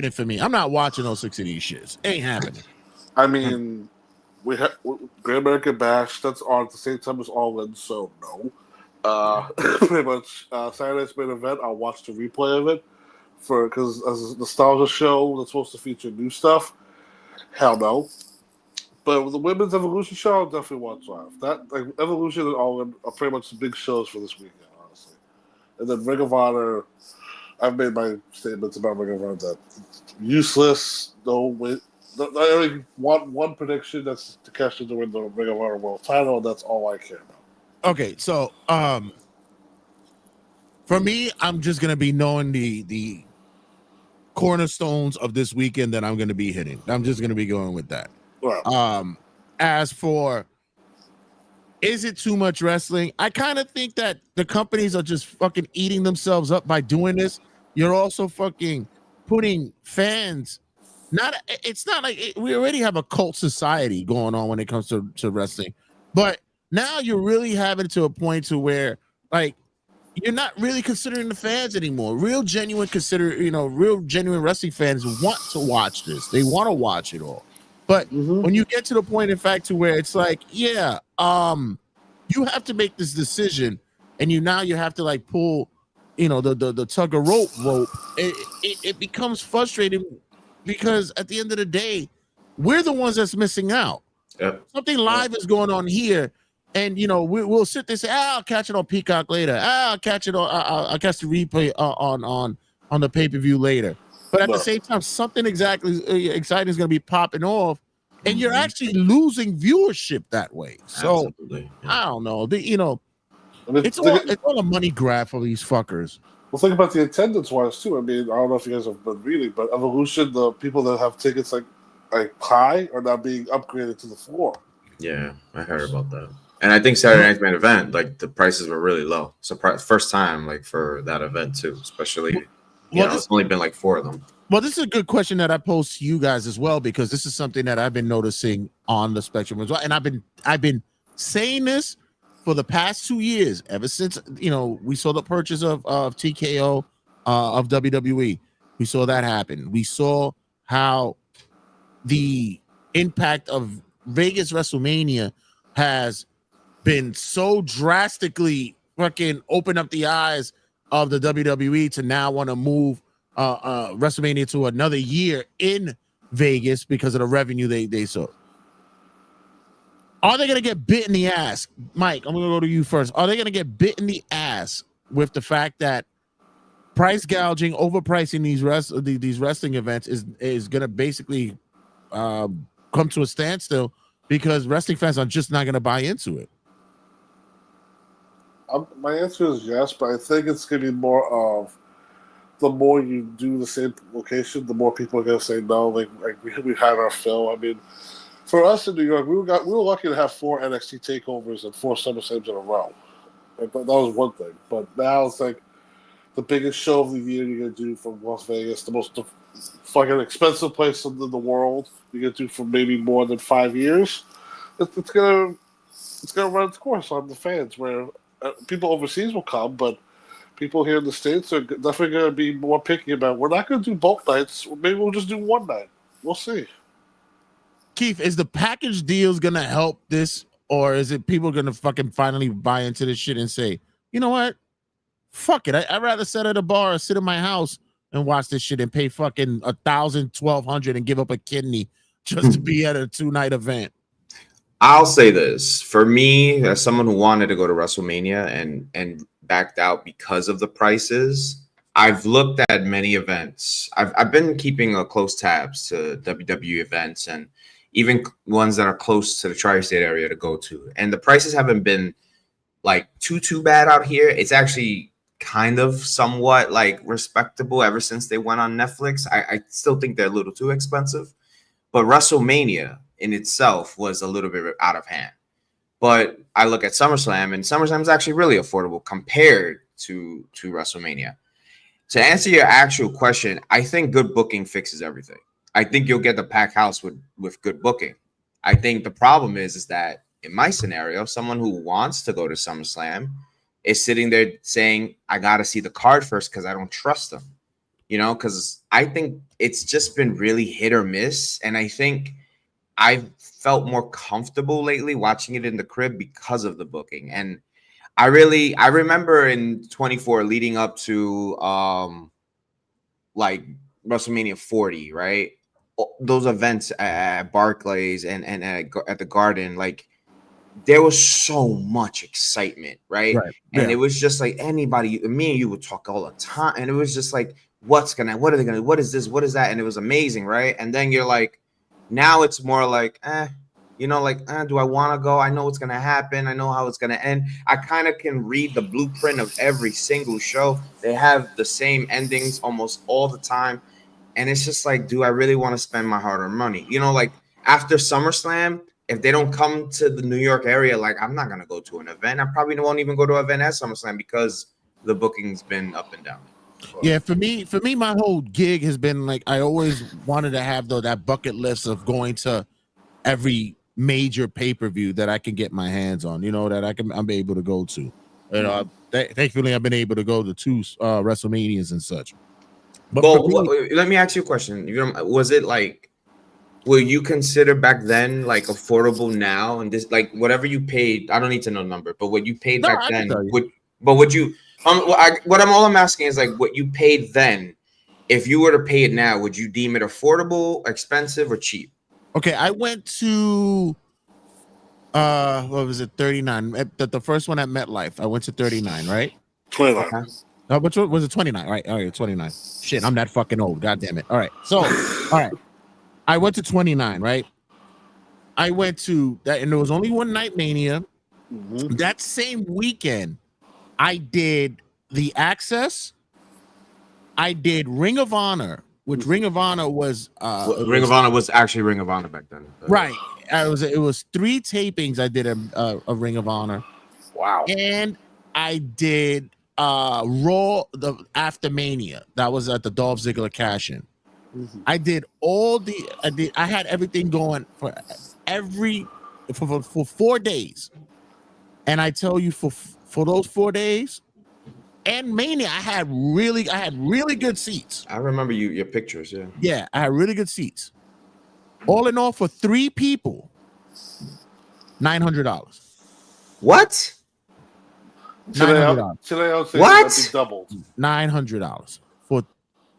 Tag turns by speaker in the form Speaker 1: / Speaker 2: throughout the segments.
Speaker 1: it for me. I'm not watching no 6 of these shits. Ain't happening.
Speaker 2: I mean, we have Great American Bash. That's on at the same time as All In, so no. Pretty much Saturday's main event. I'll watch the replay of it because as a nostalgia show that's supposed to feature new stuff. Hell no. But with the women's Evolution show, I'll definitely watch live. That like Evolution and All In are pretty much the big shows for this weekend, honestly. And then Ring of Honor. I've made my statements about Ring of Honor that it's useless. No win. I only want one prediction. That's Takeshi to win the Ring of Honor World Title. And that's all I care about.
Speaker 1: Okay, so for me, I'm just gonna be knowing the cornerstones of this weekend that I'm gonna be hitting. I'm just gonna be going with that.
Speaker 2: Well,
Speaker 1: As for is it too much wrestling? I kind of think that the companies are just fucking eating themselves up by doing this. You're also fucking putting fans. It's not like we already have a cult society going on when it comes to wrestling, but now you're really having to a point to where like you're not really considering the fans anymore. Real genuine wrestling fans want to watch this. They want to watch it all. But when you get to the point, in fact, to where it's like, yeah, you have to make this decision, and you have to like pull, the tug of rope. It becomes frustrating because at the end of the day, we're the ones that's missing out.
Speaker 3: Yep.
Speaker 1: Something live is going on here, and we'll sit there and say, I'll catch it on Peacock later. I'll catch it on. I'll catch the replay on the pay-per-view later. But at the same time, something exactly exciting is going to be popping off, and you're actually losing viewership that way. So I don't know. It's all a money grab for these fuckers.
Speaker 2: Well, think about the attendance wise too. I mean, I don't know if you guys have been reading, but Evolution, the people that have tickets like high are now being upgraded to the floor.
Speaker 3: Yeah, I heard about that. And I think Saturday Night's main event, like the prices were really low. So first time like for that event too, especially. It's only been like 4 of them.
Speaker 1: Well, this is a good question that I pose to you guys as well, because this is something that I've been noticing on the spectrum as well. And I've been saying this for the past 2 years, ever since we saw the purchase of TKO of WWE. We saw that happen. We saw how the impact of Vegas WrestleMania has been so drastically fucking open up the eyes of the WWE to now want to move WrestleMania to another year in Vegas because of the revenue they saw. Are they going to get bit in the ass? Mike, I'm going to go to you first. Are they going to get bit in the ass with the fact that price gouging, overpricing these wrestling events is going to basically come to a standstill because wrestling fans are just not going to buy into it?
Speaker 2: My answer is yes, but I think it's going to be more of the more you do the same location, the more people are going to say no. Like we had our fill. I mean, for us in New York, we were lucky to have 4 NXT takeovers and 4 SummerSlams in a row. But that was one thing. But now it's like the biggest show of the year you're going to do from Las Vegas, the most fucking expensive place in the world you're going to do for maybe more than 5 years. It's going to run its course on the fans where people overseas will come, but people here in the States are definitely going to be more picky about, we're not going to do both nights. Maybe we'll just do one night. We'll see.
Speaker 1: Keith, is the package deals going to help this, or is it people going to fucking finally buy into this shit and say, you know what? Fuck it. I'd rather sit at a bar or sit in my house and watch this shit and pay fucking $1,000, $1,200 and give up a kidney just to be at a 2-night event.
Speaker 3: I'll say this. For me, as someone who wanted to go to WrestleMania and backed out because of the prices, I've looked at many events. I've been keeping a close tabs to WWE events and even ones that are close to the tri-state area to go to. And the prices haven't been like too bad out here. It's actually kind of somewhat like respectable ever since they went on Netflix. I still think they're a little too expensive, but WrestleMania in itself was a little bit out of hand. But I look at SummerSlam, and SummerSlam is actually really affordable compared to WrestleMania. To answer your actual question, I think good booking fixes everything. I think you'll get the packed house with good booking. I think the problem is that in my scenario, someone who wants to go to SummerSlam is sitting there saying, I got to see the card first because I don't trust them. you know, because I think it's just been really hit or miss. And I think I've felt more comfortable lately watching it in the crib because of the booking. And I remember in 24 leading up to like WrestleMania 40, right? Those events at Barclays and at the Garden, like there was so much excitement, right? And it was just like anybody, me and you would talk all the time, and it was just like, what are they gonna, what is this, what is that? And it was amazing, right? And then you're like, now it's more like, do I want to go? I know what's gonna happen. I know how it's gonna end. I kind of can read the blueprint of every single show. They have the same endings almost all the time. And it's just like, do I really want to spend my hard-earned money? You know, like after SummerSlam, if they don't come to the New York area, like I'm not gonna go to an event. I probably won't even go to an event at SummerSlam because the booking's been up and down.
Speaker 1: Yeah, for me, my whole gig has been like I always wanted to have that bucket list of going to every major pay-per-view that I can get my hands on. You know, that I'm able to go to. You know, thankfully I've been able to go to 2 WrestleManias and such. But
Speaker 3: let me ask you a question. Was it like, will you consider back then like affordable now, and this like whatever you paid? I don't need to know the number, but what you paid back then would you? What I'm asking is like what you paid then. If you were to pay it now, would you deem it affordable, expensive, or cheap?
Speaker 1: Okay, I went to what was it? 39. The first one at MetLife. I went to 39, right?
Speaker 2: 29.
Speaker 1: Okay. Which one was it? 29, right? All right, 29. Shit, I'm that fucking old. God damn it. All right. So, all right. I went to 29, right? I went to that, and there was only one night Mania. Mm-hmm. That same weekend, I did the Access. I did Ring of Honor, which Ring of Honor was
Speaker 3: Ring of Honor was actually Ring of Honor back then.
Speaker 1: Right. It was 3 tapings. I did a Ring of Honor.
Speaker 2: Wow.
Speaker 1: And I did Raw after Mania. That was at the Dolph Ziggler cash-in. Mm-hmm. I had everything going for 4 days. And I tell you, for those 4 days and Mania, I had really good seats.
Speaker 3: I remember your pictures, yeah.
Speaker 1: Yeah, I had really good seats. All in all, for 3 people, $900.
Speaker 3: What?
Speaker 2: Today I would say
Speaker 3: what?
Speaker 2: Doubled.
Speaker 1: $900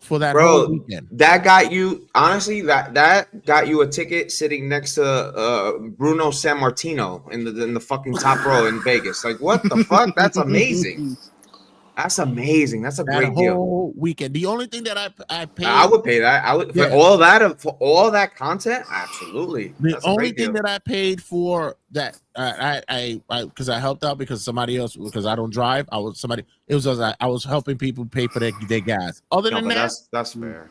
Speaker 1: for that
Speaker 3: Bro,
Speaker 1: whole weekend.
Speaker 3: That got you, honestly, that got you a ticket sitting next to Bruno Sammartino in the fucking top row in Vegas. Like, what the fuck? That's amazing. That's amazing. That's a great deal.
Speaker 1: Whole weekend. The only thing that I paid,
Speaker 3: I would pay that. I would for all that content. Absolutely.
Speaker 1: The only thing that I paid for that I because I helped out because somebody else, because I don't drive. I was helping people pay for their gas. Other than that,
Speaker 3: that's fair.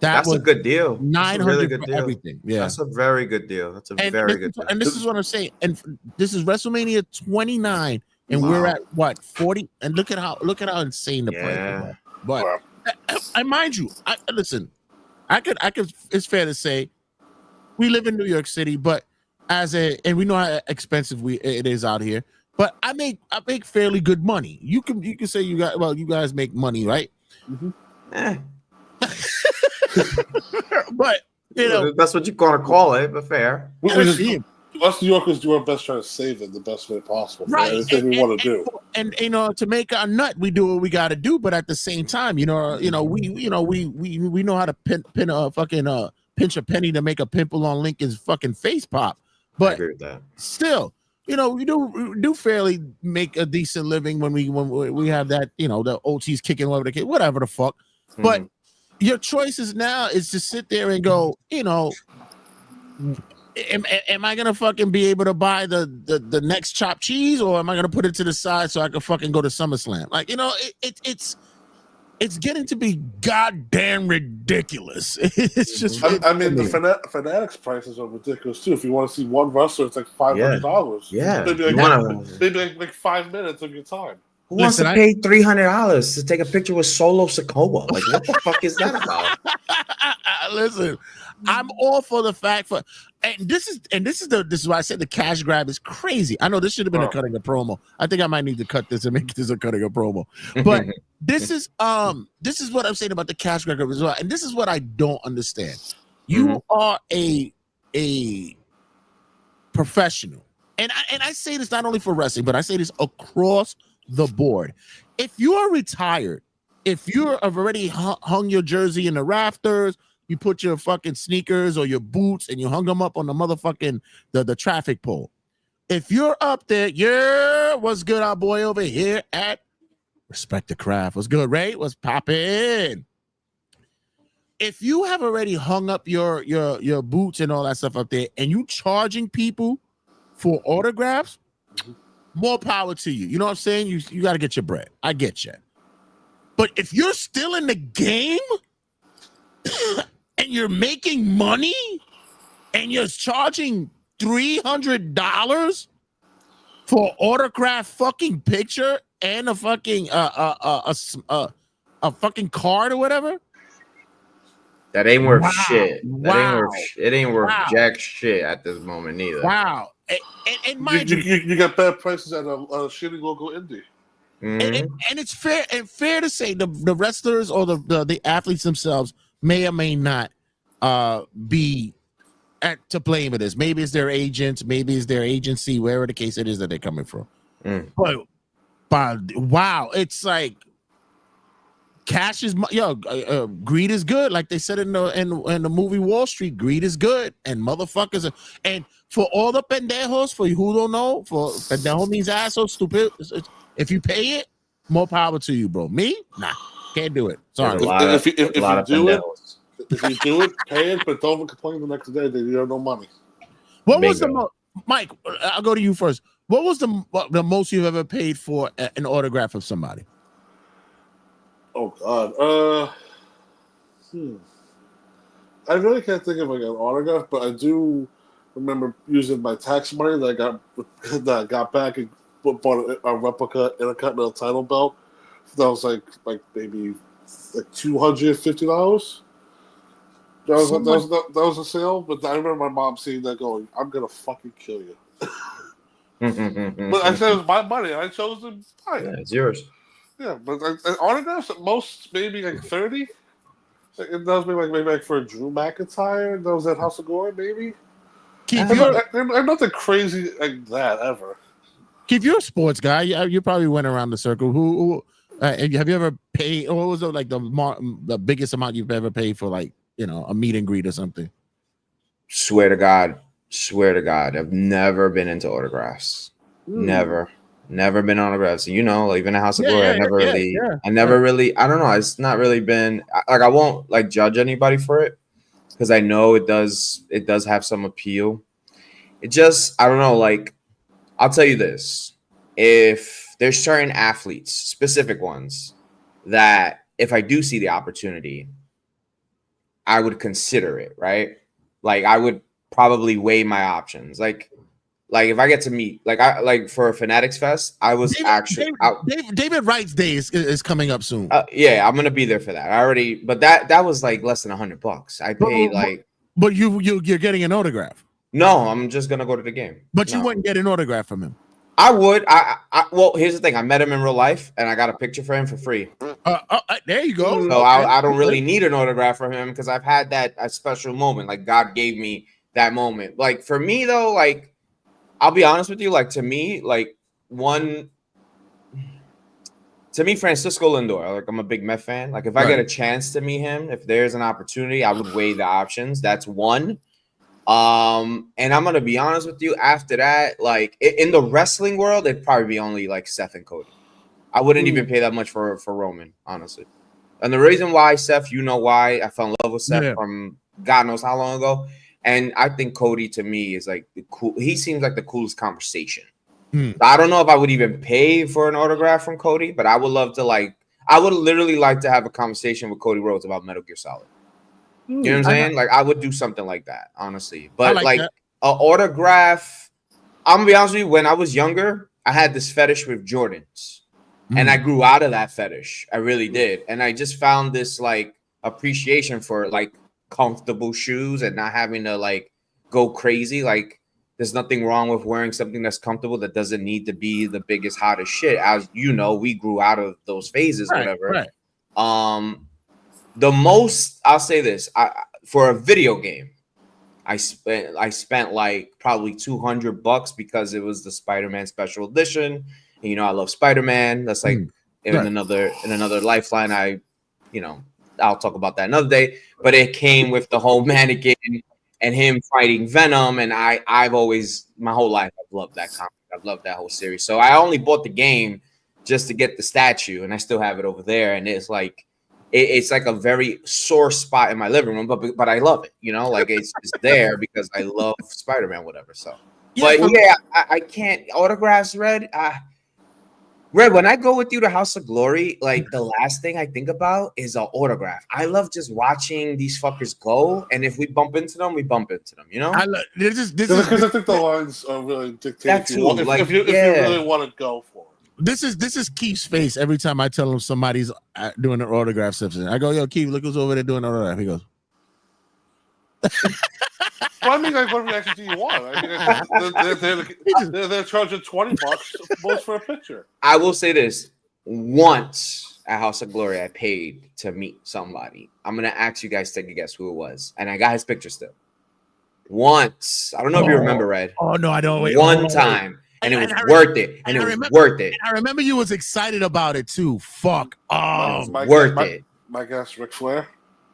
Speaker 1: That's
Speaker 3: a good deal.
Speaker 1: $900 really good deal. Everything. Yeah,
Speaker 3: that's a very good deal. That's a very good deal.
Speaker 1: And this is what I'm saying. And this is WrestleMania 29. And we're at what 40, and look at how insane the price is. But I mind you, listen. I could. It's fair to say we live in New York City, but and we know how expensive it is out here. But I make fairly good money. You can say you guys make money, right? Mm-hmm. But you know
Speaker 3: that's what you're gonna call it. But fair.
Speaker 2: Us New Yorkers do our best trying to save it the best way possible for anything we want to do.
Speaker 1: And you know, to make our nut, we do what we got to do. But at the same time, we know how to pin a fucking pinch a penny to make a pimple on Lincoln's fucking face pop. But
Speaker 3: I agree with that.
Speaker 1: Still, we do fairly make a decent living when we have that, the OTs kicking whatever the fuck. Mm-hmm. But your choices now is to sit there and go, Am I gonna fucking be able to buy the next chopped cheese, or am I gonna put it to the side so I can fucking go to SummerSlam? Like, it's getting to be goddamn ridiculous. It's just.
Speaker 2: I mean, the Fanatics prices are ridiculous too. If you want to see one wrestler, it's like $500.
Speaker 3: Yeah,
Speaker 2: maybe like 5 minutes of your time.
Speaker 3: Who wants to pay $300 to take a picture with Solo Sikoa? Like, what the fuck is that about?
Speaker 1: Listen, I'm all for the fact for, and this is why I said the cash grab is crazy. I know this should have been a cutting a promo. I think I might need to cut this and make this a cutting a promo. But this is what I'm saying about the cash grab as well. And this is what I don't understand. You are a professional, and I say this not only for wrestling, but I say this across the board. If you are retired, if you have already hung your jersey in the rafters, you put your fucking sneakers or your boots and you hung them up on the motherfucking the traffic pole. If you're up there, yeah, what's good, our boy over here at Respect the Craft? What's good, Ray? What's poppin'? If you have already hung up your boots and all that stuff up there, and you charging people for autographs, more power to you. You know what I'm saying? You got to get your bread. I get you. But if you're still in the game and you're making money and you're charging $300 for autograph fucking picture and a fucking a fucking card or whatever,
Speaker 3: that ain't worth shit. It ain't worth jack shit at this moment neither.
Speaker 1: Wow. And mind
Speaker 2: you got bad prices at a shitty local indie.
Speaker 1: And it's fair to say the wrestlers or the athletes themselves may or may not be to blame for this. Maybe it's their agents, maybe it's their agency, wherever the case it is that they're coming from. But wow, it's like cash is greed is good, like they said in the movie Wall Street. Greed is good, and motherfuckers and for all the pendejos, for you who don't know, for pendejo means asshole, stupid. If you pay it, more power to you, bro. Me, nah, can't do it. Sorry.
Speaker 2: If you do it, pay it, but don't complain the next day that you have no money.
Speaker 1: What was the Mike? I'll go to you first. What was the most you've ever paid for an autograph of somebody?
Speaker 2: Oh God, I really can't think of like an autograph, but I do remember using my tax money that I got back and bought a replica Intercontinental title belt. That was like maybe like $250. That was a sale, but I remember my mom seeing that going, "I'm gonna fucking kill you." But I said it was my money. I chose to buy it.
Speaker 3: Yeah, it's yours.
Speaker 2: Yeah, but autographs at most maybe like 30. It does maybe like for Drew McIntyre. That was at House of Glory, maybe. I'm nothing crazy like that ever.
Speaker 1: Keith, you're a sports guy. You probably went around the circle. Who have you ever paid? Or what was like the biggest amount you've ever paid for, like, you know, a meet and greet or something?
Speaker 3: Swear to God, I've never been into autographs. Never been autographs. You know, even at House of Glory, I never really. I don't know. It's not really been like, I won't like judge anybody for it because I know it does have some appeal. It just, I don't know. Like, I'll tell you this: if there's certain athletes, specific ones, that if I do see the opportunity, I would consider it, right? Like, I would probably weigh my options. Like if I get to meet, like for a Fanatics Fest, I was
Speaker 1: David Wright's day is coming up soon.
Speaker 3: Yeah, I'm gonna be there for that. But that was like less than $100. I paid
Speaker 1: But you're getting an autograph.
Speaker 3: No, I'm just gonna go to the game.
Speaker 1: But you wouldn't get an autograph from him.
Speaker 3: I would. Well, here's the thing. I met him in real life, and I got a picture for him for free.
Speaker 1: There you go.
Speaker 3: So I don't really need an autograph from him because I've had a special moment. Like, God gave me that moment. Like, for me though, like, I'll be honest with you. Like, to me, Francisco Lindor. Like, I'm a big Met fan. Like, if I get a chance to meet him, if there's an opportunity, I would weigh the options. That's one. And I'm gonna be honest with you. After that, like in the wrestling world, it'd probably be only like Seth and Cody. I wouldn't even pay that much for Roman, honestly. And the reason why, Seth, you know why I fell in love with Seth from God knows how long ago. And I think Cody, to me, is like he seems like the coolest conversation. I don't know if I would even pay for an autograph from Cody, but I would love to I would literally like to have a conversation with Cody Rhodes about Metal Gear Solid. You know what I'm saying? Like, I would do something like that, honestly. But like an autograph, I'm gonna be honest with you, when I was younger, I had this fetish with Jordans. And I grew out of that fetish. I really did. And I just found this like appreciation for like comfortable shoes and not having to like go crazy. Like there's nothing wrong with wearing something that's comfortable that doesn't need to be the biggest, hottest shit. As you know, we grew out of those phases, whatever.
Speaker 1: Right.
Speaker 3: The most I'll say this, for a video game, I spent like probably $200 because it was the Spider-Man special edition. And, you know, I love Spider-Man. That's like in another lifeline. I'll talk about that another day. But it came with the whole mannequin and him fighting Venom. And I've always, my whole life, I've loved that comic. I've loved that whole series. So I only bought the game just to get the statue, and I still have it over there. And it's like, it's like a very sore spot in my living room, but I love it. You know, like it's there because I love Spider-Man, whatever. So, I can't autographs, Red. Red, when I go with you to House of Glory, like the last thing I think about is an autograph. I love just watching these fuckers go, and if we bump into them, we bump into them. You know,
Speaker 2: this is because I think the lines are really dictated. If you really want to go for it.
Speaker 1: This is Keith's face every time I tell him somebody's doing an autograph session. I go, yo, Keith, look who's over there doing an autograph. He goes.
Speaker 2: Well, I mean, like, what reaction do you want? I mean, they're charging $20 most for a picture.
Speaker 3: I will say this: once at House of Glory, I paid to meet somebody. I'm gonna ask you guys to take a guess who it was, and I got his picture still. Once, I don't know if you remember, Red.
Speaker 1: Oh no, I don't. Wait,
Speaker 3: one time. And it was worth it. And it was worth it.
Speaker 1: I remember you was excited about it too. Fuck. Oh,
Speaker 3: worth it.
Speaker 2: My guess, Ric Flair.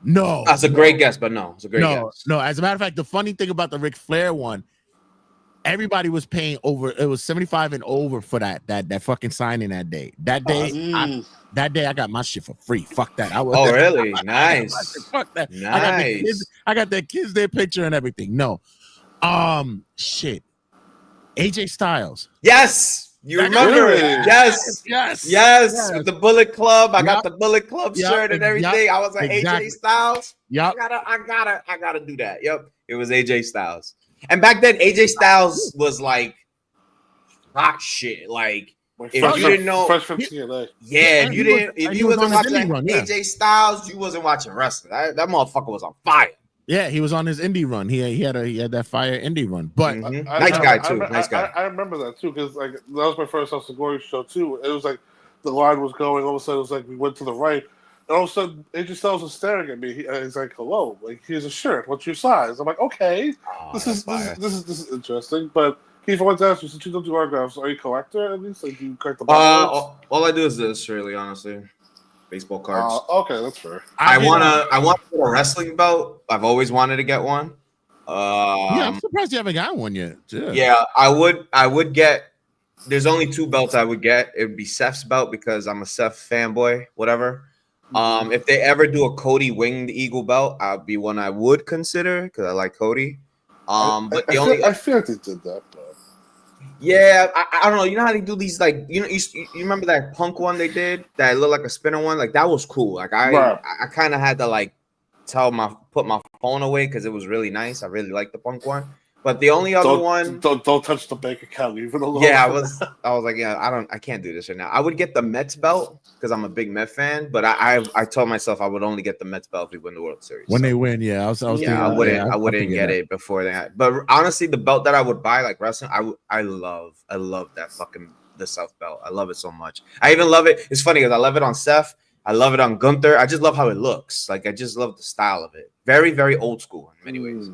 Speaker 1: No,
Speaker 3: that's a great guess, but no, it's a great guess.
Speaker 1: No, as a matter of fact, the funny thing about the Ric Flair one, everybody was paying over. It was 75 and over for that fucking signing that day. That day, I got my shit for free. Fuck that.
Speaker 3: Oh, really? Nice.
Speaker 1: Fuck that.
Speaker 3: Nice.
Speaker 1: I got that kids day picture and everything. No, shit. AJ Styles.
Speaker 3: Yes, you remember it. Yes, with the Bullet Club. I got the Bullet Club shirt and everything. I was like, AJ Styles.
Speaker 1: Yep.
Speaker 3: I gotta do that. Yep. It was AJ Styles. And back then, AJ Styles was like hot shit. Like if you didn't know,
Speaker 2: fresh from TNA.
Speaker 3: Yeah, if you wasn't watching AJ Styles, you wasn't watching wrestling. That motherfucker was on fire.
Speaker 1: Yeah, he was on his indie run. He had that fire indie run. But
Speaker 3: nice guy too. Nice guy.
Speaker 2: I remember that too because like that was my first House of Glory show too. It was like the line was going. All of a sudden, it was like we went to the right, and all of a sudden, AJ Styles was staring at me. He's like, "Hello, like here's a shirt. What's your size?" I'm like, "Okay, this is interesting." But Keith, I want to ask you, since you don't do autographs, are you a collector at least? Like, do you collect the boxes?
Speaker 3: All I do is this, really, honestly. Baseball cards.
Speaker 2: Okay, that's fair.
Speaker 3: I want a wrestling belt. I've always wanted to get one.
Speaker 1: I'm surprised you haven't got one yet.
Speaker 3: Yeah, I would get. There's only two belts I would get. It would be Seth's belt because I'm a Seth fanboy. Whatever. If they ever do a Cody Winged Eagle belt, I'll be one I would consider because I like Cody. But
Speaker 2: I feel like they did that, but.
Speaker 3: Yeah, I don't know. You know how they do these, like, you remember that Punk one they did that looked like a spinner one? Like that was cool. Like I kind of had to like put my phone away because it was really nice. I really liked the Punk one. But the only other one,
Speaker 2: don't touch the bank account even alone.
Speaker 3: Yeah, I was like, yeah, I can't do this right now. I would get the Mets belt because I'm a big Met fan, but I told myself I would only get the Mets belt if we win the World Series.
Speaker 1: When they win, yeah, I
Speaker 3: wouldn't get it before that. But honestly, the belt that I would buy, like wrestling, I love that fucking the South belt. I love it so much. I even love it. It's funny because I love it on Seth. I love it on Gunther. I just love how it looks. Like I just love the style of it. Very, very old school in many ways.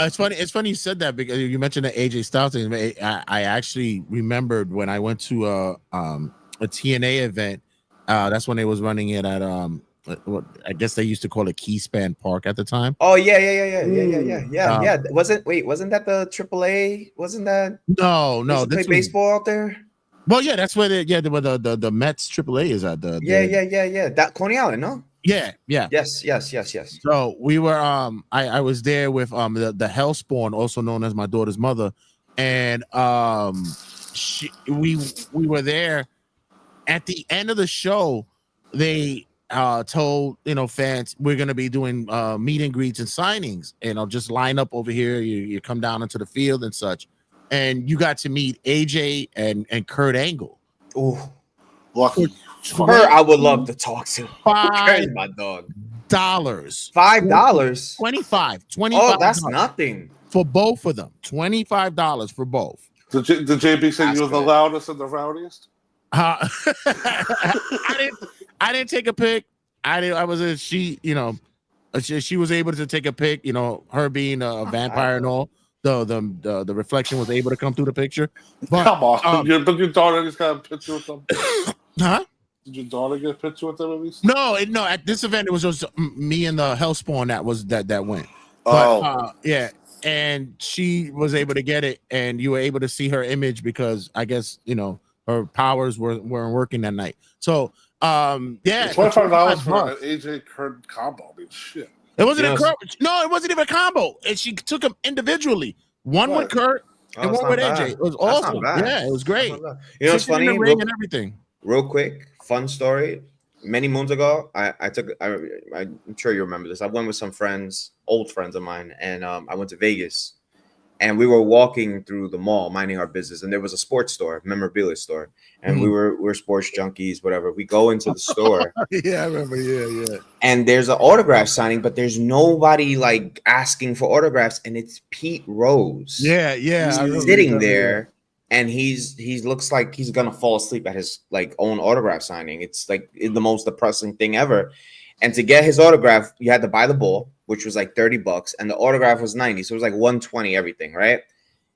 Speaker 1: It's funny you said that because you mentioned the AJ Styles thing. I actually remembered when I went to a TNA event. That's when they was running it at I guess they used to call it Keyspan Park at the time.
Speaker 3: Oh yeah. Wasn't that the AAA? Wasn't that
Speaker 1: no?
Speaker 3: This play baseball out there.
Speaker 1: Well, yeah, that's where the Mets AAA is at.
Speaker 3: Yeah. That Coney Island, no?
Speaker 1: Yeah.
Speaker 3: Yes.
Speaker 1: So we were I was there with the Hellspawn, also known as my daughter's mother, and we were there at the end of the show. They told fans we're gonna be doing meet and greets and signings, and just line up over here. You come down into the field and such, and you got to meet AJ and Kurt Angle.
Speaker 3: Ooh,
Speaker 2: lucky.
Speaker 3: Her, I would love to talk to. Kurt's my dog. $5.
Speaker 1: 25.
Speaker 3: Oh, that's nothing.
Speaker 1: for both of them. $25 for both.
Speaker 2: Did JB say you were the
Speaker 3: That's good.
Speaker 2: loudest and the rowdiest?
Speaker 1: I didn't take a pic. I was a she. You know, she was able to take a pic. You know, her being a vampire and all. The reflection was able to come through the picture. But
Speaker 2: Come on, your daughter just got a picture with them.
Speaker 1: huh?
Speaker 2: Did your daughter get a picture with them at least?
Speaker 1: No, at this event it was just me and the Hellspawn that went.
Speaker 2: Oh,
Speaker 1: But, yeah, and she was able to get it, and you were able to see her image because I guess her powers weren't working that night. So yeah,
Speaker 2: $25 for an AJ Kurt combo. I mean, shit.
Speaker 1: It wasn't a Kurt. No, it wasn't even a combo. And she took them individually. One with Kurt and one with AJ. It was awesome. Yeah, it was great.
Speaker 3: You know what's funny?
Speaker 1: The ring and everything.
Speaker 3: Real quick, fun story. Many moons ago, I'm sure you remember this. I went with some friends, old friends of mine, and I went to Vegas. And we were walking through the mall, minding our business, and there was a sports store, memorabilia store, and we were sports junkies, whatever. We go into the store.
Speaker 1: Yeah, I remember. Yeah.
Speaker 3: And there's an autograph signing, but there's nobody like asking for autographs, and it's Pete Rose.
Speaker 1: Yeah.
Speaker 3: He's sitting there, and he looks like he's gonna fall asleep at his like own autograph signing. It's like the most depressing thing ever. And to get his autograph, you had to buy the bull, which was like $30, and the autograph was $90, so it was like $120 everything, right?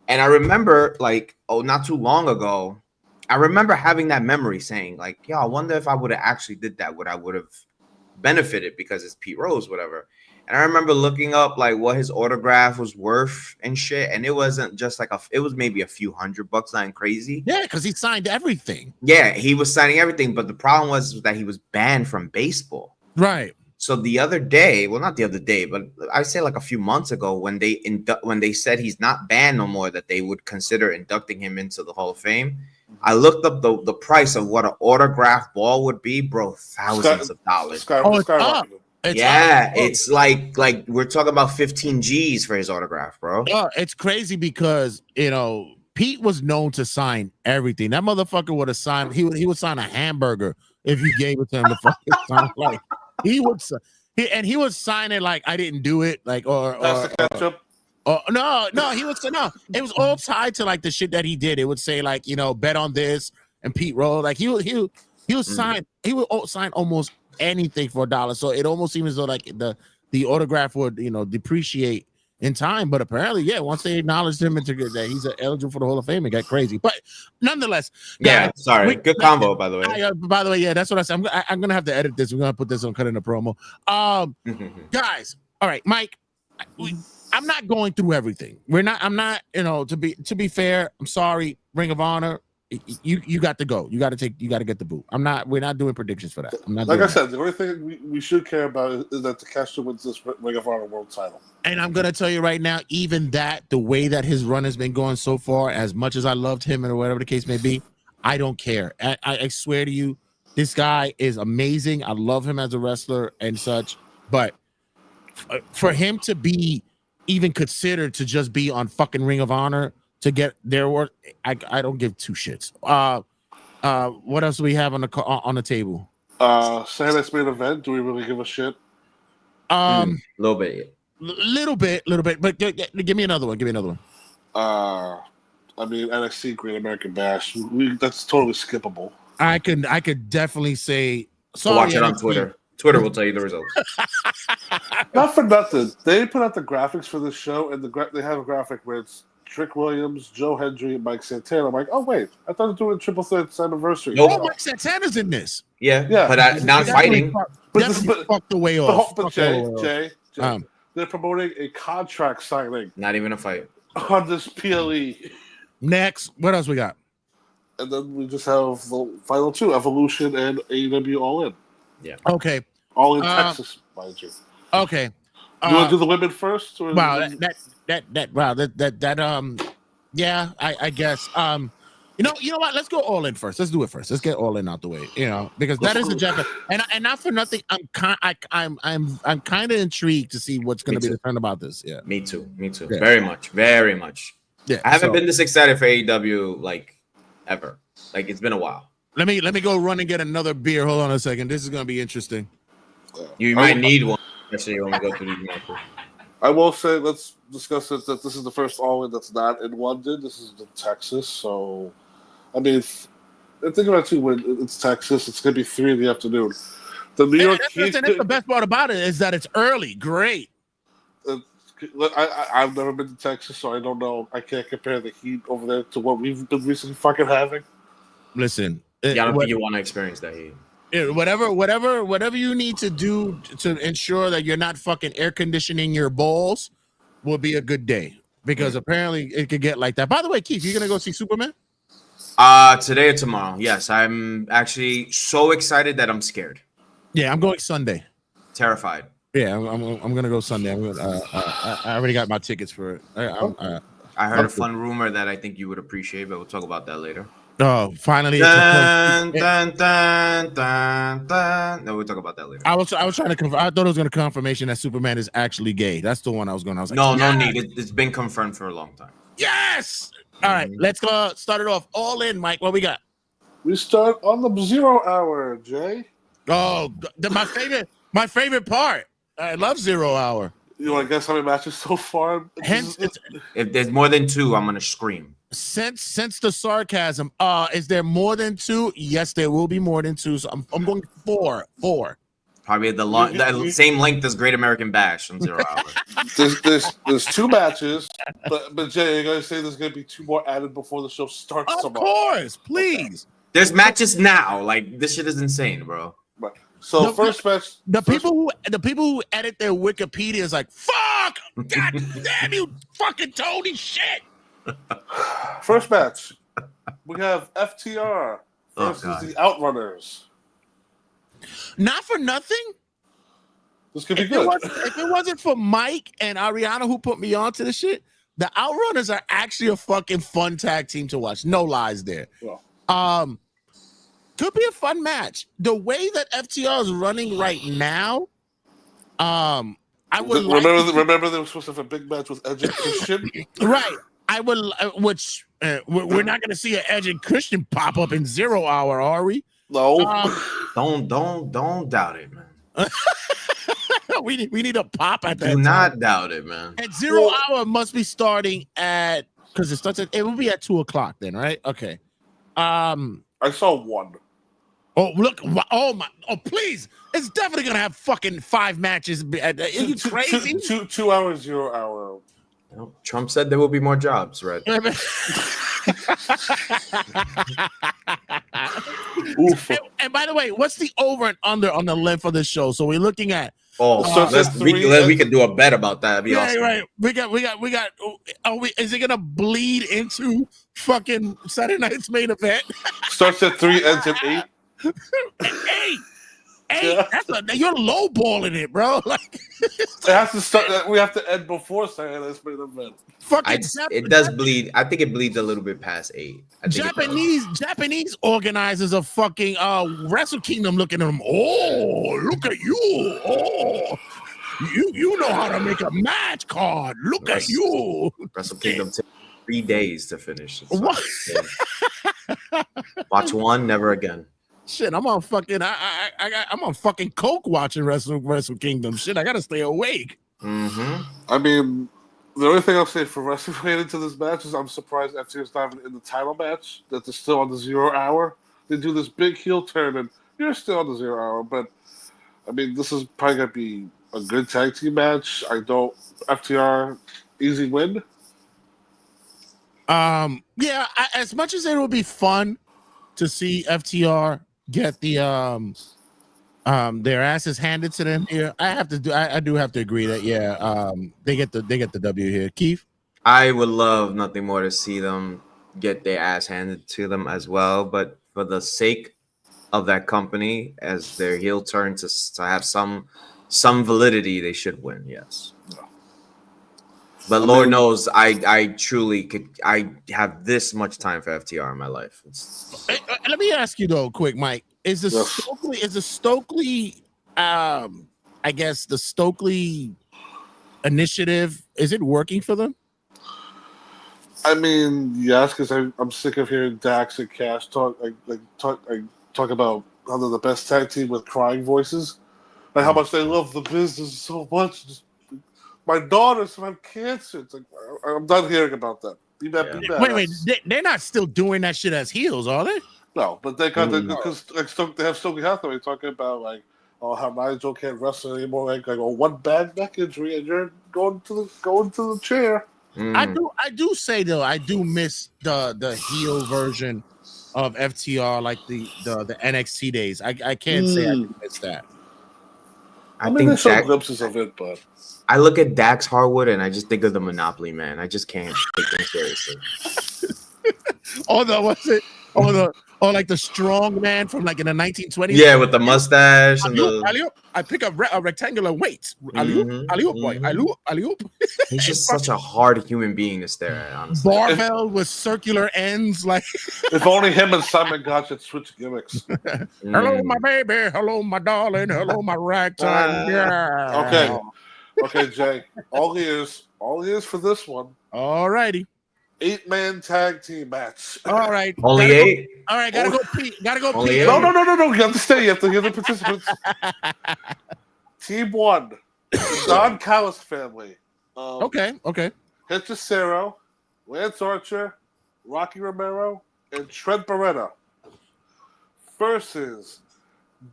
Speaker 3: And I remember not too long ago, I remember having that memory saying like, I wonder if I would have actually did that, would I would have benefited because it's Pete Rose, whatever. And I remember looking up like what his autograph was worth and shit, and it wasn't just like it was maybe a few $100, nothing crazy.
Speaker 1: Yeah, because he signed everything.
Speaker 3: Yeah, he was signing everything, but the problem was that he was banned from baseball.
Speaker 1: Right.
Speaker 3: So the other day, well, not the other day, but I say like a few months ago, when they said he's not banned no more, that they would consider inducting him into the Hall of Fame. I looked up the price of what an autograph ball would be, bro. Thousands of dollars.
Speaker 1: It's up.
Speaker 3: It's like we're talking about 15 G's for his autograph, bro.
Speaker 1: It's crazy because Pete was known to sign everything. That motherfucker would have signed. He would sign a hamburger if you gave it to him to fucking sign. Like he would sign it like I didn't do it. Like or
Speaker 2: ketchup.
Speaker 1: No. He would say no. It was all tied to like the shit that he did. It would say like bet on this and Pete Rose. Like he would sign. He would sign almost anything for $1. So it almost seems as though like the autograph would depreciate in time, but apparently, once they acknowledged him and that he's eligible for the Hall of Fame, it got crazy. But nonetheless,
Speaker 3: good combo, by the way.
Speaker 1: By the way, that's what I said. I'm gonna have to edit this. We're gonna put this on cut in the promo. Guys, all right, Mike. I'm not going through everything. I'm not. To be fair, I'm sorry. Ring of Honor. You got to go. You got to get the boot. We're not doing predictions for that. I'm not.
Speaker 2: Like I said, the only thing we should care about is that Takeshita wins this Ring of Honor World Title.
Speaker 1: And I'm gonna tell you right now, even that, the way that his run has been going so far, as much as I loved him or whatever the case may be, I don't care. I swear to you, this guy is amazing. I love him as a wrestler and such, but for him to be even considered to just be on fucking Ring of Honor to get their work, I don't give two shits. What else do we have on the table?
Speaker 2: Saturday's main event. Do we really give a shit?
Speaker 3: Little bit.
Speaker 1: Little bit. But give me another one.
Speaker 2: I mean, NXT Great American Bash. That's totally skippable.
Speaker 1: I could definitely say.
Speaker 3: Sorry, watch it on Twitter. Twitter will tell you the results.
Speaker 2: Not for nothing. They put out the graphics for this show, and they have a graphic where it's Trick Williams, Joe Hendry, and Mike Santana. I'm like, oh wait, I thought it was doing Triple Threat's anniversary.
Speaker 1: Nope. Oh, Mike Santana's in this.
Speaker 3: Yeah, but not fighting.
Speaker 1: But fucked the way off.
Speaker 2: But Jay, they're promoting a contract signing.
Speaker 3: Not even a fight.
Speaker 2: On this PLE.
Speaker 1: Next, what else we got?
Speaker 2: And then we just have the final two, Evolution and AEW All In.
Speaker 3: Yeah.
Speaker 1: Okay.
Speaker 2: All in Texas, mind you.
Speaker 1: Okay.
Speaker 2: You want to do the women first? Or
Speaker 1: wow, I guess. You know what? Let's go All In first. Let's do it first. Let's get All In out the way. Because that is a jacket. And not for nothing, I'm kind of intrigued to see what's going to be the turn about this. Yeah.
Speaker 3: Me too.
Speaker 1: Yeah.
Speaker 3: Very much. Yeah. I haven't been this excited for AEW like ever. Like it's been a while.
Speaker 1: Let me go run and get another beer. Hold on a second. This is going to be interesting.
Speaker 3: You might need one. especially when we go through these matches.
Speaker 2: I will say, let's discuss it, that this is the first All-In that's not in London. This is in Texas. So, I mean, think about it too, when it's Texas, it's going to be 3 in the afternoon. The New York Heat.
Speaker 1: That's the best part about it is that it's early. Great.
Speaker 2: I've never been to Texas, so I don't know. I can't compare the Heat over there to what we've been recently fucking having.
Speaker 1: Listen.
Speaker 3: Yeah, I don't think you want to experience that heat.
Speaker 1: Whatever you need to do to ensure that you're not fucking air conditioning your balls will be a good day, because apparently it could get like that. By the way, Keith, you gonna go see Superman?
Speaker 3: Today or tomorrow? Yes, I'm actually so excited that I'm scared.
Speaker 1: Yeah, I'm going Sunday.
Speaker 3: Terrified.
Speaker 1: Yeah, I'm gonna go Sunday. I already got my tickets for it.
Speaker 3: I heard a fun rumor that I think you would appreciate, but we'll talk about that later.
Speaker 1: Oh, finally!
Speaker 3: Dun, dun, dun, dun, dun. No, we'll talk about that later.
Speaker 1: I was trying to confirm. I thought it was going to confirmation that Superman is actually gay. That's the one I was going. I was like,
Speaker 3: no need. It's been confirmed for a long time.
Speaker 1: Yes. All right, let's go. Start it off. All in, Mike. What we got?
Speaker 2: We start on the 0 hour, Jay.
Speaker 1: Oh, my favorite part. I love 0 hour.
Speaker 2: You want to guess how many matches so far?
Speaker 1: Hence,
Speaker 3: if there's more than 2, I'm gonna scream.
Speaker 1: Since the sarcasm, is there more than 2? Yes, there will be more than 2. So I'm going 4.
Speaker 3: Probably the same length as Great American Bash on 0 hour.
Speaker 2: There's 2 matches, but Jay, you're gonna say there's gonna be 2 more added before the show starts
Speaker 1: Of
Speaker 2: tomorrow.
Speaker 1: course, please.
Speaker 3: Okay. There's matches now. Like, this shit is insane, bro.
Speaker 2: Right. So first match.
Speaker 1: People who edit their Wikipedia is like, fuck! God damn you, fucking Tony! Shit.
Speaker 2: First match, we have FTR versus the Outrunners.
Speaker 1: Not for nothing.
Speaker 2: This could be good.
Speaker 1: If it wasn't for Mike and Ariana who put me onto the shit, the Outrunners are actually a fucking fun tag team to watch. No lies there.
Speaker 2: Yeah.
Speaker 1: Could be a fun match. The way that FTR is running right now, I would
Speaker 2: remember they were supposed to have a big match with Edge and Christian.
Speaker 1: Right. I would, which we're not going to see an Edge and Christian pop up in 0 hour, are we?
Speaker 2: No.
Speaker 3: Don't doubt it, man.
Speaker 1: we need a pop at that.
Speaker 3: Do not doubt it, man.
Speaker 1: At 0 hour must be starting at, because it starts at, it will be at 2:00 then, right? Okay.
Speaker 2: I saw 1.
Speaker 1: Oh, look. Oh, my. Oh, please. It's definitely going to have fucking 5 matches. Are you crazy?
Speaker 2: 2 hours, 0 hour.
Speaker 3: Well, Trump said there will be more jobs, right?
Speaker 1: And by the way, what's the over and under on the length of the show? So we're looking at.
Speaker 3: We can do a bet about that. That'd be awesome.
Speaker 1: Right. We got. Is it gonna bleed into fucking Saturday night's main event?
Speaker 2: Starts at 3, ends at 8.
Speaker 1: 8.
Speaker 2: Yeah.
Speaker 1: You're lowballing it, bro. Like
Speaker 2: it has to start. We have to end before Saturday night's main event.
Speaker 3: It does bleed. I think it bleeds a little bit past 8.
Speaker 1: Japanese organizers of fucking Wrestle Kingdom looking at them. Oh, look at you. Oh, you know how to make a match card. Look at you.
Speaker 3: Wrestle Kingdom took 3 days to finish.
Speaker 1: What?
Speaker 3: Watch one, never again.
Speaker 1: Shit, I'm on fucking I'm on fucking coke watching Wrestle Kingdom. Shit, I gotta stay awake.
Speaker 3: Mm-hmm.
Speaker 2: I mean, the only thing I'll say for wrestling related to this match is I'm surprised FTR's not even in the title match, that they're still on the 0 hour. They do this big heel turn and you're still on the 0 hour, but I mean, this is probably gonna be a good tag team match. FTR easy win.
Speaker 1: Yeah, as much as it would be fun to see FTR get the their asses handed to them here, I do have to agree that they get the W here. Keith,
Speaker 3: I would love nothing more to see them get their ass handed to them as well, but for the sake of that company, as their heel turn to have some validity, they should win. Yes. But Lord knows, I truly could. I have this much time for FTR in my life.
Speaker 1: Let me ask you though, quick, Mike. Is the Stokely, I guess the Stokely initiative, is it working for them?
Speaker 2: I mean, yes, because I'm sick of hearing Dax and Cash talk about how they're the best tag team with crying voices. Like how much they love the business so much. Just, my daughters have cancer. It's like I'm done hearing about that. Be bad.
Speaker 1: Wait, they're not still doing that shit as heels, are they?
Speaker 2: No, but they got because they have Stokely Hathaway talking about like, oh, how Nigel can't wrestle anymore. Like oh, one bad neck injury and you're going to the chair.
Speaker 1: I do say though, I do miss the heel version of FTR, like the NXT days. I can't say I do miss that.
Speaker 2: I mean, they show glimpses of it, but
Speaker 3: I look at Dax Harwood and I just think of the Monopoly Man. I just can't take him seriously.
Speaker 1: Like the strong man from like in the 1920s.
Speaker 3: Yeah, with the mustache and
Speaker 1: I pick up a rectangular weight. Alley-oop.
Speaker 3: He's just such a hard human being to stare at, honestly.
Speaker 1: Barbell with circular ends, like
Speaker 2: if only him and Simon Gotch had switched gimmicks.
Speaker 1: Hello, my baby. Hello, my darling. Hello, my ragtime girl.
Speaker 2: Okay, Jay. All ears for this one.
Speaker 1: All righty.
Speaker 2: 8-man tag team match.
Speaker 1: All right.
Speaker 3: Only 8?
Speaker 1: All right, gotta go pee.
Speaker 3: Only
Speaker 1: pee.
Speaker 2: No. You have to stay. You have to hear the participants. Team 1, the Don Callis family.
Speaker 1: Okay.
Speaker 2: Hit Cicero, Lance Archer, Rocky Romero, and Trent Beretta. Versus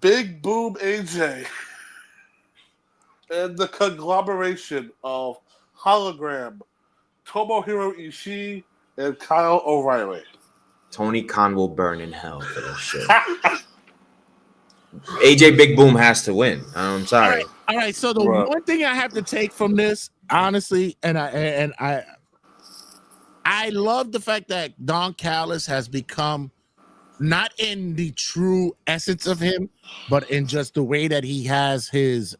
Speaker 2: Big Boom AJ and the conglomeration of Hologram, Tomohiro Ishii, and Kyle O'Reilly.
Speaker 3: Tony Khan will burn in hell for this shit. AJ Big Boom has to win. I'm sorry.
Speaker 1: All right. So the one thing I have to take from this, honestly, and I love the fact that Don Callis has become not in the true essence of him, but in just the way that he has his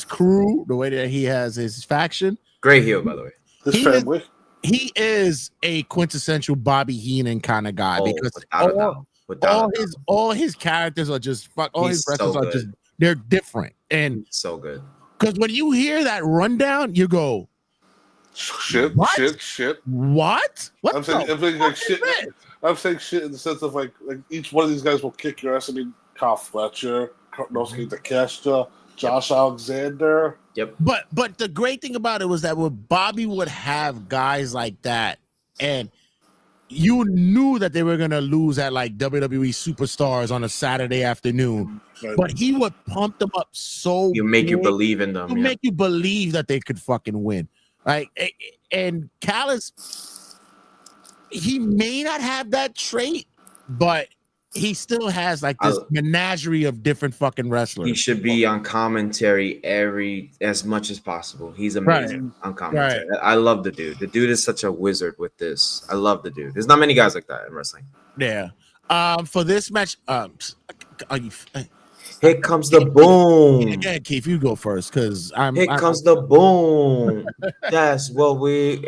Speaker 1: crew, the way that he has his faction.
Speaker 3: Great heel, by the way.
Speaker 2: His family.
Speaker 1: He is a quintessential Bobby Heenan kind of guy because all his characters are just all his wrestlers are just they're different and
Speaker 3: so good.
Speaker 1: Because when you hear that rundown, you go,
Speaker 2: shit.
Speaker 1: What?
Speaker 2: I'm saying shit in the sense of like each one of these guys will kick your ass. I mean, Kyle Fletcher, Nosuke Takeshita, Josh Alexander.
Speaker 3: Yep.
Speaker 1: But the great thing about it was that Bobby would have guys like that, and you knew that they were gonna lose at like WWE Superstars on a Saturday afternoon, right. But he would pump them up so
Speaker 3: you believe in them.
Speaker 1: Make you believe that they could fucking win. Right? And Callis, he may not have that trait, but he still has like this menagerie of different fucking wrestlers.
Speaker 3: He should be on commentary as much as possible. He's amazing on commentary. Right. I love the dude. The dude is such a wizard with this. I love the dude. There's not many guys like that in wrestling.
Speaker 1: Yeah. For this match,
Speaker 3: here comes the boom.
Speaker 1: Yeah, Keith, you go first because
Speaker 3: Here comes the boom. Yes, well,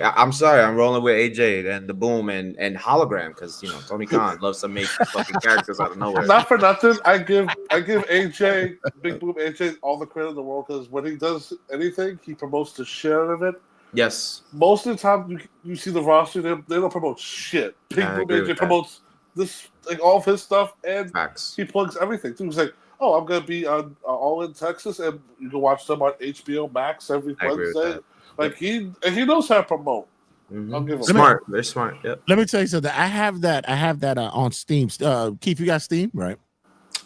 Speaker 3: I'm sorry, I'm rolling with AJ and the boom and hologram because Tony Khan loves to make fucking characters out of nowhere.
Speaker 2: Not for nothing, I give AJ Big Boom AJ all the credit in the world because when he does anything, he promotes the shit out of it.
Speaker 3: Yes.
Speaker 2: Most of the time, you see the roster, they don't promote shit. Big Boom AJ promotes this, like all of his stuff, and he plugs everything too. He's like, oh, I'm gonna be on All In Texas, and you can watch them on HBO Max every Wednesday. Like he knows how to promote.
Speaker 3: Mm-hmm. I'll give him smart. They're smart. Yep.
Speaker 1: Let me tell you something. I have that on Steam. Keith, you got Steam, right?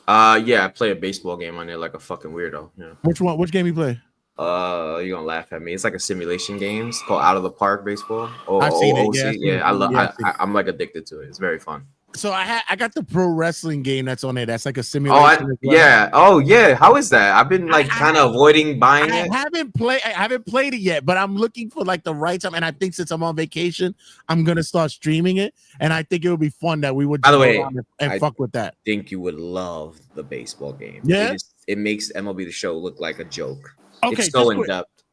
Speaker 3: Yeah, I play a baseball game on there like a fucking weirdo. Yeah.
Speaker 1: Which one? Which game you play?
Speaker 3: You're gonna laugh at me. It's like a simulation game. It's called Out of the Park Baseball.
Speaker 1: I've seen it. Yeah,
Speaker 3: I'm like addicted to it. It's very fun.
Speaker 1: So I got the pro wrestling game that's on there. That's like a simulation.
Speaker 3: Yeah. Oh yeah. How is that? I've been like kind of avoiding buying it.
Speaker 1: I haven't played it yet, but I'm looking for like the right time. And I think since I'm on vacation, I'm gonna start streaming it. And I think it would be fun that we would.
Speaker 3: By the way,
Speaker 1: fuck with that.
Speaker 3: I think you would love the baseball game.
Speaker 1: Yeah.
Speaker 3: It makes MLB The Show look like a joke.
Speaker 1: Okay.
Speaker 3: It's so in depth.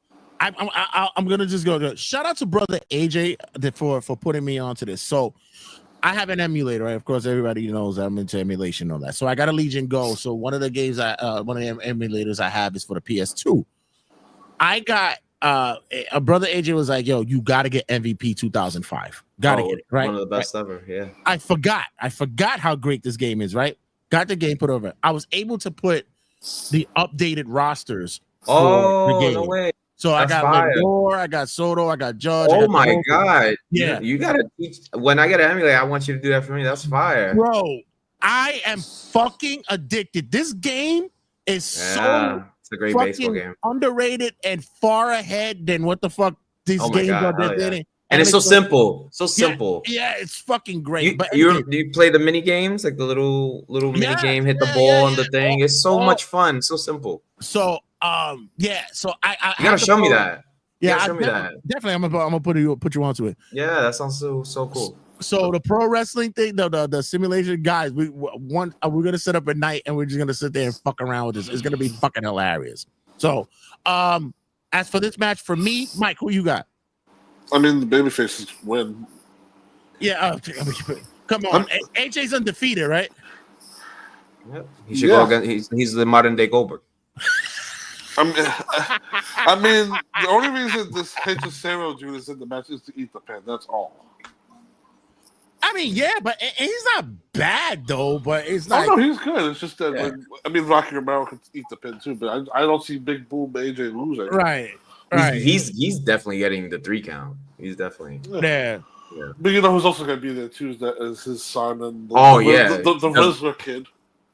Speaker 1: I'm gonna just go. Shout out to brother AJ for putting me onto this. So. I have an emulator, right? Of course, everybody knows I'm into emulation and all that. So I got a Legion Go. So one of the games one of the emulators I have is for the PS2. I got a brother AJ was like, "Yo, you got to get MVP 2005. Got to get it, right?
Speaker 3: One of the best ever. Yeah.
Speaker 1: I forgot how great this game is, right? got the game put over. I was able to put the updated rosters for the
Speaker 3: Oh,
Speaker 1: game.
Speaker 3: no way.
Speaker 1: So I
Speaker 3: That's
Speaker 1: got
Speaker 3: fire.
Speaker 1: Lindor, I got Soto, I got Judge. I
Speaker 3: Oh
Speaker 1: got the
Speaker 3: my
Speaker 1: whole-
Speaker 3: God.
Speaker 1: Yeah.
Speaker 3: You gotta teach. When I get an emulator, I want you to do that for me. That's fire.
Speaker 1: Bro, I am fucking addicted. This game is so
Speaker 3: Yeah. It's a great baseball
Speaker 1: fucking
Speaker 3: game.
Speaker 1: underrated and far ahead than what the fuck these
Speaker 3: Oh my
Speaker 1: games
Speaker 3: God,
Speaker 1: are.
Speaker 3: hell yeah.
Speaker 1: They're
Speaker 3: And it's so
Speaker 1: so-
Speaker 3: simple. So simple.
Speaker 1: Yeah, it's fucking great.
Speaker 3: You,
Speaker 1: But
Speaker 3: you
Speaker 1: anyway,
Speaker 3: do you play the mini games, like the little mini
Speaker 1: Yeah,
Speaker 3: game, hit the
Speaker 1: yeah,
Speaker 3: ball
Speaker 1: yeah,
Speaker 3: on the thing? It's so
Speaker 1: Oh.
Speaker 3: much fun, so simple.
Speaker 1: so yeah, so I
Speaker 3: You
Speaker 1: have
Speaker 3: gotta
Speaker 1: to
Speaker 3: show me
Speaker 1: go-
Speaker 3: that. You
Speaker 1: Yeah,
Speaker 3: gotta show me that.
Speaker 1: definitely. I'm gonna put you onto it.
Speaker 3: Yeah, that sounds so cool.
Speaker 1: So the pro wrestling thing, the simulation guys, we're gonna set up at night and we're just gonna sit there and fuck around with this. It's gonna be fucking hilarious. So as for this match, for me, Mike, who you got?
Speaker 2: I mean, the babyfaces win.
Speaker 1: Yeah, come on, AJ's undefeated, right?
Speaker 3: Yep. He should go against. He's the modern day Goldberg.
Speaker 2: I mean, the only reason this Hechicero dude is in the match is to eat the pin. That's all.
Speaker 1: I mean, yeah, but he's not bad though. But it's
Speaker 2: Oh
Speaker 1: like,
Speaker 2: no, he's good. It's just that Rocky Romero could eat the pin too, but I don't see Big Boom AJ losing.
Speaker 1: right.
Speaker 3: He's definitely getting the 3 count. He's definitely.
Speaker 1: Yeah.
Speaker 2: But you know who's also going to be there too is his son and the Rizzler kid.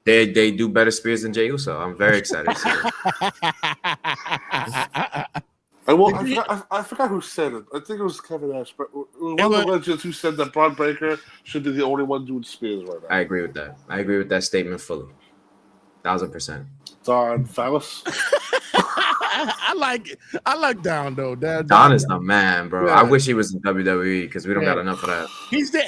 Speaker 3: They do better spears than Jey Uso. I'm very excited to see it.
Speaker 2: I forgot who said it. I think it was Kevin Nash, but it was one of the legends who said that Braun Breaker should be the only one doing spears right now.
Speaker 3: I agree with that. I agree with that statement fully. 1000%.
Speaker 2: Don Phallus.
Speaker 1: I like Don though.
Speaker 3: Don is the man, bro.
Speaker 1: Yeah.
Speaker 3: I wish he was in WWE because we don't got enough of that.
Speaker 1: He's there.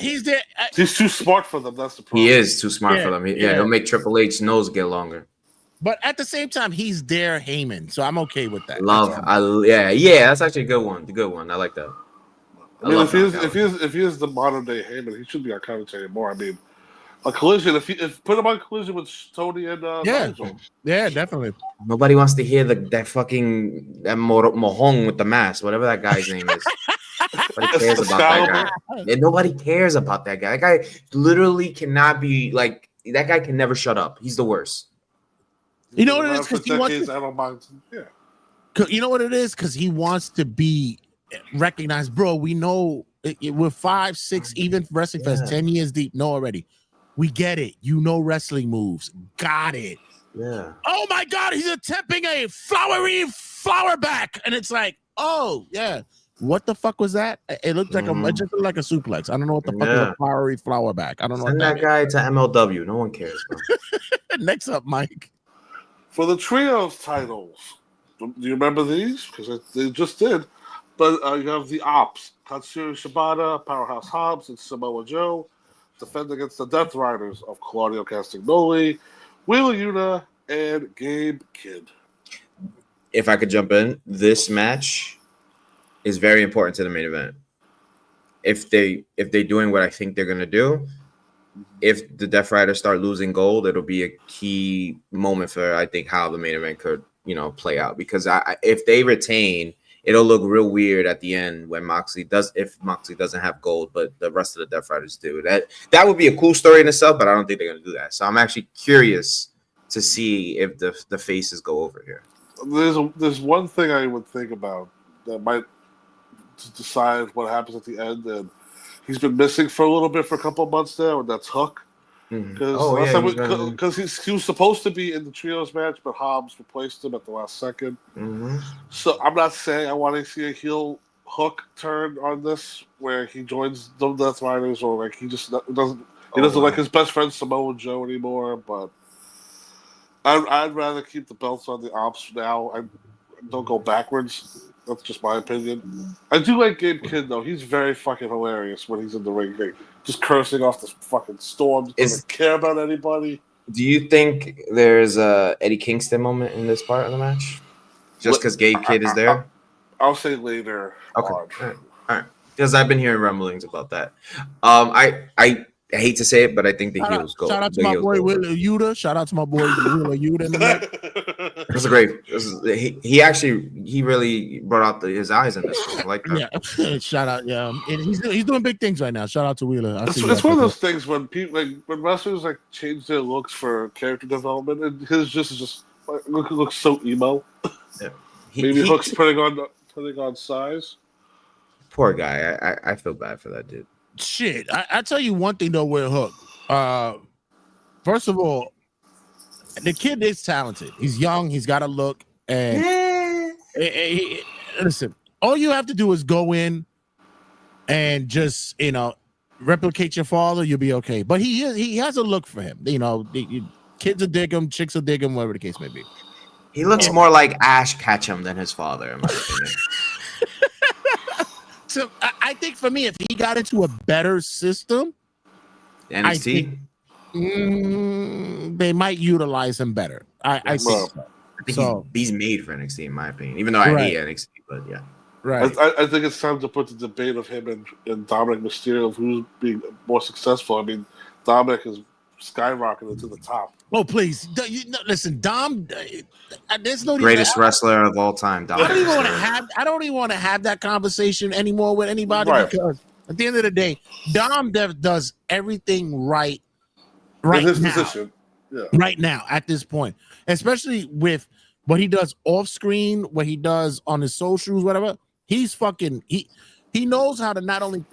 Speaker 2: He's too smart for them. That's the problem.
Speaker 3: He is too smart for them. He'll make Triple H's nose get longer.
Speaker 1: But at the same time, he's there, Heyman, so I'm okay with that.
Speaker 3: Yeah. That's actually a good one. The good one. I like that.
Speaker 2: I mean, if he is the modern day Heyman, he should be on commentary more. I mean, a collision. If put him on Collision with Tony and Nigel.
Speaker 1: Yeah, definitely.
Speaker 3: Nobody wants to hear that fucking Mohong with the mask, whatever that guy's name is. Nobody cares about that guy. And nobody cares about that guy. That guy literally cannot be like. That guy can never shut up. He's the worst.
Speaker 1: You know what it is? Because he wants.
Speaker 2: I don't mind. Yeah.
Speaker 1: You know what it is? Because he wants to be recognized, bro. We know we're 5, 6, even wrestling fans 10 years deep. Know already. We get it. You know wrestling moves. Got it.
Speaker 3: Yeah.
Speaker 1: Oh my God, he's attempting a flowery flower back, and it's like, oh yeah. What the fuck was that? It looked like it just looked like a suplex. I don't know what the fuck is a flowery flower back. I don't know.
Speaker 3: Send that guy to MLW. No one cares, bro.
Speaker 1: Next up, Mike.
Speaker 2: For the trios titles, do you remember these? Because they just did. But you have the Ops, Katsuyori Shibata, Powerhouse Hobbs, and Samoa Joe defend against the Death Riders of Claudio Castagnoli, Wheeler Yuta, and Gabe Kidd.
Speaker 3: If I could jump in, this match is very important to the main event. If they're doing what I think they're gonna do, if the Death Riders start losing gold, it'll be a key moment for I think how the main event could play out. Because if they retain, it'll look real weird at the end when Moxley doesn't have gold, but the rest of the Death Riders do. That would be a cool story in itself, but I don't think they're gonna do that. So I'm actually curious to see if the faces go over here.
Speaker 2: There's one thing I would think about that might decide what happens at the end, and he's been missing for a little bit for a couple of months now, and that's Hook. Because he was supposed to be in the trios match, but Hobbs replaced him at the last second.
Speaker 3: Mm-hmm.
Speaker 2: So I'm not saying I want to see a heel Hook turn on this, where he joins the Death Riders, or like he just doesn't like his best friend Samoa Joe anymore. But I'd rather keep the belts on the Ops now. I don't go backwards. That's just my opinion. I do like Gabe Kidd though. He's very fucking hilarious when he's in the ring. Just cursing off the fucking storm. Doesn't care about anybody.
Speaker 3: Do you think there's a Eddie Kingston moment in this part of the match? Just because Gabe Kidd is there?
Speaker 2: I'll say later.
Speaker 3: Okay. All right. Because I've been hearing rumblings about that. I hate to say it, but I think the heels go.
Speaker 1: Shout out to
Speaker 3: the
Speaker 1: my
Speaker 3: heels
Speaker 1: boy
Speaker 3: go over.
Speaker 1: Wheeler Yuta. Shout out to my boy Wheeler Yuta in the mix.
Speaker 3: This is great. He really brought out his eyes in this one. I like that.
Speaker 1: Yeah, shout out. Yeah, and he's doing big things right now. Shout out to Wheeler.
Speaker 2: It's one of those things when people when wrestlers like change their looks for character development, and his just looks so emo.
Speaker 3: Yeah.
Speaker 2: Maybe Hook's putting on size.
Speaker 3: Poor guy. I feel bad for that dude.
Speaker 1: Shit, I tell you one thing though with Hook. First of all, the kid is talented. He's young. He's got a look. And listen, all you have to do is go in and just replicate your father. You'll be okay. But he has a look for him. Kids will dig him, chicks will dig him, whatever the case may be.
Speaker 3: He looks more like Ash Ketchum than his father, in my opinion.
Speaker 1: So I think for me, if he got into a better system,
Speaker 3: NXT,
Speaker 1: they might utilize him better. I think so.
Speaker 3: He's made for NXT, in my opinion. Even though I hate NXT, but yeah,
Speaker 1: right.
Speaker 2: I think it's time to put the debate of him and Dominic Mysterio of who's being more successful. I mean, Dominic is skyrocketed to the top.
Speaker 1: Oh please, listen, Dom. There's no
Speaker 3: greatest wrestler of all time.
Speaker 1: I don't even want to have that conversation anymore with anybody because at the end of the day, Dom does everything right
Speaker 2: in his
Speaker 1: now.
Speaker 2: Position. Yeah.
Speaker 1: Right now at this point, especially with what he does off screen, what he does on his socials, whatever. He's fucking he knows how to not only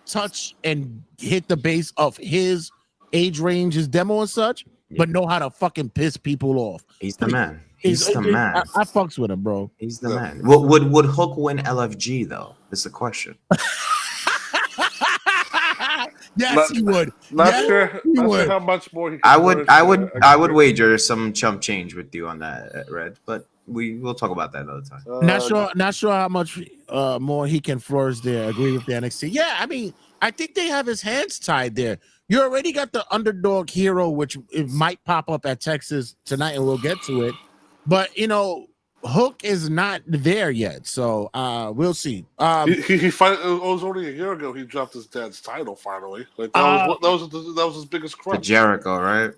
Speaker 1: touch and hit the base of his age range, his demo and such, but know how to fucking piss people off.
Speaker 3: He's the man. He's the man.
Speaker 1: I fucks with him, bro.
Speaker 3: He's the man. Would Hook win LFG though? Is the question.
Speaker 1: Yes, he would.
Speaker 2: Not sure how much more he.
Speaker 3: I would wager some chump change with you on that, Red. But we'll talk about that another time.
Speaker 1: Not sure how much more he can flourish there. Agree with the NXT. Yeah, I mean, I think they have his hands tied there. You already got the underdog hero, which it might pop up at Texas tonight, and we'll get to it. But Hook is not there yet, so we'll see.
Speaker 2: He it was only a year ago he dropped his dad's title finally. Like that was his biggest crutch.
Speaker 3: Jericho, right?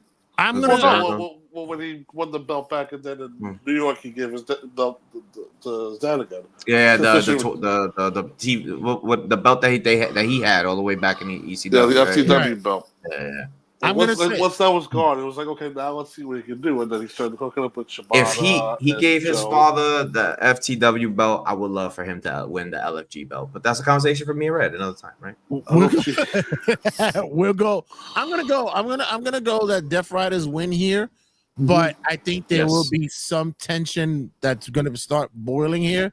Speaker 2: When he won the belt back, and then in New York he gave his belt to his dad again.
Speaker 3: Yeah, the belt that he had all the way back in the ECW.
Speaker 2: Yeah, the FTW belt.
Speaker 3: Yeah.
Speaker 2: Once that was gone, it was like, okay, now let's see what he can do. And then he started hooking up with Shibata.
Speaker 3: If he gave his father the FTW belt, I would love for him to win the LFG belt. But that's a conversation for me and Red another time, right?
Speaker 1: We'll go. I'm gonna go that Death Riders win here, but I think there will be some tension that's gonna start boiling here.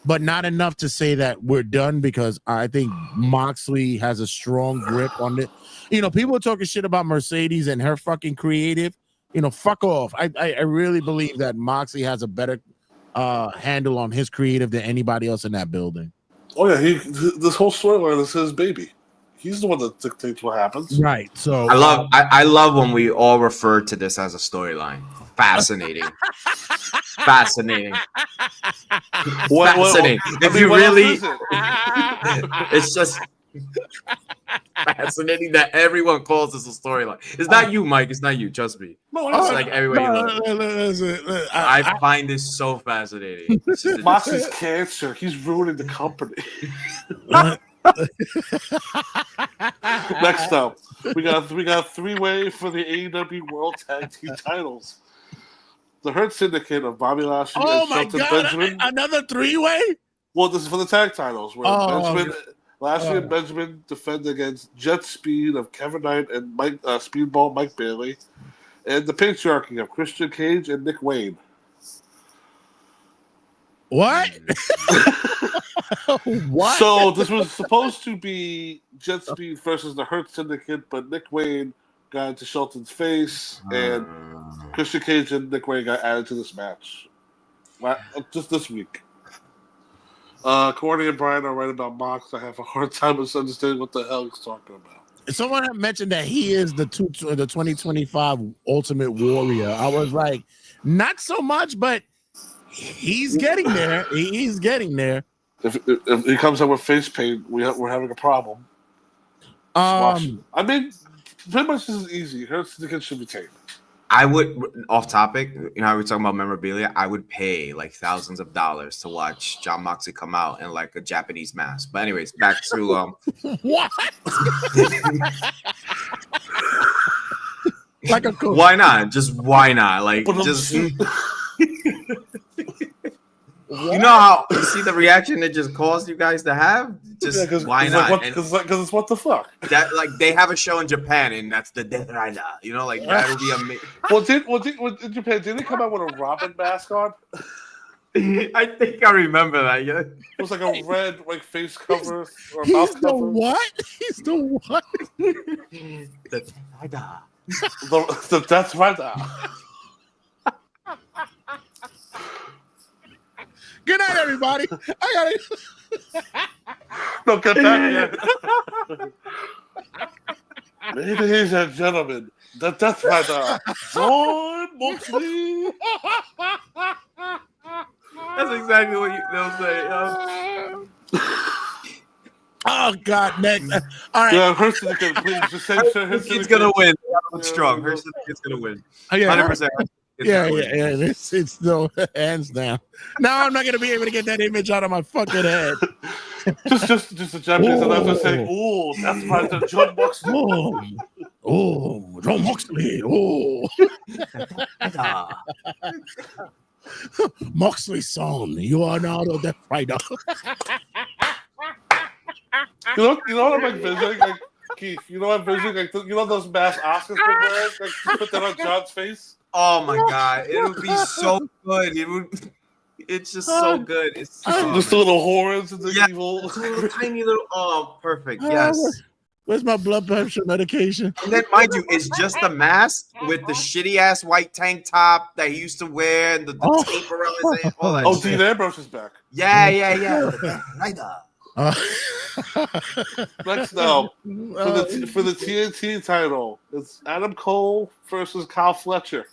Speaker 1: But not enough to say that we're done because I think Moxley has a strong grip on it. People are talking shit about Mercedes and her fucking creative. Fuck off. I really believe that Moxley has a better handle on his creative than anybody else in that building.
Speaker 2: Oh yeah, this whole storyline is his baby. He's the one that dictates what happens.
Speaker 1: Right. So
Speaker 3: I love when we all refer to this as a storyline. Fascinating. Fascinating. Fascinating. If you really, it's just fascinating that everyone calls this a storyline. It's not you, Mike. It's not you. Trust me. It's like everybody. I find this so fascinating.
Speaker 2: Moxley's cancer. He's ruining the company. Next up, we got three-way for the AEW World Tag Team titles. The Hurt Syndicate of Bobby Lashley and Shelton Benjamin.
Speaker 1: Another three-way?
Speaker 2: Well, this is for the tag titles. Where Lashley and Benjamin defend against Jet Speed of Kevin Knight and Speedball Mike Bailey, and the Patriarchy of Christian Cage and Nick Wayne.
Speaker 1: What? What?
Speaker 2: So this was supposed to be Jet Speed versus the Hurt Syndicate, but Nick Wayne got into Shelton's face, and Christian Cage and Nick Wayne got added to this match just this week. Corny and Brian are right about Mox. I have a hard time understanding what the hell he's talking about.
Speaker 1: Someone had mentioned that he is the 2025 Ultimate Warrior. I was like, not so much, but he's getting there. He's getting there.
Speaker 2: If he comes up with face paint, we're having a problem. Watch it. I mean, pretty much this is easy. Her ticket should be taken.
Speaker 3: I would, off topic, you know how we're talking about memorabilia. I would pay like thousands of dollars to watch John Moxley come out in like a Japanese mask. But anyways, back to
Speaker 1: What? Like a cool.
Speaker 3: why not? Just why not? Like just. You know how you see the reaction it just caused you guys to have? Just why not?
Speaker 2: Because it's what the fuck.
Speaker 3: That like they have a show in Japan and that's the Death Rider. You know, like that would be amazing.
Speaker 2: Well, in Japan, did they come out with a Robin mask on?
Speaker 3: I think I remember that. Yeah,
Speaker 2: it was like a red like face cover or
Speaker 1: He's
Speaker 2: mouth
Speaker 1: the
Speaker 2: cover.
Speaker 1: what? He's the what?
Speaker 3: the Death Rider.
Speaker 2: The Death Rider.
Speaker 1: Good night, everybody. I gotta.
Speaker 2: No, get back here. Ladies and gentlemen, the Death Rider, John Moxley.
Speaker 3: That's exactly what they'll say.
Speaker 1: Oh God, next. All right.
Speaker 2: Yeah, her syndicate, please just say
Speaker 3: He's gonna win. It's strong. Her syndicate's gonna win. 100%.
Speaker 1: Yeah. It's no hands down. Now I'm not gonna be able to get that image out of my fucking head.
Speaker 2: just the Japanese announcer saying, "Oh, that's right, the John Moxley."
Speaker 1: Oh, John Moxley. Oh, Moxley's son, you are now the Death Rider.
Speaker 2: You know what I'm envisioning, like Keith. You know what I'm envisioning, like you know those mass Oscars been wearing, like you put that on John's face.
Speaker 3: Oh my God, it would be so good. It's just so good. It's
Speaker 2: just the little horns and the evil,
Speaker 3: little tiny little. Oh, perfect. Yes.
Speaker 1: Where's my blood pressure medication?
Speaker 3: And then, mind you, it's just a mask with the shitty ass white tank top that he used to wear and the tape around his head. All that.
Speaker 2: Oh, Dean Ambrose is back.
Speaker 3: Yeah. Right
Speaker 2: Next now for the TNT title, it's Adam Cole versus Kyle Fletcher.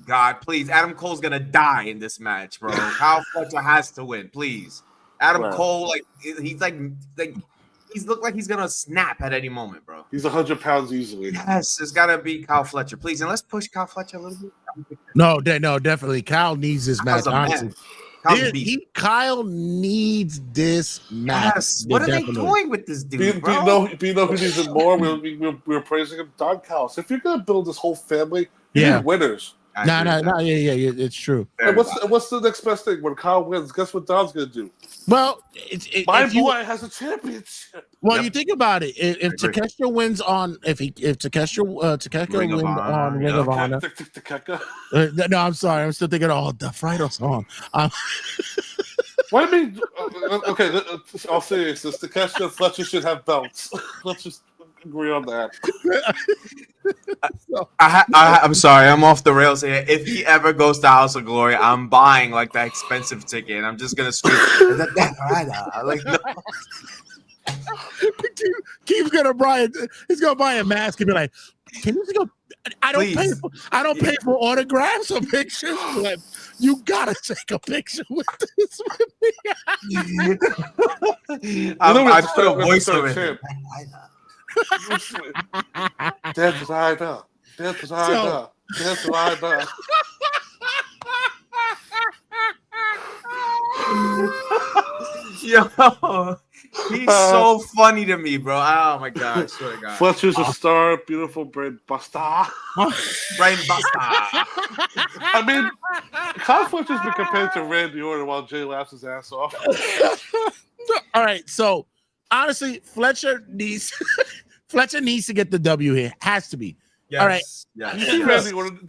Speaker 3: God, please, Adam Cole's gonna die in this match, bro. Kyle Fletcher has to win, please. Adam Cole, like he's like he's looked like he's gonna snap at any moment, bro.
Speaker 2: He's 100 pounds easily.
Speaker 3: Yes, it's gotta be Kyle Fletcher, please, and let's push Kyle Fletcher a little bit.
Speaker 1: No, definitely. Kyle needs this match. Honestly, Kyle needs this match.
Speaker 3: Yes. What are they doing with this dude, bro?
Speaker 2: Do you know who needs it more? We're praising him, Don Callis. If you're gonna build this whole family, you need winners.
Speaker 1: No, yeah, it's true.
Speaker 2: And what's the next best thing? When Kyle wins, guess what Don's gonna do?
Speaker 1: Well,
Speaker 2: my boy has a championship.
Speaker 1: Well, you think about it. If Takeshita wins on, if Takeshita wins on Ring of Honor. No, I'm sorry. I'm still thinking, the Friday song.
Speaker 2: What I mean, okay, I'll say this: Takeshita and Fletcher should have belts. Let's just agree on that.
Speaker 3: I'm sorry, I'm off the rails here. If he ever goes to House of Glory, I'm buying like that expensive ticket, and I'm just gonna scream. Like, no.
Speaker 1: Keith's gonna buy. He's gonna buy a mask and be like, "Can you go? I don't pay for autographs or pictures. Like, you gotta take a picture with this with me."
Speaker 3: I put a voice on it.
Speaker 2: Death Rider.
Speaker 3: Yo, he's so funny to me, bro. Oh my God, I swear to God.
Speaker 2: Fletcher's a star, beautiful brain buster. I mean, Kyle Fletcher's been compared to Randy Orton while Jay laughs his ass off.
Speaker 1: All right, so honestly, Fletcher needs to get the W here. Has to be.
Speaker 3: Yes.
Speaker 1: All right.
Speaker 3: Yeah.
Speaker 2: Do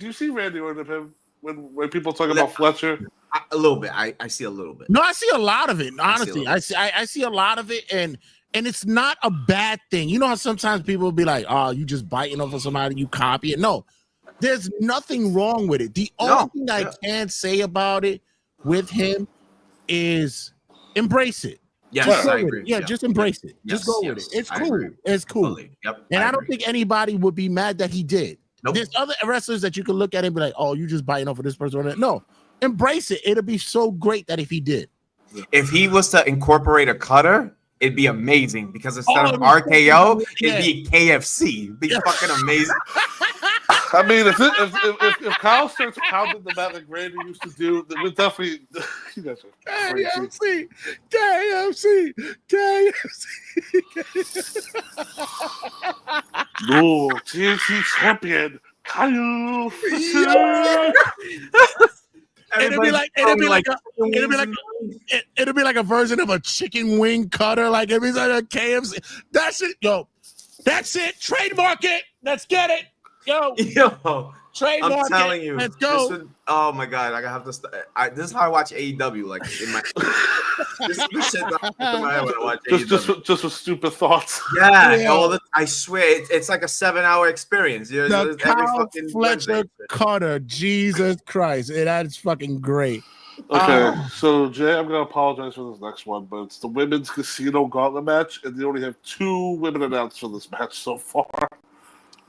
Speaker 2: you see Randy Orton of him when people talk about Fletcher?
Speaker 3: A little bit. I see a little bit.
Speaker 1: No, I see a lot of it. Honestly, I see a lot of it, and it's not a bad thing. You know how sometimes people will be like, "Oh, you just biting off of somebody, you copy it." No, there's nothing wrong with it. The only thing I can say about it with him is embrace it.
Speaker 3: Yes, I agree.
Speaker 1: Yeah, just embrace it. Just go with it. It's cool. It's cool.
Speaker 3: Yep.
Speaker 1: And I don't think anybody would be mad that he did.
Speaker 3: Nope.
Speaker 1: There's other wrestlers that you could look at and be like, "Oh, you just biting off of this person." No, embrace it. It'll be so great that if he did.
Speaker 3: If he was to incorporate a cutter it'd be amazing because instead
Speaker 1: Oh,
Speaker 3: of RKO,
Speaker 1: yeah.
Speaker 3: it'd be KFC. It'd be fucking amazing.
Speaker 2: I mean, if Kyle starts pounding the mat like Randy used to do, then we'll definitely. You guys are crazy.
Speaker 1: KFC.
Speaker 2: No, TNT champion, Kyle.
Speaker 1: It'll be like a version of a chicken wing cutter. Like it'll be like a KFC. That's it, yo. That's it. Trademark it. Let's get it, yo. Trademark
Speaker 3: I'm telling you.
Speaker 1: Let's go.
Speaker 3: Oh my god, I have to. This is how I watch AEW. Like in my, this shit in my head when I watch AEW.
Speaker 2: Just with stupid thoughts.
Speaker 3: Yeah. I swear, it's like a 7-hour experience. You know,
Speaker 1: The Kyle Fletcher cutter. Jesus Christ, that's fucking great.
Speaker 2: Okay, so Jay, I'm gonna apologize for this next one, but it's the women's casino gauntlet match, and they only have 2 women announced for this match so far.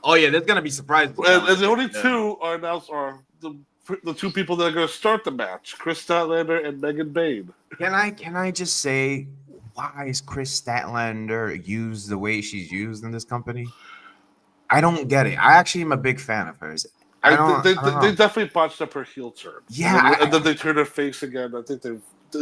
Speaker 3: Oh yeah, there's gonna be surprises.
Speaker 2: And the only 2 are announced are the 2 people that are gonna start the match: Chris Statlander and Megan Bayne.
Speaker 3: Can I just say, why is Chris Statlander used the way she's used in this company? I don't get it. I actually am a big fan of hers.
Speaker 2: They definitely botched up her heel turn.
Speaker 3: Yeah,
Speaker 2: and then they turned her face again. I think they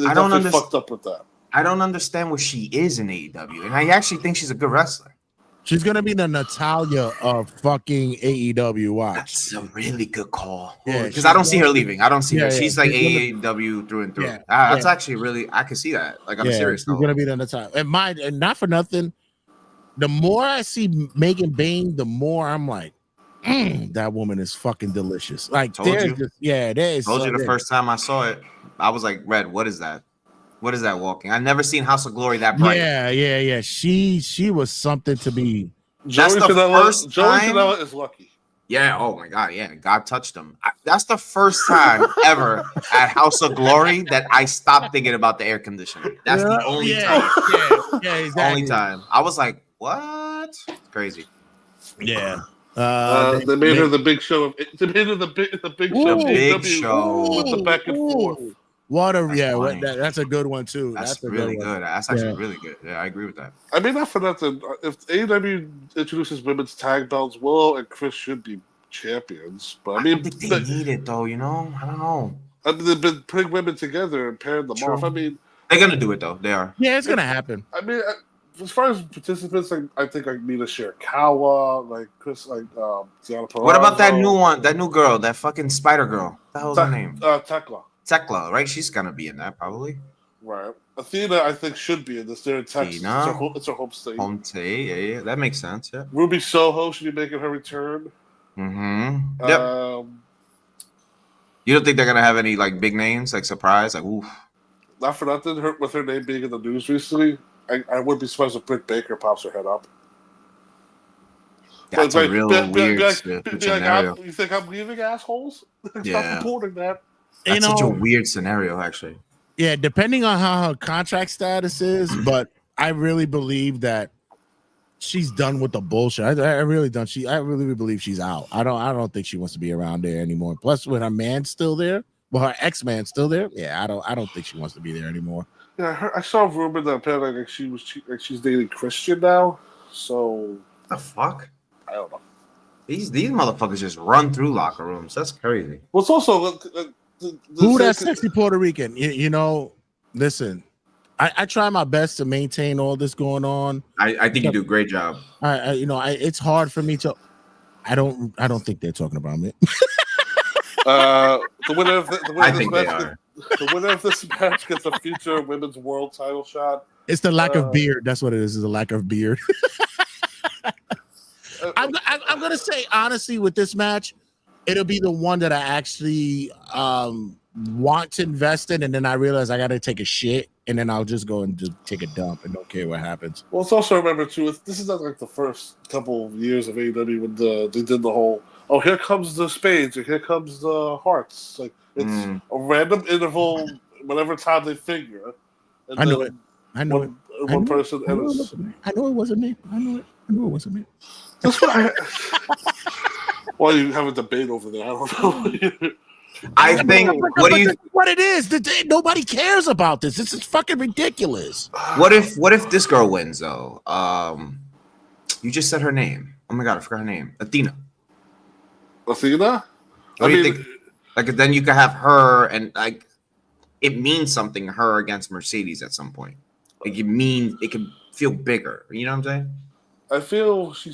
Speaker 3: I don't
Speaker 2: definitely fucked up with that.
Speaker 3: I don't understand what she is in AEW, and I actually think she's a good wrestler.
Speaker 1: She's gonna be the Natalia of fucking AEW. Watch.
Speaker 3: That's a really good call.
Speaker 1: Yeah,
Speaker 3: because I don't see her leaving. I don't see her.
Speaker 1: Yeah,
Speaker 3: She's like AEW through and through.
Speaker 1: Yeah,
Speaker 3: That's actually really. I can see that. Like I'm serious.
Speaker 1: She's gonna be the Natalia. And not for nothing. The more I see Megan Bayne, the more I'm like, that woman is fucking delicious. Like,
Speaker 3: Told you.
Speaker 1: there's.
Speaker 3: Told you the first time I saw it, I was like, Red, what is that? What is that walking? I've never seen House of Glory that bright.
Speaker 1: Yeah. She was something to be.
Speaker 3: That's the first time.
Speaker 2: Joey Janela is lucky.
Speaker 3: Yeah. Oh my God. Yeah. God touched him. That's the first time ever at House of Glory that I stopped thinking about the air conditioning. That's the only time.
Speaker 1: Yeah, exactly.
Speaker 3: Only time. I was like, what? Crazy.
Speaker 1: Yeah.
Speaker 2: They made her the big show of. They made her the big show.
Speaker 3: The big show
Speaker 2: with the back and forth.
Speaker 1: That's a good one too.
Speaker 3: That's really good. That's actually really good. Yeah, I agree with that.
Speaker 2: I mean, not for nothing. If AEW introduces women's tag belts, Willow and Chris should be champions. But I mean,
Speaker 3: think they need it though. You know, I don't know.
Speaker 2: I mean, they've been putting women together and pairing them off. I mean,
Speaker 3: they're gonna do it though. They are.
Speaker 1: Yeah, it's gonna happen.
Speaker 2: I mean, as far as participants, I think like Mina Shirakawa, like Chris, like Gianna Perazzo.
Speaker 3: What about that new one? That new girl, that fucking Spider Girl. What the hell's her name?
Speaker 2: Tekla,
Speaker 3: right? She's gonna be in that probably.
Speaker 2: Right. Athena, I think, should be in this. They're in Texas. It's her home state.
Speaker 3: Home state, yeah. That makes sense, yeah.
Speaker 2: Ruby Soho should be making her return.
Speaker 3: Mm-hmm. Yep. You don't think they're gonna have any like big names, like surprise? Like, oof.
Speaker 2: Not for nothing. With her name being in the news recently, I wouldn't be surprised if Britt Baker pops her head up.
Speaker 3: That's a real weird scenario.
Speaker 2: You think I'm leaving, assholes?
Speaker 3: Yeah.
Speaker 2: Stop reporting that.
Speaker 3: That's such a weird scenario, actually.
Speaker 1: Yeah, depending on how her contract status is, but I really believe that she's done with the bullshit. I really believe she's out. I don't think she wants to be around there anymore. Plus, with her man still there, her ex-man still there. Yeah, I don't think she wants to be there anymore.
Speaker 2: Yeah, I saw a rumor that apparently she's dating Christian now. So
Speaker 3: the fuck?
Speaker 2: I don't know.
Speaker 3: These motherfuckers just run through locker rooms. That's crazy.
Speaker 2: Well, it's also
Speaker 1: who that sexy Puerto Rican. You know, listen. I try my best to maintain all this going on.
Speaker 3: I think you do a great job.
Speaker 1: It's hard for me to. I don't think they're talking about me.
Speaker 2: The winner of
Speaker 3: the
Speaker 2: winner of this match gets a future women's world title shot.
Speaker 1: It's the lack of beard. That's what it is. Is a lack of beard. I'm gonna say honestly, with this match, it'll be the one that I actually want to invest in, and then I realize I got to take a shit, and then I'll just go and just take a dump and don't care what happens.
Speaker 2: Well, it's also remember too. This is not like the first couple of years of AEW when they did the whole. Oh, here comes the spades, or here comes the hearts. Like it's a random interval, whatever time they figure. And
Speaker 1: I know it.
Speaker 2: One person.
Speaker 1: I know it wasn't me. I knew it wasn't me.
Speaker 2: That's why. Well, you have a debate over there. I don't know.
Speaker 3: I think. What do you?
Speaker 1: This is what it is? Nobody cares about this. This is fucking ridiculous.
Speaker 3: What if this girl wins though? You just said her name. Oh my god, I forgot her name. Athena.
Speaker 2: Athena?
Speaker 3: What do you think? Like then you could have her and like it means something her against Mercedes at some point. Like it can feel bigger. You know what I'm saying?
Speaker 2: I feel she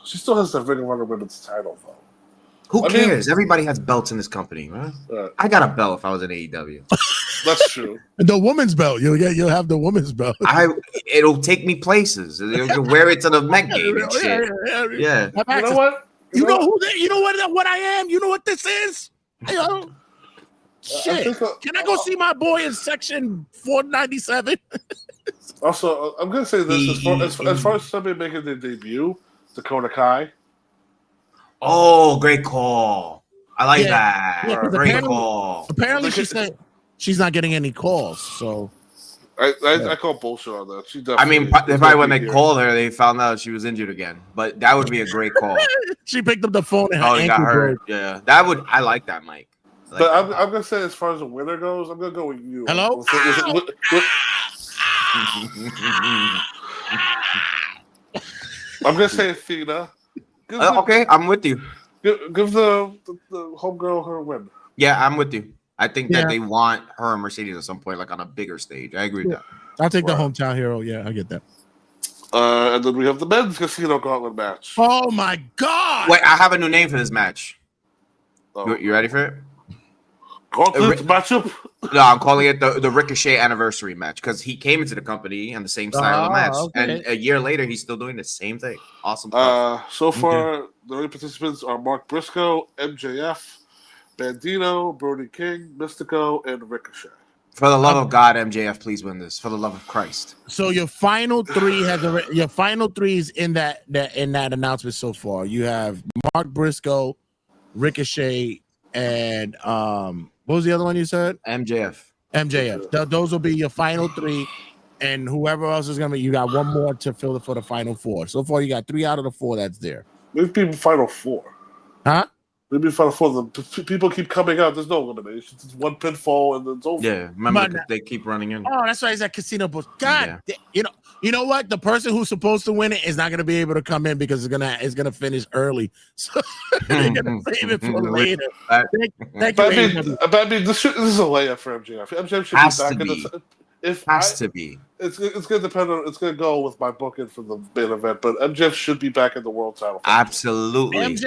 Speaker 2: still has the Ring of Honor Women's title though.
Speaker 3: Who cares? Everybody has belts in this company, right? I got a belt if I was in AEW.
Speaker 2: That's true.
Speaker 1: The woman's belt. You'll have the woman's belt.
Speaker 3: It'll take me places. You'll wear it to the Met game and shit. Yeah.
Speaker 2: You know what?
Speaker 1: You know what I am? You know what this is? You know? Shit. Can I go see my boy in section 497?
Speaker 2: Also, I'm gonna say this as far as somebody making their debut, Dakota Kai.
Speaker 3: Oh, great call. I like that.
Speaker 1: Yeah,
Speaker 3: great call.
Speaker 1: Apparently, she said she's not getting any calls. So
Speaker 2: I call bullshit on that. She
Speaker 3: I mean, probably when they called her, they found out she was injured again. But that would be a great call.
Speaker 1: She picked up the phone and her
Speaker 3: ankle got hurt.
Speaker 1: broke.
Speaker 3: Yeah, that would. I like that, Mike.
Speaker 2: But I'm gonna say, as far as the winner goes, I'm gonna go with you.
Speaker 1: Hello.
Speaker 2: I'm gonna say Athena.
Speaker 3: Okay, I'm with you.
Speaker 2: Give the homegirl her win.
Speaker 3: Yeah, I'm with you. I think that they want her and Mercedes at some point, like on a bigger stage. I agree with that.
Speaker 1: I'll take the hometown hero. Yeah, I get that.
Speaker 2: And then we have the men's casino gauntlet match.
Speaker 1: Oh my god!
Speaker 3: Wait, I have a new name for this match. You ready for it?
Speaker 2: Gauntlet matchup?
Speaker 3: No, I'm calling it the Ricochet anniversary match because he came into the company and the same style of match, and a year later he's still doing the same thing. Awesome.
Speaker 2: So far, the only participants are Mark Briscoe, MJF, Bandito, Brody King, Mystico, and Ricochet.
Speaker 3: For the love of God, MJF, please win this. For the love of Christ.
Speaker 1: So your final three your final three is in that announcement so far. You have Mark Briscoe, Ricochet, and what was the other one you said? MJF. Those will be your final three, and whoever else is gonna be, you got one more to fill it for the final four. So far, you got 3 out of the 4 that's there.
Speaker 2: Maybe final 4.
Speaker 1: Huh?
Speaker 2: Maybe final 4. The people keep coming out. There's no eliminations. It's one pinfall and then it's over.
Speaker 3: Yeah, remember they keep running in.
Speaker 1: Oh, that's why it's at Casino Bush. God, you know what? The person who's supposed to win it is not going to be able to come in because it's gonna finish early. So they're gonna save it for later. Thank you.
Speaker 2: I mean, this is a layup for MJF. MJF should be back in the. It's gonna depend on. It's gonna go with my booking for the main event, but MJF should be back in the world title.
Speaker 3: Absolutely.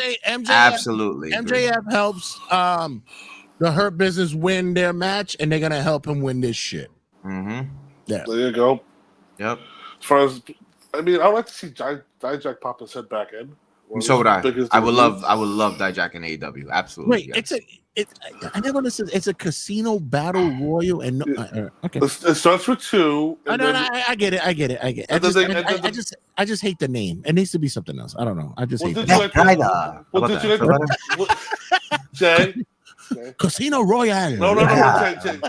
Speaker 3: Absolutely.
Speaker 1: MJF helps the Hurt Business win their match, and they're gonna help him win this shit.
Speaker 3: Mm-hmm.
Speaker 2: Yeah. There you go.
Speaker 3: Yep.
Speaker 2: As far as, I mean, I'd like to see Dijak pop his head back in.
Speaker 3: So would I. I would love Dijak in AEW. Absolutely.
Speaker 1: Wait, I never listened. It's a casino battle royal, and okay.
Speaker 2: It starts with 2.
Speaker 1: I get it. I just hate the name. It needs to be something else. I don't know. I just hate
Speaker 3: that.
Speaker 2: Jay?
Speaker 1: Casino Royale.
Speaker 2: No. Jay.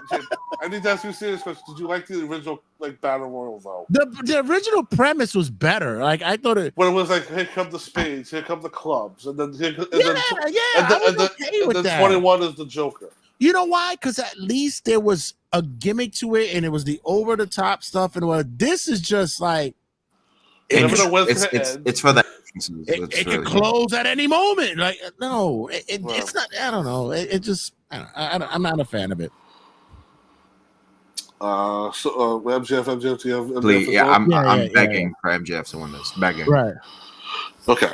Speaker 2: I need to ask you a serious question. Did you like the original battle royal though?
Speaker 1: The original premise was better. Like I thought it.
Speaker 2: When it was like, here come the spades, here come the clubs, and then
Speaker 1: I was okay with that.
Speaker 2: 21 is the Joker.
Speaker 1: You know why? Because at least there was a gimmick to it, and it was the over the top stuff. And this is just like
Speaker 3: it's for the.
Speaker 1: It can close at any moment. Like no, it's not. I don't know. It just. I'm not a fan of it.
Speaker 2: MJF, do you have
Speaker 3: please? Yeah, I'm begging for MJF to win this. Begging.
Speaker 1: Right.
Speaker 2: Okay.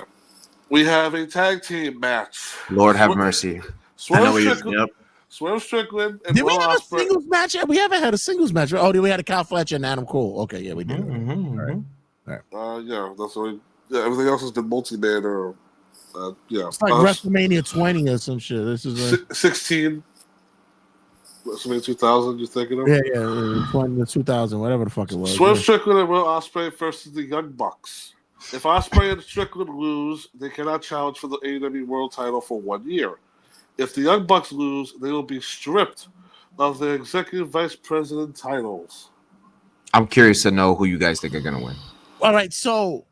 Speaker 2: We have a tag team match.
Speaker 3: Lord have mercy.
Speaker 2: Swerve Strickland and
Speaker 1: did we
Speaker 2: Will
Speaker 1: have
Speaker 2: Ospreay.
Speaker 1: A singles match? We haven't had a singles match. Oh, we had a Kyle Fletcher and Adam Cole. Okay, yeah, we did.
Speaker 3: Mm-hmm.
Speaker 1: All right.
Speaker 2: Yeah, that's what. Everything else has been multi-man or
Speaker 1: It's like WrestleMania 20 or some shit. This is
Speaker 2: 16. WrestleMania 2000. You thinking of?
Speaker 1: Yeah, 2000, whatever the fuck it was.
Speaker 2: Swerve Strickland and Will Ospreay versus the Young Bucks. If Ospreay and Strickland lose, they cannot challenge for the AEW World Title for 1 year. If the Young Bucks lose, they will be stripped of their Executive Vice President titles.
Speaker 3: I'm curious to know who you guys think are gonna win.
Speaker 1: All right, so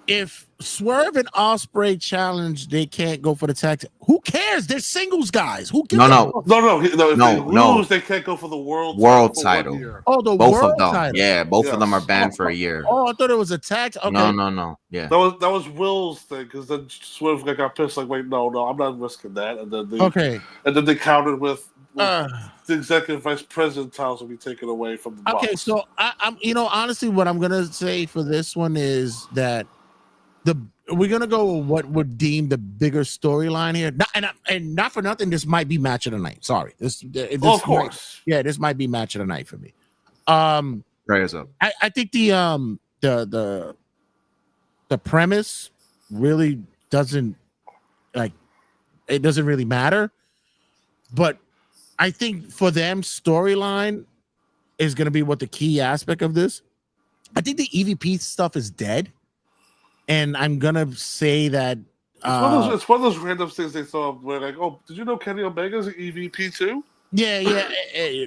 Speaker 1: if Swerve and Osprey challenge, they can't go for the tag. Who cares? They're singles guys. Who gives
Speaker 3: No,
Speaker 1: a
Speaker 3: no.
Speaker 1: fuck?
Speaker 2: No. If
Speaker 3: No,
Speaker 2: they
Speaker 3: no.
Speaker 2: lose, they can't go for the world for
Speaker 3: Title.
Speaker 2: 1 year.
Speaker 1: Oh, the
Speaker 3: Both
Speaker 1: world
Speaker 3: of them.
Speaker 1: title.
Speaker 3: Yeah, both of them are
Speaker 2: Yes.
Speaker 3: banned for a year.
Speaker 1: Oh, I thought it was a tag. Okay.
Speaker 3: No. Yeah.
Speaker 2: That was Will's thing because then Swerve got pissed. Like, wait, no, I'm not risking that. And then they countered with the executive vice president titles will be taken away from the Bucks.
Speaker 1: Okay, so I'm honestly, what I'm gonna say for this one is that we're gonna go with what would deem the bigger storyline here. And not for nothing, this might be match of the night. Sorry, this
Speaker 2: of course,
Speaker 1: this might be match of the night for me.
Speaker 3: Prayers up.
Speaker 1: I think the premise really doesn't it doesn't really matter, but I think for them storyline is going to be what the key aspect of this. I think the EVP stuff is dead, and I'm gonna say that
Speaker 2: it's one of those random things they thought where like, oh, did you know Kenny Omega's an EVP too?
Speaker 1: Yeah.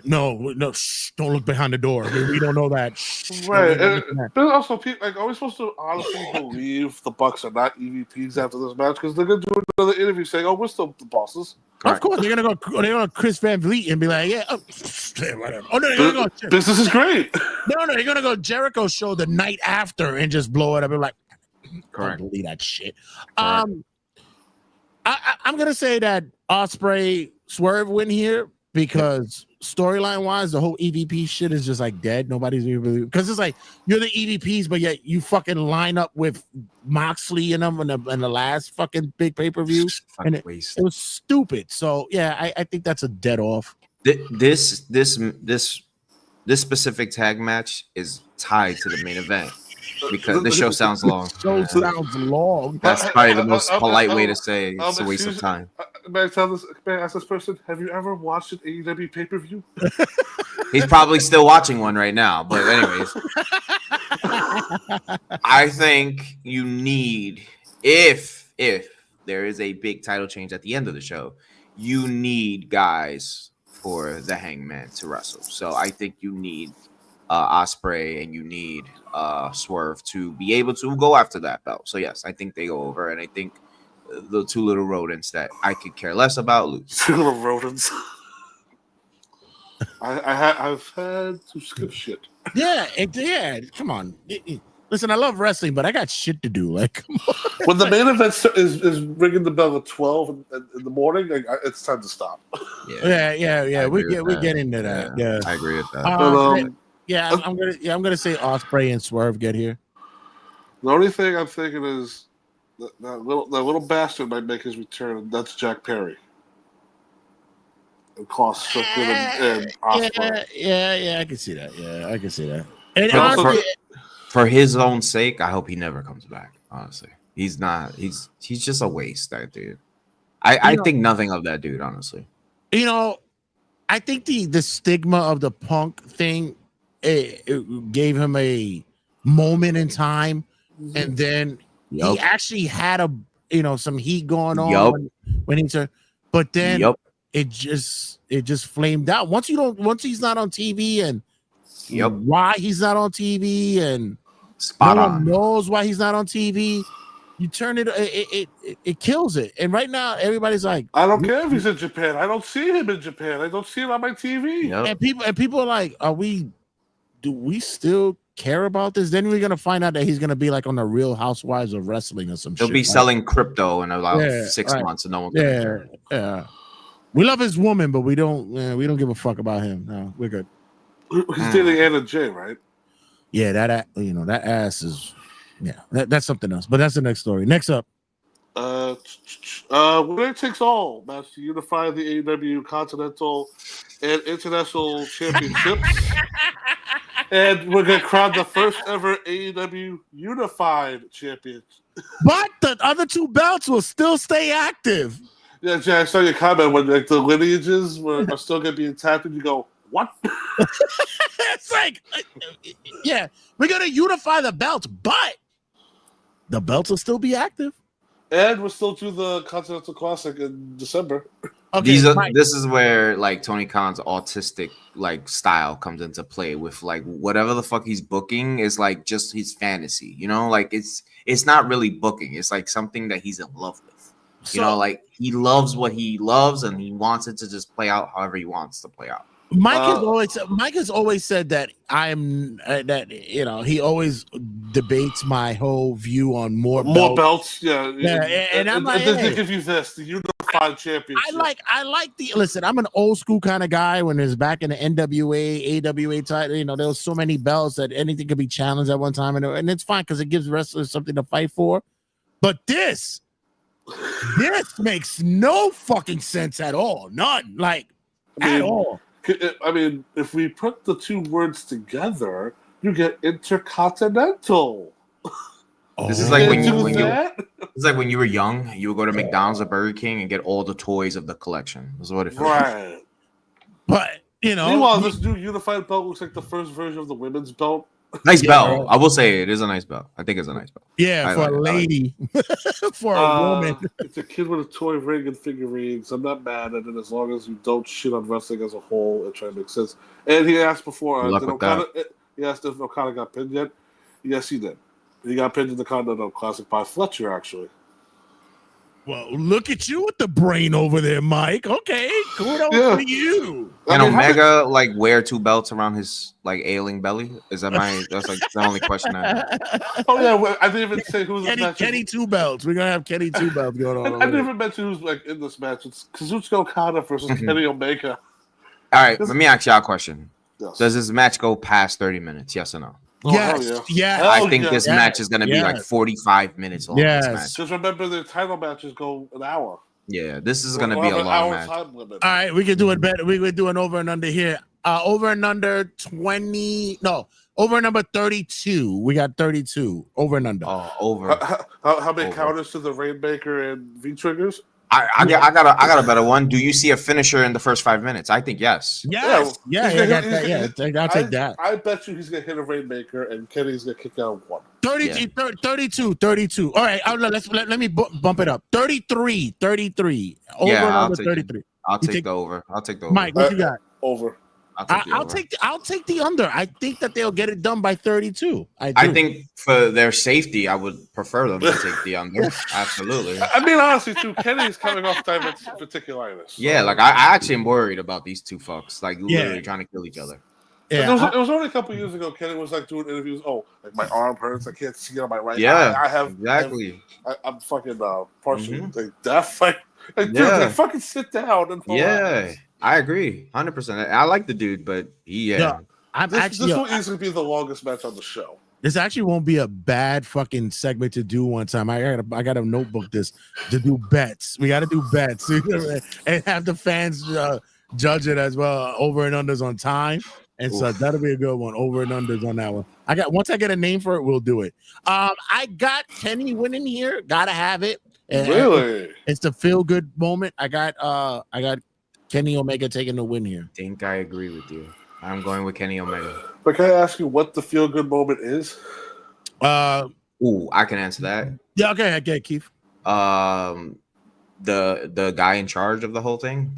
Speaker 1: No, shh, don't look behind the door. We don't know that. Shh,
Speaker 2: Right.
Speaker 1: But
Speaker 2: also, people like, are we supposed to honestly believe the Bucks are not EVPs after this match? Because they're gonna do another interview saying, "Oh, we're still the bosses."
Speaker 1: of course, they're gonna go Chris Van Vliet and be like, "Yeah, whatever." Oh no, they're gonna go.
Speaker 2: Business is great.
Speaker 1: No, they're gonna go Jericho show the night after and just blow it up. And like,
Speaker 3: Correct.
Speaker 1: don't believe that shit.
Speaker 3: Correct.
Speaker 1: I'm gonna say that Osprey Swerve win here because storyline wise, the whole EVP shit is just like dead. Nobody's really because it's like you're the EVPs, but yet you fucking line up with Moxley and them in the last fucking big pay-per-view, and it was stupid. So yeah, I think that's a dead off.
Speaker 3: This specific tag match is tied to the main event because the show sounds long.
Speaker 1: Sounds long.
Speaker 3: That's probably the most polite way to say it's a waste of time.
Speaker 2: May I ask this person, have you ever watched an AEW pay-per-view?
Speaker 3: He's probably still watching one right now. But anyways, I think you need, if there is a big title change at the end of the show, you need guys for the Hangman to wrestle. So I think you need Osprey and you need Swerve to be able to go after that belt. So yes, I think they go over, and I think the two little rodents that I could care less about lose.
Speaker 2: Two little rodents. I've had to skip shit.
Speaker 1: Yeah. Come on. Listen, I love wrestling, but I got shit to do. Like,
Speaker 2: when the main event is ringing the bell at 12 in the morning, like, it's time to stop.
Speaker 1: Yeah. We get into that. Yeah,
Speaker 3: I agree with that.
Speaker 1: I'm gonna say Osprey and Swerve get here.
Speaker 2: The only thing I'm thinking is that little bastard might make his return, and that's Jack Perry. And cost Strickland and Osprey.
Speaker 1: Yeah, I can see that. Yeah, I can see that. And
Speaker 3: But
Speaker 1: honestly,
Speaker 3: for his own sake, I hope he never comes back. Honestly, he's just a waste. That dude. I think nothing of that dude. Honestly,
Speaker 1: I think the stigma of the Punk thing it gave him a moment in time, and then he actually had some heat going on when he turned, but then it just flamed out. Once he's not on TV and why he's not on TV and no one knows why he's not on TV, you turn it kills it. And right now everybody's like,
Speaker 2: I don't care if he's in Japan. I don't see him in Japan. I don't see him on my TV.
Speaker 1: And people are like, do we still care about this? Then we're gonna find out that he's gonna be like on the Real Housewives of Wrestling or some shit.
Speaker 3: He'll be selling crypto in about 6 months, and no one can.
Speaker 1: Yeah. We love his woman, but we don't give a fuck about him. No, we're good.
Speaker 2: He's dating Anna Jay, right?
Speaker 1: Yeah, that ass is that's something else. But that's the next story. Next up.
Speaker 2: Winner takes all match to unify the AEW Continental and International Championships. And we're going to crown the first ever AEW Unified Champion.
Speaker 1: But the other two belts will still stay active.
Speaker 2: Yeah, Jay, I saw your comment when like the lineages are still going to be intact, and you go, what?
Speaker 1: It's like, yeah, we're going to unify the belts, but the belts will still be active.
Speaker 2: And we'll still do the Continental Classic in December.
Speaker 1: Okay, Mike.
Speaker 3: This is where like Tony Khan's autistic like style comes into play with like whatever the fuck he's booking is like just his fantasy, you know, like it's not really booking. It's like something that he's in love with. You know, like he loves what he loves and he wants it to just play out however he wants to play out.
Speaker 1: Mike has always said that that you know, he always debates my whole view on more
Speaker 2: belts. Yeah,
Speaker 1: and I'm like,
Speaker 2: they give you this, the unified championship.
Speaker 1: I like the listen. I'm an old school kind of guy. When it's back in the NWA, AWA title, you know, there was so many belts that anything could be challenged at one time, and it's fine because it gives wrestlers something to fight for. But this makes no fucking sense at all. None, like at all.
Speaker 2: I mean, if we put the two words together, you get intercontinental.
Speaker 3: This is like when you were young, you would go to McDonald's or Burger King and get all the toys of the collection. That's what it feels like.
Speaker 1: But you know,
Speaker 2: meanwhile, this new unified belt looks like the first version of the women's belt.
Speaker 3: Nice belt. I will say it is a nice belt. I think it's a nice belt.
Speaker 1: Yeah, for a lady, for a woman.
Speaker 2: It's a kid with a toy ring and figurines. I'm not mad at it as long as you don't shit on wrestling as a whole and try to make sense. And he asked before, he asked if Okada got pinned yet. Yes, he did. He got pinned in the Continental Classic by Fletcher, actually.
Speaker 1: Well, look at you with the brain over there, Mike. Okay, kudos to you.
Speaker 3: Can Omega like wear two belts around his like ailing belly? Is that that's like the only question I have.
Speaker 2: Oh yeah, I didn't even say who's
Speaker 1: Kenny two belts. We're gonna have Kenny two belts going on.
Speaker 2: I didn't even mention who's like in this match. It's Kazuchika Okada versus Kenny Omega.
Speaker 3: All right, let me ask y'all a question.
Speaker 2: Yes.
Speaker 3: Does this match go past 30 minutes? Yes or no?
Speaker 1: Yes.
Speaker 3: I think this match is going to be like 45 minutes long.
Speaker 1: Yes.
Speaker 3: This match.
Speaker 2: Just remember the title matches go an hour.
Speaker 3: Yeah, this is going to be a long match.
Speaker 1: All right, we can do it better. We could do an over and under here. Over and under 20. No, over and under 32. We got 32. Over and under.
Speaker 3: Oh, over.
Speaker 2: How many counters to the Rainmaker and V triggers?
Speaker 3: I got a better one. Do you see a finisher in the first 5 minutes? I think yes.
Speaker 1: Yeah. I'll take that.
Speaker 2: I bet you he's gonna hit a Rainmaker and Kenny's gonna kick out one.
Speaker 1: 32. All right, let me bump it up. 33. Over and under 33.
Speaker 3: I'll take the over.
Speaker 1: Mike, what you got?
Speaker 2: Over.
Speaker 1: I'll take the under. I think that they'll get it done by 32.
Speaker 3: I think for their safety, I would prefer them to take the under. Absolutely.
Speaker 2: I mean, honestly, too, Kenny's coming off diverticulitis.
Speaker 3: Yeah, like I actually am worried about these two fucks, like literally trying to kill each other.
Speaker 2: Yeah, it was only a couple years ago. Kenny was like doing interviews. Oh, like my arm hurts. I can't see on my right.
Speaker 3: Yeah,
Speaker 2: I have
Speaker 3: exactly.
Speaker 2: I'm fucking partially deaf. Like, dude, like, fucking sit down and
Speaker 3: relax. I agree, 100%. I like the dude, but
Speaker 2: this will easily be the longest match on the show.
Speaker 1: This actually won't be a bad fucking segment to do one time. I gotta notebook this to do bets. We gotta do bets and have the fans judge it as well. Over and unders on time, and so that'll be a good one. Over and unders on that one. Once I get a name for it, we'll do it. I got Kenny winning here. Gotta have it.
Speaker 2: Really?
Speaker 1: It's the feel good moment. I got Kenny Omega taking the win here.
Speaker 3: I think I agree with you. I'm going with Kenny Omega.
Speaker 2: But can I ask you what the feel good moment is?
Speaker 3: I can answer that.
Speaker 1: Yeah, okay, Keith.
Speaker 3: The guy in charge of the whole thing.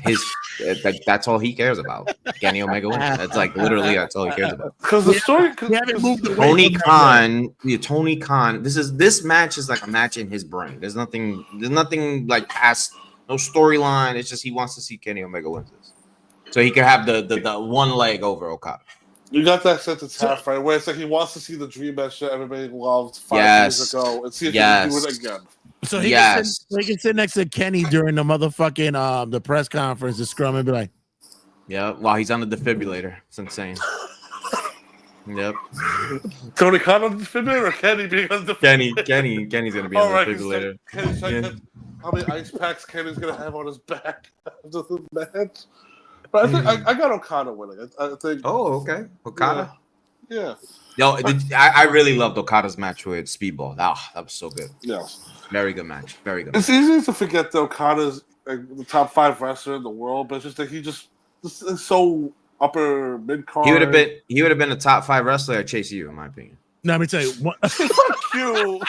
Speaker 3: That's all he cares about. Kenny Omega wins. That's like literally that's all he cares about.
Speaker 2: Because the story,
Speaker 1: we haven't moved away.
Speaker 3: Tony Khan. This match is like a match in his brain. There's nothing like past. No storyline. It's just he wants to see Kenny Omega win this, so he can have the one leg over Okada.
Speaker 2: You got that sentence half right, where it's like he wants to see the dream match that everybody loved 5 years ago and see if he can do it again.
Speaker 1: So he can sit next to Kenny during the motherfucking the press conference, the scrum, and be like,
Speaker 3: "Yeah, while he's on the defibrillator, it's insane." Yep.
Speaker 2: Tony Khan on the defibrillator or Kenny being on the defibrillator?
Speaker 3: Kenny's gonna be on the defibrillator.
Speaker 2: How many ice packs Kenny's gonna have on his back after the match? But I think I got Okada winning. I think.
Speaker 3: Oh, okay, Okada.
Speaker 2: Yeah.
Speaker 3: Yo, I really loved Okada's match with Speedball. That was so good.
Speaker 2: Yes.
Speaker 3: Very good match. Very good.
Speaker 2: It's easy to forget that Okada's the top 5 wrestler in the world, but it's just that this is so upper mid card.
Speaker 3: He would have been a top 5 wrestler at Chase U, in my opinion.
Speaker 1: Now let me tell you what.
Speaker 2: Fuck you.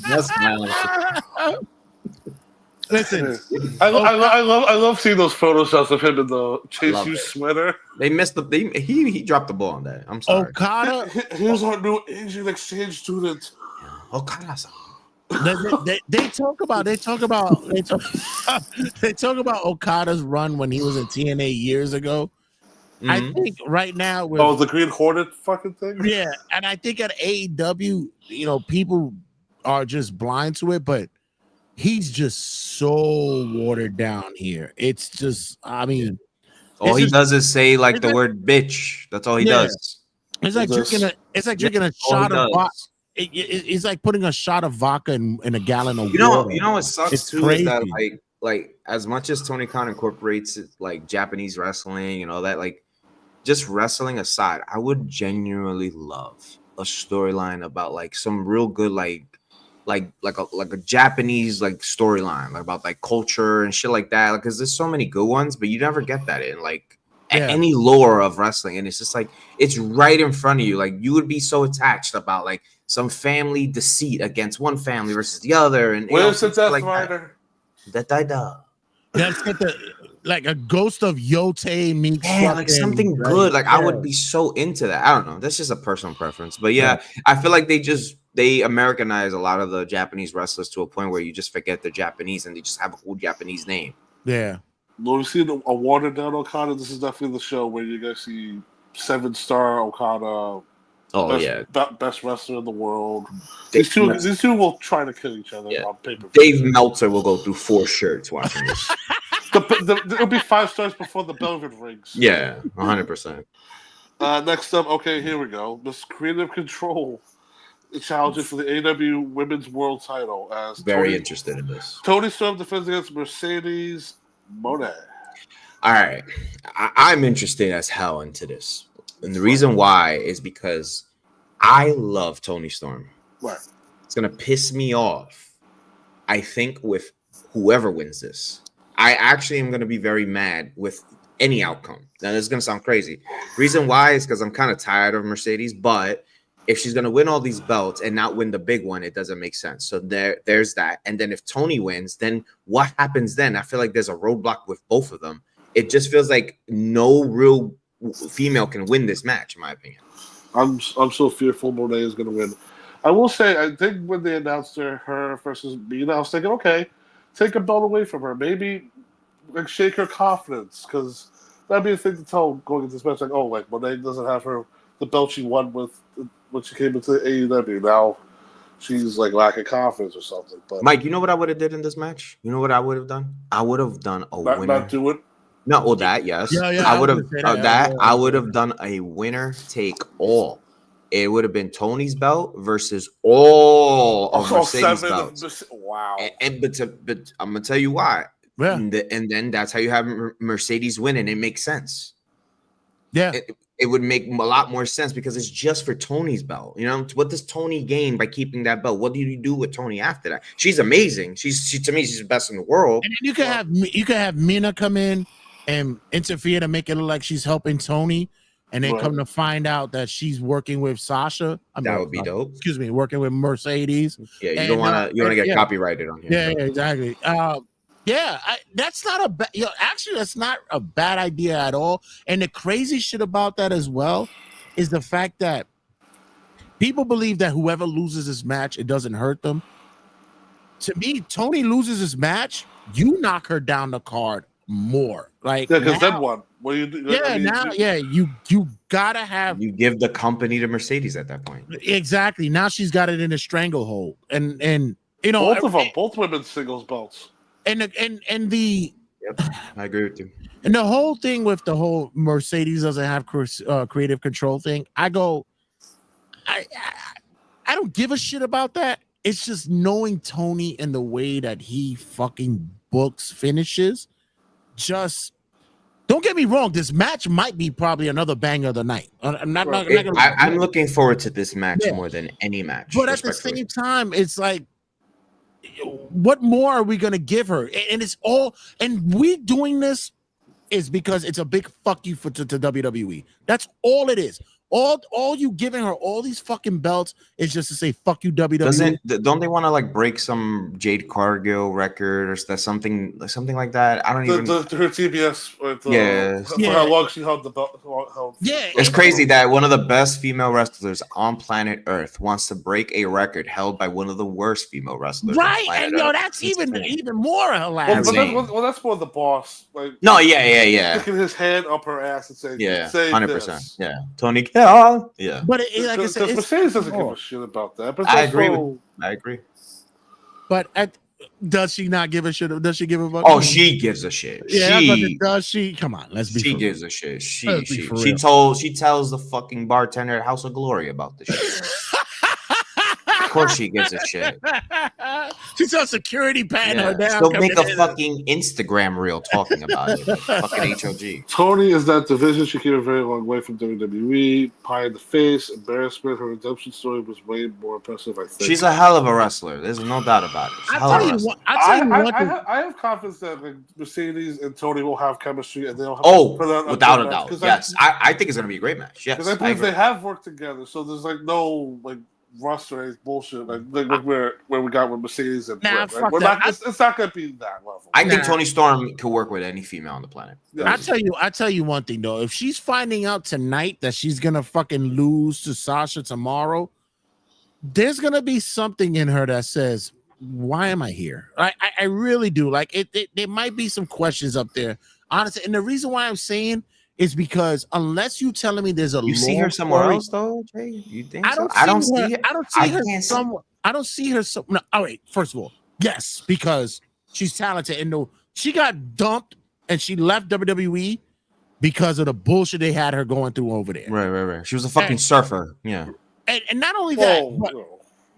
Speaker 3: That's my
Speaker 1: Listen,
Speaker 2: I love seeing those photoshops of him in the Chase
Speaker 3: love
Speaker 2: U
Speaker 3: it.
Speaker 2: sweater.
Speaker 3: They missed the. He dropped the ball on that. I'm sorry.
Speaker 1: Okada,
Speaker 2: Here's our new Asian exchange student.
Speaker 3: Okada-san.
Speaker 1: they talk about they talk about Okada's run when he was in TNA years ago. I
Speaker 3: Mhm.
Speaker 1: think right now with
Speaker 2: Oh, the Green Hornet fucking thing.
Speaker 1: yeah, and I think at AEW, people are just blind to it, but he's just so watered down here. It's just, I mean,
Speaker 3: All
Speaker 1: it's
Speaker 3: he
Speaker 1: just-
Speaker 3: does is say like
Speaker 1: it's
Speaker 3: the
Speaker 1: like-
Speaker 3: word bitch. That's all he
Speaker 1: Yeah.
Speaker 3: does.
Speaker 1: it's like drinking a
Speaker 3: All he
Speaker 1: shot of vodka.
Speaker 3: does.
Speaker 1: It's like putting a shot of vodka in a gallon of
Speaker 3: You know
Speaker 1: water.
Speaker 3: what sucks
Speaker 1: It's
Speaker 3: too is that
Speaker 1: crazy.
Speaker 3: like as much as Tony Khan incorporates like Japanese wrestling and all that, like just wrestling aside, I would genuinely love a storyline about like some real good like a Japanese like storyline like about like culture and shit like that. Because there's so many good ones, but you never get that in like
Speaker 1: Yeah.
Speaker 3: any lore of wrestling, and it's just like it's right in front of you. Like you would be so attached about like some family deceit against one family versus the other, and
Speaker 2: Where's the
Speaker 3: shit
Speaker 2: Death
Speaker 3: like that.
Speaker 2: Rider?
Speaker 1: Let's get like a ghost of Yote meets
Speaker 3: Yeah, like
Speaker 1: fucking,
Speaker 3: something
Speaker 1: right?
Speaker 3: good. Like I
Speaker 1: Yeah.
Speaker 3: would be so into that. I don't know. That's just a personal preference. But yeah, I feel like they Americanize a lot of the Japanese wrestlers to a point where you just forget they're Japanese and they just have a cool Japanese name.
Speaker 1: Yeah.
Speaker 2: When we see a watered down Okada, this is definitely the show where you guys see 7-star Okada.
Speaker 3: Oh
Speaker 2: best,
Speaker 3: yeah.
Speaker 2: best wrestler in the world.
Speaker 3: Dave,
Speaker 2: These two will try to kill each other
Speaker 3: Yeah.
Speaker 2: on paper.
Speaker 3: Dave Meltzer will go through 4 shirts watching this.
Speaker 2: It'll be 5 stars before the bell even rings.
Speaker 3: Yeah, 100%.
Speaker 2: Next up, okay, here we go. Miss Creative Control is challenging for the AEW Women's World Title as
Speaker 3: Very interested in this.
Speaker 2: Tony Storm defends against Mercedes Moné.
Speaker 3: All right. I'm interested as hell into this. And the reason why is because I love Tony Storm.
Speaker 2: Right.
Speaker 3: It's going to piss me off, I think, with whoever wins this. I actually am going to be very mad with any outcome. Now, this is going to sound crazy. Reason why is because I'm kind of tired of Mercedes, but if she's going to win all these belts and not win the big one, it doesn't make sense. So there's that. And then if Tony wins, then what happens then? I feel like there's a roadblock with both of them. It just feels like no real female can win this match, in my opinion.
Speaker 2: I'm so fearful Moné is going to win. I will say, I think when they announced her versus Mina, I was thinking, okay, take a belt away from her. Maybe like shake her confidence, because that'd be a thing to tell going into this match. Like, oh, like Moné doesn't have the belt she won with when she came into AEW. Now she's like lacking confidence or something. But
Speaker 3: Mike, you know what I would have did in this match? You know what I would have done? I would have done a winner.
Speaker 2: not do it.
Speaker 3: No, well, that yes.
Speaker 1: Yeah,
Speaker 3: I would have
Speaker 1: was gonna say that.
Speaker 3: I would have done a winner take all. It would have been Tony's belt versus all of Mercedes belts.
Speaker 2: Wow.
Speaker 3: But I'm gonna tell you why.
Speaker 1: Yeah.
Speaker 3: And then that's how you have Mercedes win, and it makes sense.
Speaker 1: Yeah.
Speaker 3: It would make a lot more sense because it's just for Tony's belt. You know, what does Tony gain by keeping that belt? What do you do with Tony after that? She's amazing. She to me, she's the best in the world.
Speaker 1: And then you can have Mina come in and interfere to make it look like she's helping Tony, and then
Speaker 2: Right.
Speaker 1: come to find out that she's working with Sasha.
Speaker 3: That would be dope.
Speaker 1: Excuse me, working with Mercedes.
Speaker 3: Yeah, you
Speaker 1: And,
Speaker 3: don't want to get
Speaker 1: yeah.
Speaker 3: copyrighted on here.
Speaker 1: Yeah, exactly. That's not a bad. Actually, that's not a bad idea at all. And the crazy shit about that as well is the fact that people believe that whoever loses this match, it doesn't hurt them. To me, Tony loses this match, you knock her down the card more. Like,
Speaker 2: Yeah, because
Speaker 1: now-
Speaker 2: then what? What do you do?
Speaker 1: yeah, now, yeah, you gotta have
Speaker 3: You give the company to Mercedes at that point.
Speaker 1: exactly. Now she's got it in a stranglehold, and you know,
Speaker 2: Both of them, both women's singles belts.
Speaker 1: and the
Speaker 3: Yep, I agree with you.
Speaker 1: And the whole thing with the whole Mercedes doesn't have creative control thing, I don't give a shit about that. It's just knowing Tony and the way that he fucking books finishes. Just don't get me wrong. This match might be probably another banger of the night. I'm not gonna.
Speaker 3: I'm looking forward to this match
Speaker 1: Yeah.
Speaker 3: more than any match.
Speaker 1: But at the
Speaker 3: respectfully.
Speaker 1: same time, it's like, what more are we gonna give her? And it's all, and we doing this is because it's a big fuck you to WWE. That's all it is. All you giving her all these fucking belts is just to say fuck you WWE.
Speaker 3: Don't they want to like break some Jade Cargill record or something like that? I don't even.
Speaker 2: Her TBS.
Speaker 3: Yeah.
Speaker 2: For how long she held the belt.
Speaker 3: It's crazy that one of the best female wrestlers on planet Earth wants to break a record held by one of the worst female wrestlers.
Speaker 1: Right, and that's even more hilarious.
Speaker 2: Well, that's more the boss. Like,
Speaker 3: no, yeah.
Speaker 2: Sticking his hand up her ass and saying,
Speaker 3: yeah,
Speaker 2: say
Speaker 3: 100%. Yeah, Tony. Yeah,
Speaker 1: but like I said,
Speaker 2: Mercedes doesn't give a shit about that. But
Speaker 3: I agree.
Speaker 1: But does she not give a shit? Does she give a fuck?
Speaker 3: Oh, she gives a shit.
Speaker 1: Yeah, does she? Come on, let's be.
Speaker 3: She gives a shit. She tells the fucking bartender at House of Glory about this shit. Of course she gives a shit.
Speaker 1: She tells security patting her down.
Speaker 3: She'll make a fucking Instagram reel talking about it. Fucking HOG.
Speaker 2: Tony is that division. She came a very long way from WWE. Pie in the face, embarrassment. Her redemption story was way more impressive, I think.
Speaker 3: She's a hell of a wrestler. There's no doubt about it.
Speaker 2: I have confidence that like, Mercedes and Tony will have chemistry and they'll have
Speaker 3: without a doubt. Yes. I think it's going to be a great match. Yes.
Speaker 2: Because I believe they have worked together. So there's like no like roster bullshit like where we got with Mercedes and
Speaker 1: nah,
Speaker 2: right? It's not gonna be that level.
Speaker 3: I think Tony Storm could work with any female on the planet.
Speaker 2: Yeah.
Speaker 1: I tell you one thing though. If she's finding out tonight that she's gonna fucking lose to Sasha tomorrow, there's gonna be something in her that says, why am I here? I really do. Like there might be some questions up there. Honestly, and the reason why I'm saying is because unless you telling me there's
Speaker 3: you see her somewhere else though, Jay? You think I don't see her.
Speaker 1: No, all right. First of all, yes, because she's talented, and she got dumped and she left WWE because of the bullshit they had her going through over there.
Speaker 3: Right. She was a fucking surfer. Yeah.
Speaker 1: And not only that,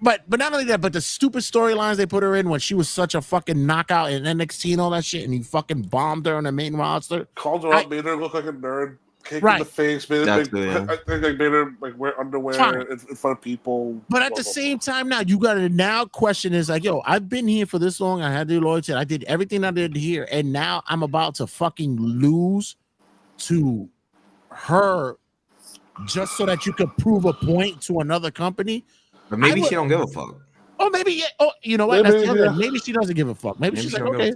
Speaker 1: but not only that, but the stupid storylines they put her in when she was such a fucking knockout in NXT and all that shit, and he fucking bombed her on the main roster.
Speaker 2: Called her up, made her look like a nerd, kicked in the face, made her like wear underwear in front of people.
Speaker 1: But at the same time, now you got to now question is like, yo, I've been here for this long. I had the loyalty. I did everything I did here, and now I'm about to fucking lose to her just so that you could prove a point to another company.
Speaker 3: But maybe she don't give a fuck.
Speaker 1: Oh, maybe yeah. Oh, you know what? Maybe she doesn't give a fuck. Maybe she's like, okay.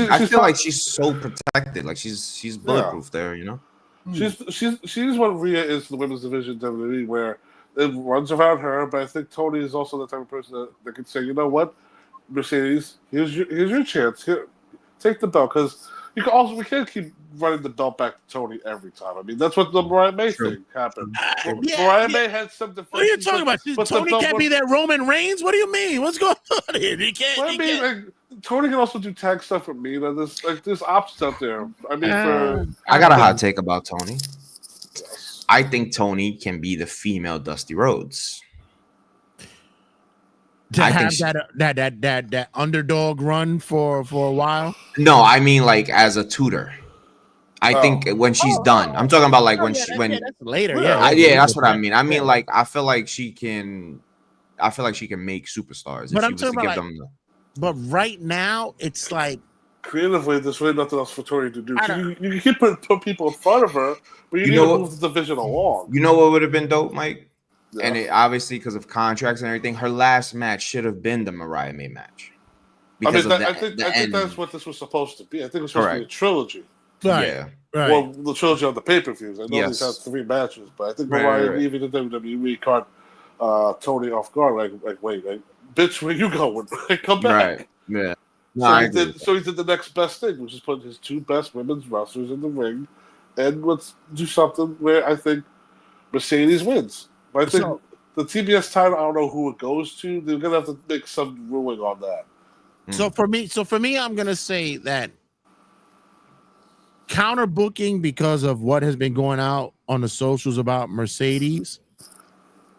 Speaker 3: I feel like she's so protected. Like she's bulletproof there. You know.
Speaker 2: She's what Rhea is to the women's division WWE, where it runs around her. But I think Tony is also the type of person that can say, you know what, Mercedes, here's your chance. Here, take the belt, because we can't keep running the belt back to Tony every time. I mean, that's what the Mariah May thing happened. Mariah May had some defense.
Speaker 1: What are you talking about? Tony can't be that Roman Reigns? What do you mean? What's going on here? He can't.
Speaker 2: Well, like, Tony can also do tag stuff with me. There's options out there. I mean,
Speaker 3: I got a hot take about Tony. Yes. I think Tony can be the female Dusty Rhodes.
Speaker 1: To have that underdog run for a while.
Speaker 3: No, I mean like as a tutor. I think when she's done. I'm talking about like that's
Speaker 1: later.
Speaker 3: That's what I mean. I mean like I feel like she can make superstars.
Speaker 1: But I'm talking about but right now it's like
Speaker 2: creatively there's really nothing else for Tori to do. You can put people in front of her, but you need to move the division along.
Speaker 3: You know what would have been dope, Mike? Yeah. And it, obviously, because of contracts and everything, her last match should have been the Mariah May match.
Speaker 2: I think that's what this was supposed to be. I think it was supposed to be a trilogy.
Speaker 1: Right.
Speaker 3: Yeah.
Speaker 1: Right.
Speaker 2: Well, the trilogy on the pay-per-views. I know these have 3 matches, but I think Mariah, even the WWE, caught Tony off guard. Like, wait, bitch, where you going? Come back.
Speaker 3: Right. Yeah.
Speaker 2: No, so he did the next best thing, which is put his 2 best women's wrestlers in the ring, and let's do something where I think Mercedes wins. But I think the TBS title, I don't know who it goes to. They're gonna have to make some ruling on that.
Speaker 1: So for me, I'm gonna say that counter booking because of what has been going out on the socials about Mercedes.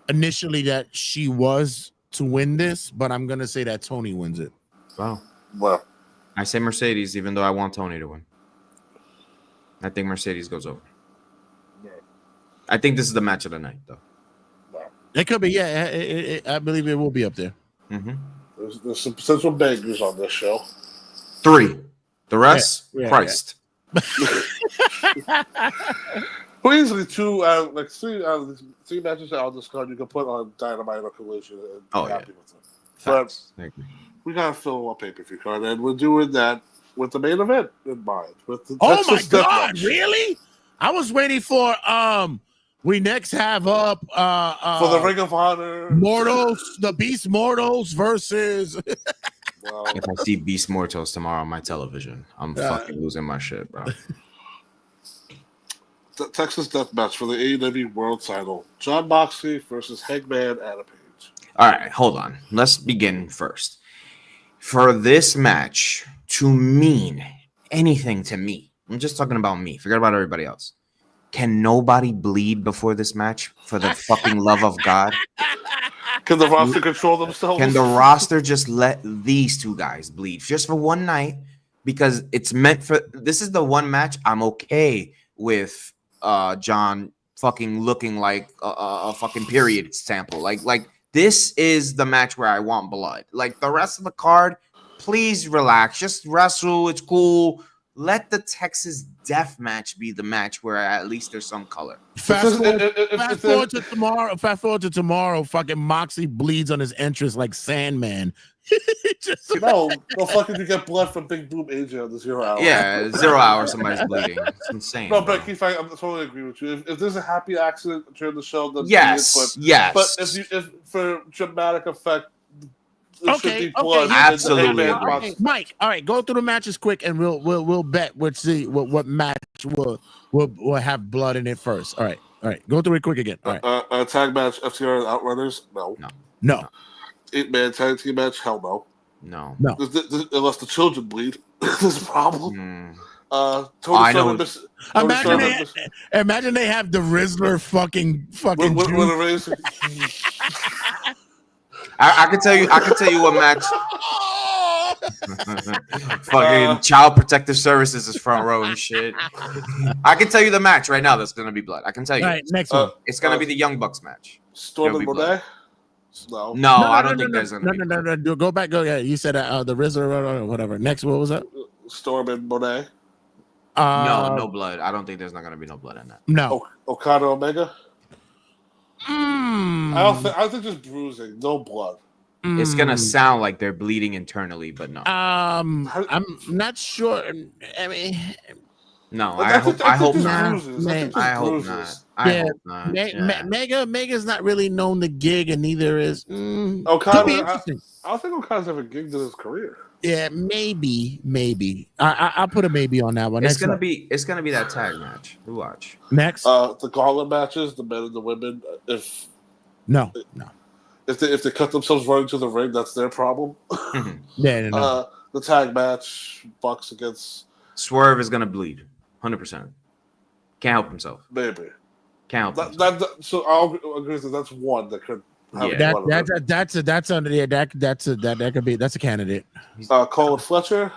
Speaker 1: Initially, that she was to win this, but I'm gonna say that Tony wins it.
Speaker 3: Wow.
Speaker 2: Well,
Speaker 3: I say Mercedes, even though I want Tony to win. I think Mercedes goes over. Yeah. I think this is the match of the night, though.
Speaker 1: It could be, yeah. I believe it will be up there.
Speaker 3: Mm-hmm.
Speaker 2: There's some potential bangers on this show.
Speaker 3: 3. The rest, Christ.
Speaker 2: Well, easily three out of these three matches on this card you can put on Dynamite or Collision and be happy with them.
Speaker 3: Facts.
Speaker 2: We gotta fill a pay-per-view card, and we're doing that with the main event in mind. With the
Speaker 1: Oh my
Speaker 2: Texas Death
Speaker 1: God!
Speaker 2: Match.
Speaker 1: Really? I was waiting for We next have up
Speaker 2: For the Ring of Honor
Speaker 1: Mortals, the Beast Mortals versus.
Speaker 2: Well,
Speaker 3: If I see Beast Mortals tomorrow on my television, I'm fucking losing my shit, bro.
Speaker 2: the Texas Death Match for the AEW World Title: Jon Moxley versus Hangman Adam Page.
Speaker 3: All right, hold on. Let's begin first. For this match to mean anything to me, I'm just talking about me. Forget about everybody else. Can nobody bleed before this match? For the fucking love of God.
Speaker 2: Can the roster control themselves?
Speaker 3: Can the roster just let these two guys bleed just for one night? Because it's meant for. This is the one match I'm okay with. John fucking looking like a fucking period sample. Like this is the match where I want blood. Like the rest of the card, please relax. Just wrestle. It's cool. Let the Texas Death Match be the match where at least there's some color.
Speaker 1: Fast forward to tomorrow. Fucking Moxley bleeds on his entrance like Sandman.
Speaker 2: No fucking you get blood from Big Boom AJ on the 0 hour.
Speaker 3: Yeah, 0 hour somebody's bleeding. It's insane.
Speaker 2: No,
Speaker 3: bro.
Speaker 2: but Keith, I totally agree with you. If there's a happy accident during the show, then
Speaker 3: Yes.
Speaker 2: But if for dramatic effect, it should be blood.
Speaker 3: Absolutely.
Speaker 1: Mike, all right, go through the matches quick, and we'll bet. We'll see what match will have blood in it first. All right, go through it quick again. All right,
Speaker 2: tag match FTR and Outrunners.
Speaker 1: No.
Speaker 2: 8-man tag team match. Hell no. Unless the children bleed, there's a problem. Tony Storm.
Speaker 1: Imagine they have the Rizzler fucking.
Speaker 3: I can tell you what match. Fucking Child Protective Services is front row and shit. I can tell you the match right now. That's gonna be blood. I can tell you.
Speaker 1: All right, next one.
Speaker 3: It's gonna be the Young Bucks match.
Speaker 2: Storm and Monet.
Speaker 3: No, I don't think there's gonna be.
Speaker 1: No. Go back. Go. Yeah, you said the Rizzler or whatever. Next, what was that?
Speaker 2: Storm and Monet.
Speaker 3: No blood. I don't think there's not gonna be no blood in that.
Speaker 1: No.
Speaker 2: Okada Omega. I don't think just bruising, no blood.
Speaker 3: It's gonna sound like they're bleeding internally, but no.
Speaker 1: I'm not sure. I mean,
Speaker 3: no. I hope not.
Speaker 1: Mega's not really known the gig, and neither is
Speaker 2: Okada. I don't think Okada's ever gigged in his career.
Speaker 1: Yeah, maybe. I'll put a maybe on that one.
Speaker 3: It's gonna be that tag match. We watch
Speaker 1: next.
Speaker 2: The gauntlet matches, the men and the women. If they cut themselves running to the ring, that's their problem.
Speaker 1: No.
Speaker 2: The tag match, Bucks against
Speaker 3: Swerve is gonna bleed, 100%. Can't help himself.
Speaker 2: Maybe
Speaker 3: can't help himself.
Speaker 2: So I'll agree that that's one that could.
Speaker 1: That's a candidate.
Speaker 2: Colin Fletcher.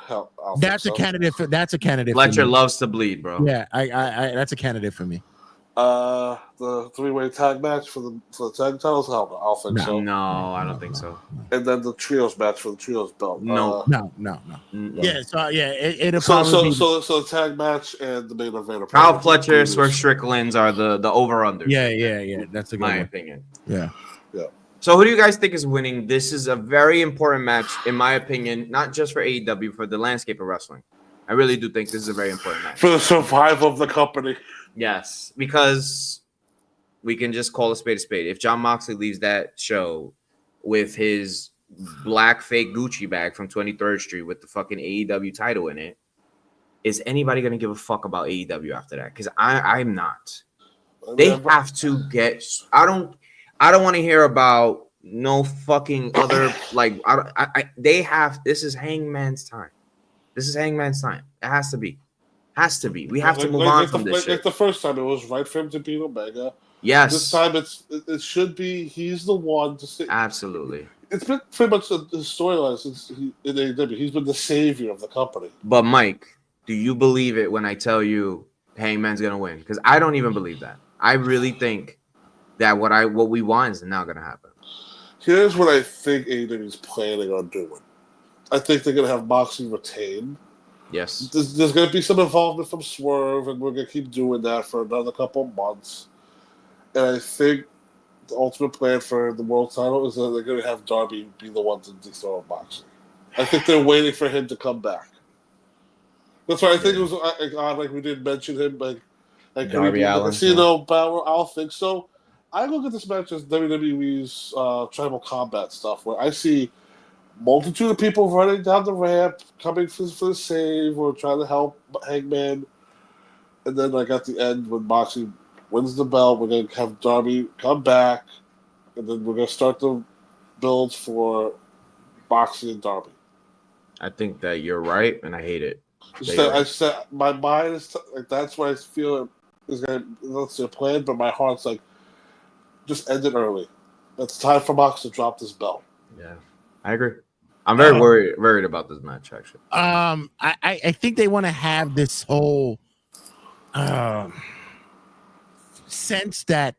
Speaker 1: That's a candidate. That's a candidate.
Speaker 3: Fletcher loves to bleed, bro.
Speaker 1: Yeah, I that's a candidate for me.
Speaker 2: The three-way tag match for the tag titles. I'll think so.
Speaker 3: No, I don't think so.
Speaker 2: And then the trios match for the trios belt.
Speaker 1: No. Yeah, it'll
Speaker 2: so
Speaker 1: the
Speaker 2: tag match and the main event.
Speaker 3: Kyle Fletcher, Swerve Strickland's are the over/under.
Speaker 1: Yeah. That's a good
Speaker 3: my
Speaker 1: one.
Speaker 3: opinion.
Speaker 1: Yeah.
Speaker 3: So who do you guys think is winning? This is a very important match, in my opinion, not just for AEW, for the landscape of wrestling. I really do think this is a very important match.
Speaker 2: For the survival of the company.
Speaker 3: Yes, because we can just call a spade a spade. If Jon Moxley leaves that show with his black fake Gucci bag from 23rd Street with the fucking AEW title in it, is anybody going to give a fuck about AEW after that? Because I'm not. They have to get... I don't want to hear about no fucking other they have. This is Hangman's time. This is Hangman's time. It has to be. We have to move on from this shit.
Speaker 2: Like the first time, it was right for him to beat Omega.
Speaker 3: Yes.
Speaker 2: This time, it should be. He's the one to say.
Speaker 3: Absolutely.
Speaker 2: It's been pretty much the storyline since in AEW. He's been the savior of the company.
Speaker 3: But Mike, do you believe it when I tell you Hangman's gonna win? Because I don't even believe that. I really think that what we want is not gonna happen.
Speaker 2: Here's what I think AEW is planning on doing. I think they're gonna have Moxley retain
Speaker 3: Yes.
Speaker 2: There's going to be some involvement from Swerve, and we're going to keep doing that for another couple of months. And I think the ultimate plan for the world title is that they're going to have Darby be the one to dethrone Moxley. I think they're waiting for him to come back. That's why I think it was odd, like we didn't mention him, like
Speaker 3: Darby Allin,
Speaker 2: the Casino Battle. I don't think so. I look at this match as WWE's tribal combat stuff, where I see multitude of people running down the ramp, coming for the save or trying to help Hangman, and then like at the end when Moxley wins the belt, we're gonna have Darby come back, and then we're gonna start the build for Moxley and Darby.
Speaker 3: I think that you're right, and I hate it.
Speaker 2: I said my mind is like that's what I feel is gonna that's their plan, but my heart's like just end it early. It's time for Mox to drop this belt.
Speaker 3: Yeah, I agree. I'm very worried about this match actually.
Speaker 1: I think they want to have this whole sense that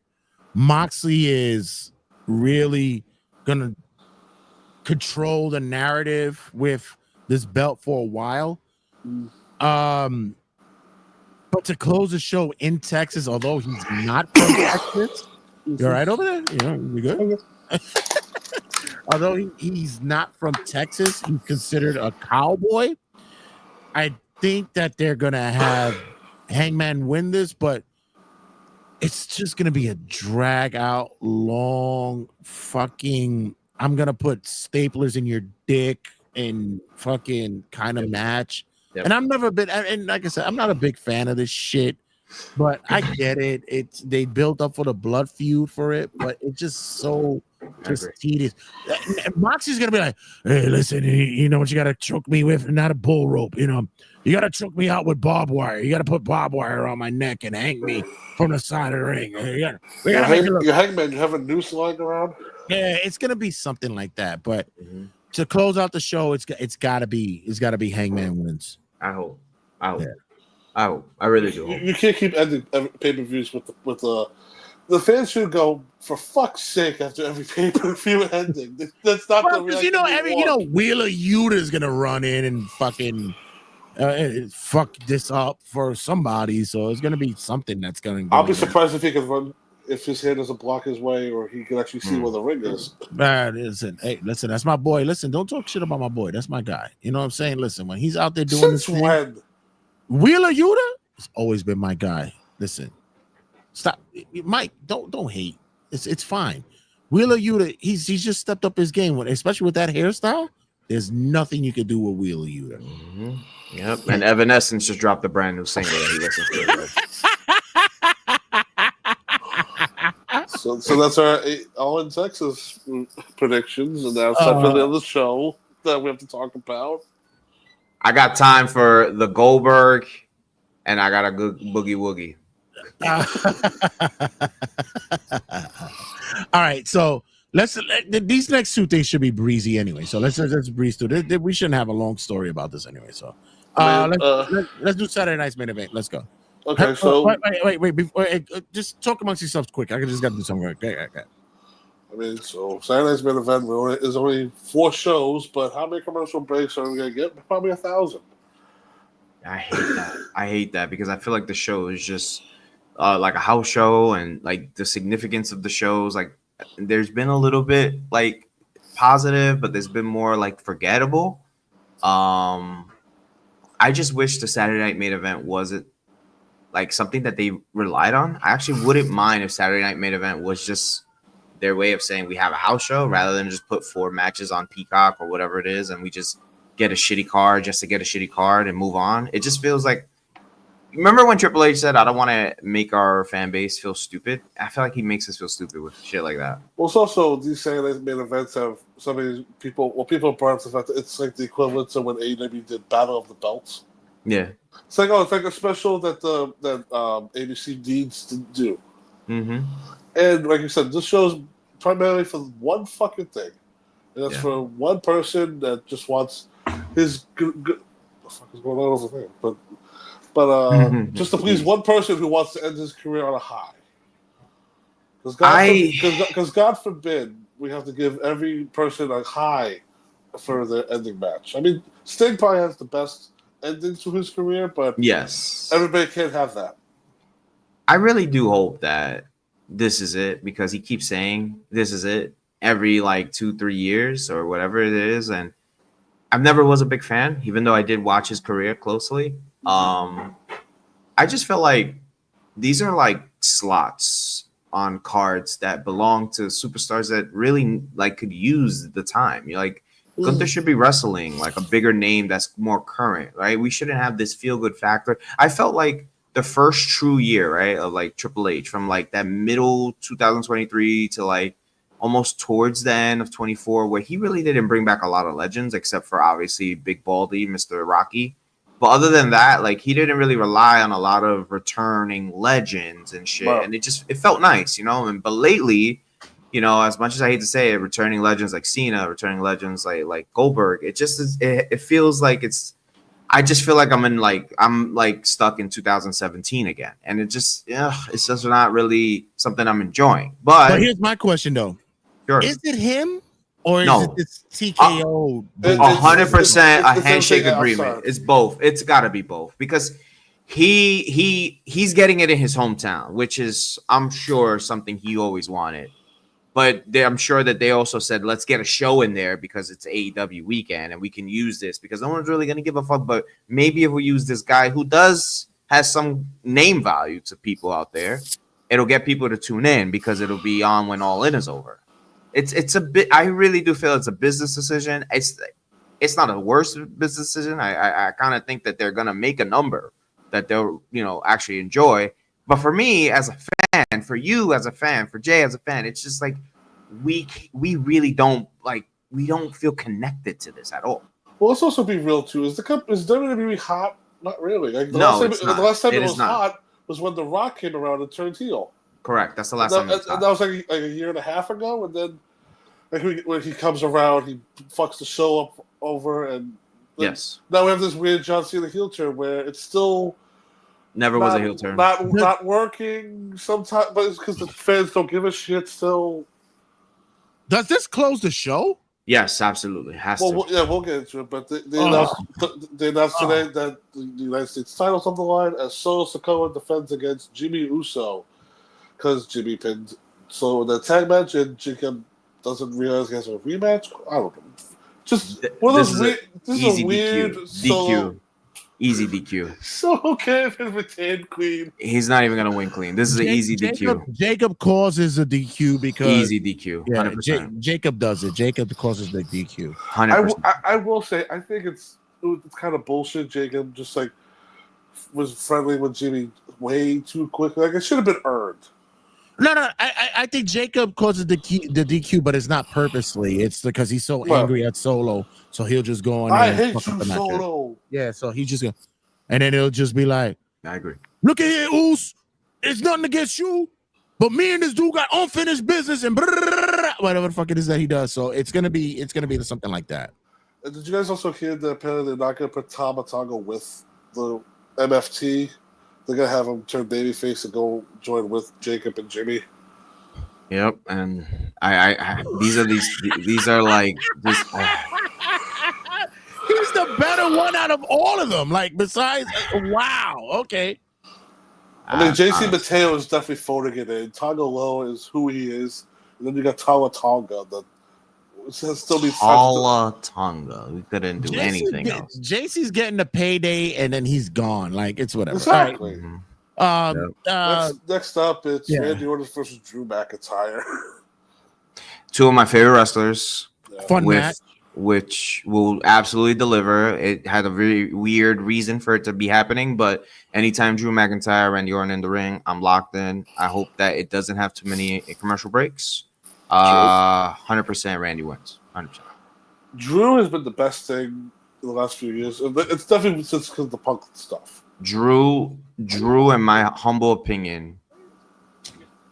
Speaker 1: Moxley is really gonna control the narrative with this belt for a while. But to close the show in Texas, although he's not from Texas, you all right over there? You good? Although he's not from Texas, he's considered a cowboy. I think that they're gonna have Hangman win this, but it's just gonna be a drag out, long fucking. I'm gonna put staplers in your dick and fucking kind of match.
Speaker 3: Yep.
Speaker 1: And I've never been, and like I said, I'm not a big fan of this shit, but I get it. They built up for the blood feud for it, but it's just so tedious. Moxie's gonna be like, hey, listen, you know what you gotta choke me with? Not a bull rope, you got to choke me out with barbed wire. You got to put barbed wire on my neck and hang me from the side of the ring.
Speaker 2: Your Hangman, you have a noose lying around?
Speaker 1: Yeah, it's gonna be something like that. But to close out the show, it's gotta be Hangman wins.
Speaker 3: I hope. I really do.
Speaker 2: You can't keep ending pay-per-views with the fans should go, for fuck's sake, after every pay-per-view ending. That's not the reaction.
Speaker 1: Wheeler Yuta is gonna run in and fucking fuck this up for somebody. So it's gonna be something that's gonna.
Speaker 2: I'll be surprised if he can run. If his hair doesn't block his way, or he can actually see where the ring is.
Speaker 1: Listen, that's my boy. Listen, don't talk shit about my boy. That's my guy. You know what I'm saying? Listen, when he's out there doing this thing, Wheeler Yuta has always been my guy. Listen, stop, Mike. Don't hate. It's fine. Wheeler Yuta, he's just stepped up his game, especially with that hairstyle. There's nothing you can do with Wheeler Yuta.
Speaker 3: Mm-hmm. Yep, and Evanescence just dropped a brand new single that he listens to.
Speaker 2: So that's our All in Texas predictions, and that's something on the show that we have to talk about.
Speaker 3: I got time for the Goldberg, and I got a good boogie woogie.
Speaker 1: All right, so these next two things should be breezy anyway. So let's breeze through. We shouldn't have a long story about this anyway. So let's do Saturday night's main event. Let's go.
Speaker 2: Okay, so
Speaker 1: wait. Before, just talk amongst yourselves quick. I just got to do something. Okay.
Speaker 2: I mean, so Saturday's main event is only 4 shows, but how many commercial breaks are we gonna get? Probably 1,000.
Speaker 3: I hate that because I feel like the show is just like a house show, and like the significance of the shows. Like, there's been a little bit like positive, but there's been more like forgettable. I just wish the Saturday night main event wasn't like something that they relied on. I actually wouldn't mind if Saturday night main event was just their way of saying we have a house show rather than just put 4 matches on Peacock or whatever it is, and we just get a shitty card just to get a shitty card and move on. It just feels like, remember when Triple H said, I don't want to make our fan base feel stupid? I feel like he makes us feel stupid with shit like that.
Speaker 2: Well, it's also these Saturday main events have some of these people. Well, people brought up the fact that it's like the equivalent to when AEW did Battle of the Belts.
Speaker 3: Yeah.
Speaker 2: It's like a special that ABC needs to do.
Speaker 3: Mm-hmm.
Speaker 2: And like you said, this show's primarily for one fucking thing, and that's for one person that just wants his good. What the fuck is going on over there? But just to please one person who wants to end his career on a high. Because God forbid we have to give every person a high for their ending match. I mean, Sting probably has the best ending to his career, but
Speaker 3: Yes.
Speaker 2: everybody can't have that.
Speaker 3: I really do hope that this is it, because he keeps saying this is it every like 2-3 years or whatever it is. And I never was a big fan, even though I did watch his career closely. I just felt like these are like slots on cards that belong to superstars that really like could use the time. You're like, Gunther should be wrestling like a bigger name that's more current, right? We shouldn't have this feel good factor. I felt like the first true year, right, of like Triple H, from like that middle 2023 to like almost towards the end of 24, where he really didn't bring back a lot of legends, except for obviously Big Baldy, Mr. Rocky. But other than that, like, he didn't really rely on a lot of returning legends and shit.
Speaker 2: Wow.
Speaker 3: And it felt nice, you know. But lately, you know, as much as I hate to say it, returning legends like Cena, returning legends like Goldberg, it just is, it feels like I just feel like I'm stuck in 2017 again. And it's just not really something I'm enjoying.
Speaker 1: But here's my question though.
Speaker 3: Sure.
Speaker 1: Is it him or is
Speaker 3: No.
Speaker 1: it this TKO?
Speaker 3: 100% a
Speaker 2: it's
Speaker 3: handshake
Speaker 2: everything
Speaker 3: agreement.
Speaker 2: outside.
Speaker 3: It's both. It's got to be both, because he's getting it in his hometown, which is, I'm sure, something he always wanted. But I'm sure that they also said, let's get a show in there because it's AEW weekend and we can use this, because no one's really going to give a fuck. But maybe if we use this guy who has some name value to people out there, it'll get people to tune in, because it'll be on when All In is over. It's a bit. I really do feel it's a business decision. It's not a worse business decision. I kind of think that they're gonna make a number that they'll actually enjoy. But for me as a fan, for you as a fan, for Jay as a fan, it's just like we really don't feel connected to this at all.
Speaker 2: Well, let's also be real too. Is WWE hot? Not really. Like, the last time it was hot was when The Rock came around and turned heel.
Speaker 3: Correct. That's the last time.
Speaker 2: That was like a year and a half ago, and then when he comes around, he fucks the show up over, and
Speaker 3: yes.
Speaker 2: Now we have this weird John Cena heel turn where it's still
Speaker 3: never was a heel turn.
Speaker 2: Not working sometimes, but it's because the fans don't give a shit still.
Speaker 1: Does this close the show?
Speaker 3: Yes, absolutely. Has to.
Speaker 2: We'll get into it. But they announced today that the United States title's on the line as Solo Sikoa defends against Jimmy Uso, because Jimmy pinned Solo in the tag match, and Jacob doesn't realize he has a rematch. I don't know. Just one of those. This is a weird
Speaker 3: DQ. Easy DQ.
Speaker 2: So Kevin if it retained clean.
Speaker 3: He's not even gonna win clean. This is an easy DQ.
Speaker 1: Jacob causes a DQ because
Speaker 3: easy DQ. 100%.
Speaker 1: Jacob does it. Jacob causes the DQ.
Speaker 3: 100%.
Speaker 2: I will say I think it's kind of bullshit. Jacob just like was friendly with Jimmy way too quickly. Like, it should have been earned.
Speaker 1: No. I think Jacob causes the DQ, but it's not purposely. It's because he's so angry at Solo, so he'll just go on.
Speaker 2: I hate you, Solo.
Speaker 1: Yeah, so he's just gonna, and then it'll just be like,
Speaker 3: I agree.
Speaker 1: Look at here, Oos. It's nothing against you, but me and this dude got unfinished business and whatever the fuck it is that he does. So it's gonna be something like that.
Speaker 2: Did you guys also hear that apparently they're not gonna put Tama Tonga with the MFT? They're gonna have him turn babyface and go join with Jacob and Jimmy.
Speaker 3: Yep, and I these are like this.
Speaker 1: He's the better one out of all of them. Like, besides, wow, okay.
Speaker 2: I mean, JC Mateo is definitely phoning it in. Tonga Loa is who he is, and then you got Tama Tonga. Still be
Speaker 3: Tonga. We couldn't do anything else.
Speaker 1: JC's getting the payday, and then he's gone. Like, it's whatever.
Speaker 2: Exactly.
Speaker 1: All
Speaker 2: right. Next up, it's Randy Orton versus Drew McIntyre.
Speaker 3: Two of my favorite wrestlers.
Speaker 1: Fun match.
Speaker 3: Which will absolutely deliver. It had a very weird reason for it to be happening, but anytime Drew McIntyre, Randy Orton in the ring, I'm locked in. I hope that it doesn't have too many commercial breaks. 100% Randy wins. 100%.
Speaker 2: Drew has been the best thing in the last few years. It's definitely since because of the Punk stuff.
Speaker 3: Drew, in my humble opinion,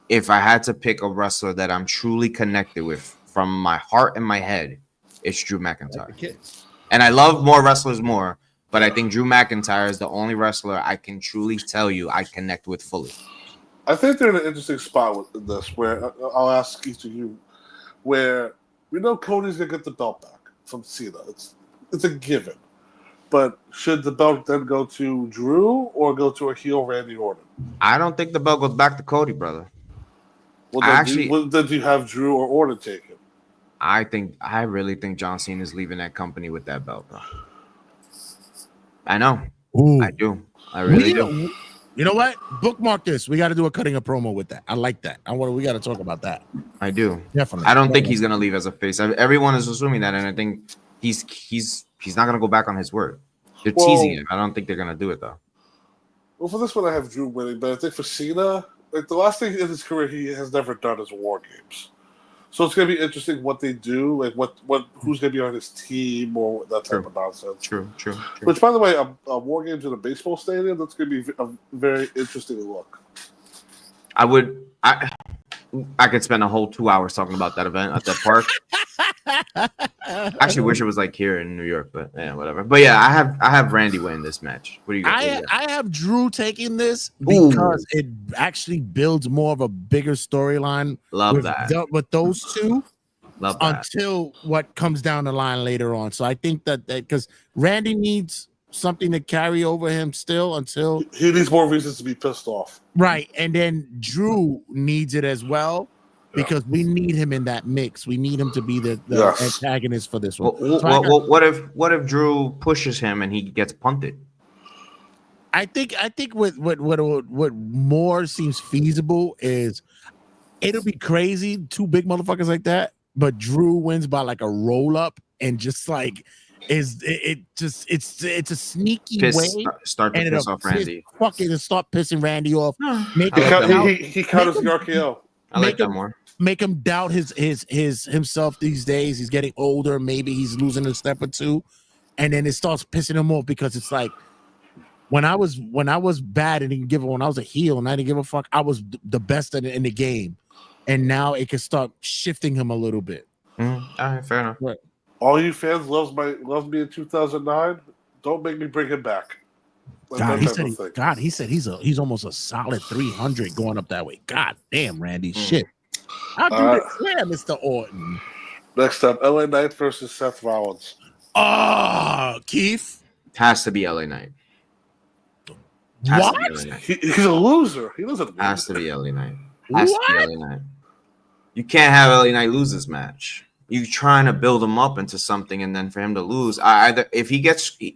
Speaker 3: if I had to pick a wrestler that I'm truly connected with from my heart and my head, it's Drew McIntyre. And I love more wrestlers more, but I think Drew McIntyre is the only wrestler I can truly tell you I connect with fully.
Speaker 2: I think they're in an interesting spot with this, where I'll ask each of you, where we know Cody's gonna get the belt back from Cena. It's a given. But should the belt then go to Drew or go to a heel Randy Orton?
Speaker 3: I don't think the belt goes back to Cody, brother.
Speaker 2: Well,
Speaker 3: I
Speaker 2: then do you have Drew or Orton take it?
Speaker 3: I really think John Cena is leaving that company with that belt, bro. I know.
Speaker 1: Ooh.
Speaker 3: I do. I really do.
Speaker 1: You know what? Bookmark this. We got to do a cutting a promo with that. I like that. We got to talk about that.
Speaker 3: I do.
Speaker 1: Definitely.
Speaker 3: I don't think he's gonna leave as a face. Everyone is assuming that, and I think he's not gonna go back on his word. They're teasing it. I don't think they're gonna do it though.
Speaker 2: Well, for this one, I have Drew winning, but I think for Cena, like the last thing in his career he has never done is War Games. So it's gonna be interesting what they do, like who's gonna be on his team or that type of nonsense.
Speaker 3: True.
Speaker 2: Which, by the way, a War Games in a baseball stadium, that's gonna be a very interesting look.
Speaker 3: I could spend a whole 2 hours talking about that event at the park. I actually wish it was like here in New York, but yeah, whatever. But yeah, I have Randy win this match. What do you got?
Speaker 1: I have Drew taking this because it actually builds more of a bigger storyline.
Speaker 3: Love that.
Speaker 1: With those two.
Speaker 3: Love that.
Speaker 1: Until what comes down the line later on. So I think that because Randy needs something to carry over him still until
Speaker 2: he needs more reasons to be pissed off.
Speaker 1: Right. And then Drew needs it as well. Because we need him in that mix. We need him to be the antagonist for this one.
Speaker 3: What if Drew pushes him and he gets punted?
Speaker 1: I think what more seems feasible is it'll be crazy, two big motherfuckers like that, but Drew wins by like a roll up and just like it's a sneaky way
Speaker 3: start to piss off Randy.
Speaker 1: Start pissing Randy off.
Speaker 2: He counters the RKO.
Speaker 3: I like that more.
Speaker 1: Make him doubt his himself these days. He's getting older. Maybe he's losing a step or two, and then it starts pissing him off because it's like when I was bad and when I was a heel and I didn't give a fuck, I was the best in the game, and now it can start shifting him a little bit.
Speaker 3: All right, fair enough.
Speaker 2: Right. All you fans loved me in 2009. Don't make me bring him back.
Speaker 1: He said he's almost a solid 300 going up that way. God damn, Randy, shit. How do they clear Mr. Orton?
Speaker 2: Next up, LA Knight versus Seth Rollins.
Speaker 1: Keith
Speaker 3: has to be LA Knight.
Speaker 1: What?
Speaker 2: He's a loser. He doesn't lose.
Speaker 3: Has to be LA Knight. Has to be LA Knight. You can't have LA Knight lose this match. You're trying to build him up into something, and then for him to lose, if he gets, the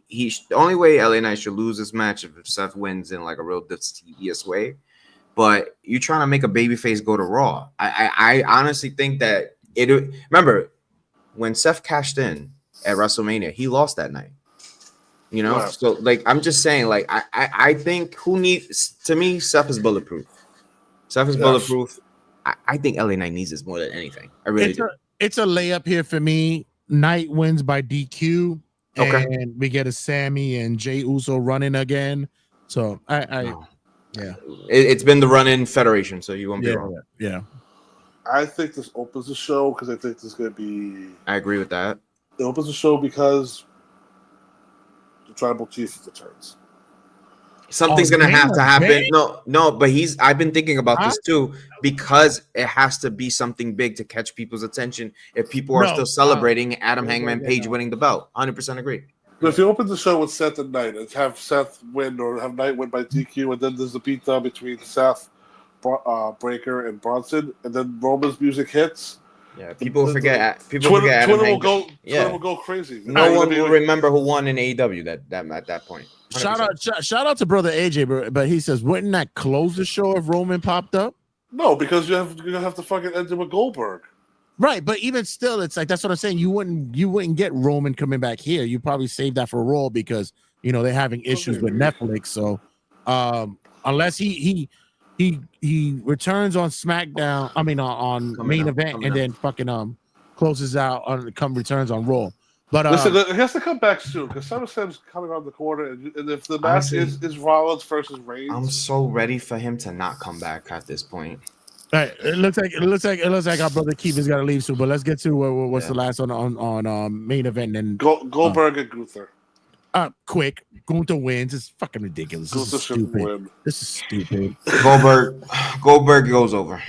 Speaker 3: only way LA Knight should lose this match if Seth wins in like a real tedious way. But you're trying to make a babyface go to Raw. I honestly think that remember when Seth cashed in at WrestleMania, he lost that night. You know, wow. So like I'm just saying, like I think Seth is bulletproof. Seth is bulletproof. I think LA Knight needs this more than anything. I really do.
Speaker 1: It's a layup here for me. Knight wins by DQ, and we get a Sammy and Jey Uso running again. So yeah,
Speaker 3: it's been the run-in federation, so you won't be wrong.
Speaker 1: Yeah,
Speaker 2: I think this opens the show because I think this is going to be.
Speaker 3: I agree with that.
Speaker 2: It opens the show because the Tribal Chief returns.
Speaker 3: Something's gonna have to happen. No, but I've been thinking about this too because it has to be something big to catch people's attention. If people are still celebrating Adam Hangman Page winning the belt, 100% agree.
Speaker 2: But if you open the show with Seth and Knight, and have Seth win or have Knight win by DQ, and then there's a beatdown between Seth, Breaker, and Bronson, and then Roman's music hits.
Speaker 3: Yeah, people forget.
Speaker 2: Twitter will go crazy.
Speaker 3: No one will remember who won in AEW that at that point. 100%.
Speaker 1: Shout out to brother AJ, but he says, wouldn't that close the show if Roman popped up?
Speaker 2: No, because you're gonna have to fucking end it with Goldberg.
Speaker 1: Right, but even still, it's like that's what I'm saying. You wouldn't get Roman coming back here. You probably save that for Raw because they're having issues with Netflix. So unless he returns on SmackDown, I mean on main event, and then fucking closes out returns on Raw. But
Speaker 2: listen, it has to come back soon because SummerSlam's coming around the corner, and if the match is Rollins versus Reigns,
Speaker 3: I'm so ready for him to not come back at this point.
Speaker 1: Right, it looks like our brother Keith is gonna leave soon. But let's get to what's the last on main event and
Speaker 2: Goldberg and Gunther.
Speaker 1: Quick, Gunther wins. It's fucking ridiculous. This is stupid. This is stupid.
Speaker 3: Goldberg goes over.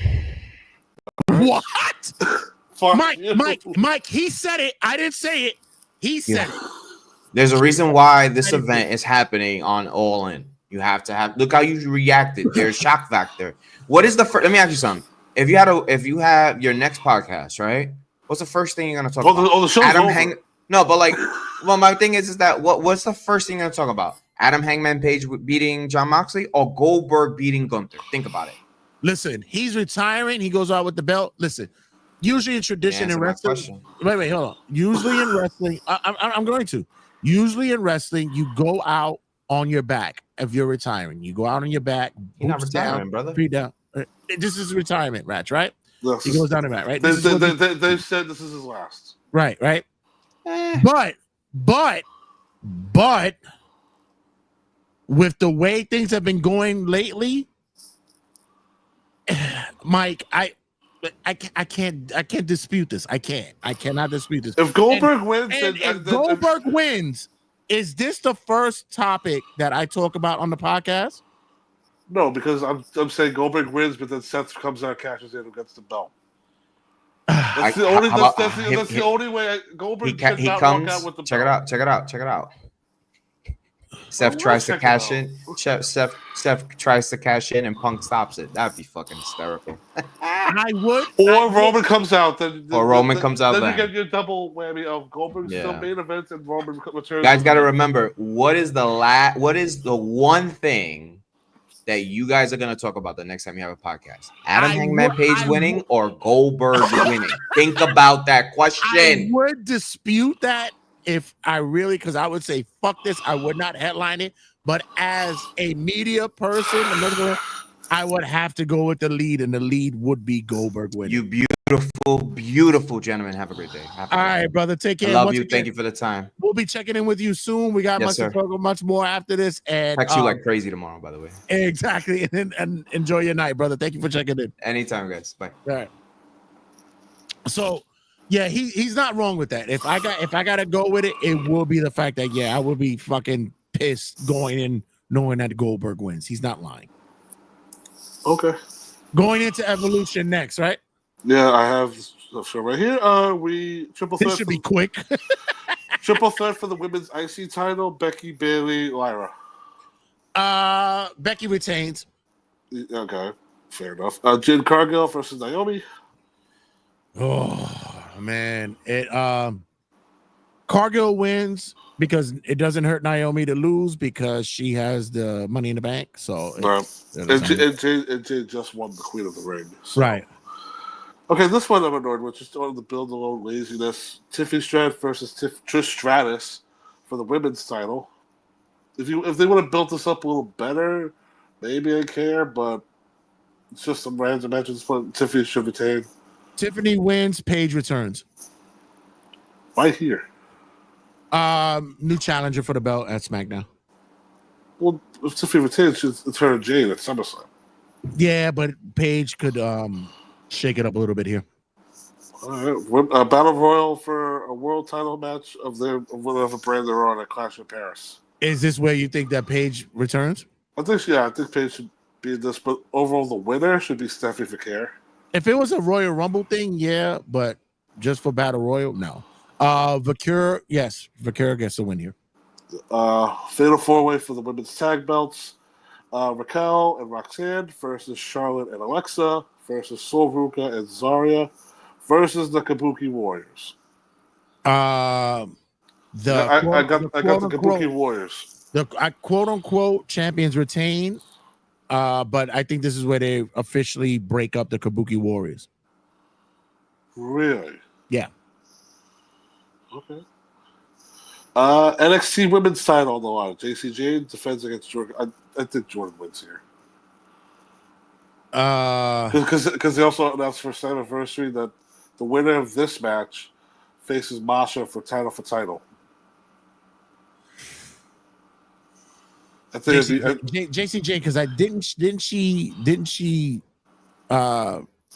Speaker 1: What? Mike, he said it. I didn't say it. He said it.
Speaker 3: There's a reason why this event is happening on All In. You have to have look how you reacted. There's shock factor. What is the first? Let me ask you something. If you have your next podcast, right? What's the first thing you're gonna talk about?
Speaker 2: The show's
Speaker 3: Adam
Speaker 2: over.
Speaker 3: No, but like, well, my thing is that what's the first thing you're gonna talk about? Adam Hangman Page beating John Moxley or Goldberg beating Gunther? Think about it.
Speaker 1: Listen, he's retiring. He goes out with the belt. Listen, usually in tradition in wrestling. Wait, hold on. Usually in wrestling, I'm going to. Usually in wrestling, you go out on your back if you're retiring. You go out on your back.
Speaker 3: You're not retiring, brother.
Speaker 1: Feet down. This is retirement match, right?
Speaker 2: Yes.
Speaker 1: He goes down the mat, right?
Speaker 2: They've said this is his last.
Speaker 1: Right. But with the way things have been going lately, Mike, I can't dispute this. I cannot dispute this.
Speaker 2: If Goldberg wins,
Speaker 1: if Goldberg wins, is this the first topic that I talk about on the podcast?
Speaker 2: No, because I'm saying Goldberg wins, but then Seth comes out, cashes in, and gets the belt. That's the only way Goldberg cannot walk out with the belt.
Speaker 3: Check it out. Seth tries to cash in. Seth tries to cash in, and Punk stops it. That'd be fucking hysterical.
Speaker 1: I would.
Speaker 2: Or Roman comes out. Then
Speaker 3: you
Speaker 2: get your double whammy of Goldberg still main events and Roman returns.
Speaker 3: Guys, got to remember what is the one thing that you guys are going to talk about the next time you have a podcast? Adam Hangman Page winning or Goldberg winning? Think about that question.
Speaker 1: I would dispute that if I really, because I would say, fuck this, I would not headline it. But as a media person, I would have to go with the lead, and the lead would be Goldberg winning.
Speaker 3: You beautiful gentlemen. Have a great day.
Speaker 1: All right, brother. Take care.
Speaker 3: I love you. Thank you for the time.
Speaker 1: We'll be checking in with you soon. We got much more after this. And
Speaker 3: text you like crazy tomorrow, by the way.
Speaker 1: Exactly. And enjoy your night, brother. Thank you for checking in.
Speaker 3: Anytime, guys. Bye.
Speaker 1: All right. So, yeah, he's not wrong with that. If I gotta go with it, it will be the fact that I will be fucking pissed going in knowing that Goldberg wins. He's not lying.
Speaker 2: Okay.
Speaker 1: Going into Evolution next, right?
Speaker 2: Yeah, I have the show right here. We triple threat.
Speaker 1: This should be quick.
Speaker 2: Triple threat for the women's IC title: Becky, Bayley, Lyra.
Speaker 1: Becky retains.
Speaker 2: Okay, fair enough. Jade Cargill versus Naomi.
Speaker 1: Oh man, Cargill wins because it doesn't hurt Naomi to lose because she has the Money in the Bank. So
Speaker 2: Jade just won the Queen of the Ring. So.
Speaker 1: Right.
Speaker 2: Okay, this one I'm annoyed with. Just on the build alone laziness. Tiffany Stratton versus Trish Stratus for the women's title. If they would have built this up a little better, maybe I care. But it's just some random matches. But Tiffany should retain.
Speaker 1: Tiffany wins. Paige returns.
Speaker 2: Why here?
Speaker 1: New challenger for the belt at SmackDown.
Speaker 2: Well, if Tiffany retains, it's her and Jade at SummerSlam.
Speaker 1: Yeah, but Paige could shake it up a little bit here.
Speaker 2: All right, Battle Royal for a world title match of whatever brand they're on at Clash of Paris.
Speaker 1: Is this where you think that Paige returns?
Speaker 2: I think Paige should be in this, but overall the winner should be Stephanie Vaquer. If
Speaker 1: it was a Royal Rumble thing, yeah, but just for Battle Royal, no. Vaquer, yes, Vaquer gets the win here.
Speaker 2: Fatal 4-way for the women's tag belts. Raquel and Roxanne versus Charlotte and Alexa versus Sol Ruka and Zarya versus the Kabuki Warriors.
Speaker 1: I got the
Speaker 2: Kabuki Warriors.
Speaker 1: The quote unquote champions retain, but I think this is where they officially break up the Kabuki Warriors.
Speaker 2: Really?
Speaker 1: Yeah.
Speaker 2: Okay. NXT Women's title on the line. JC Jane defends against Jordan. I think Jordan wins here. Because they also announced for its anniversary that the winner of this match faces Masha for title. I think
Speaker 1: JC Jane, because didn't she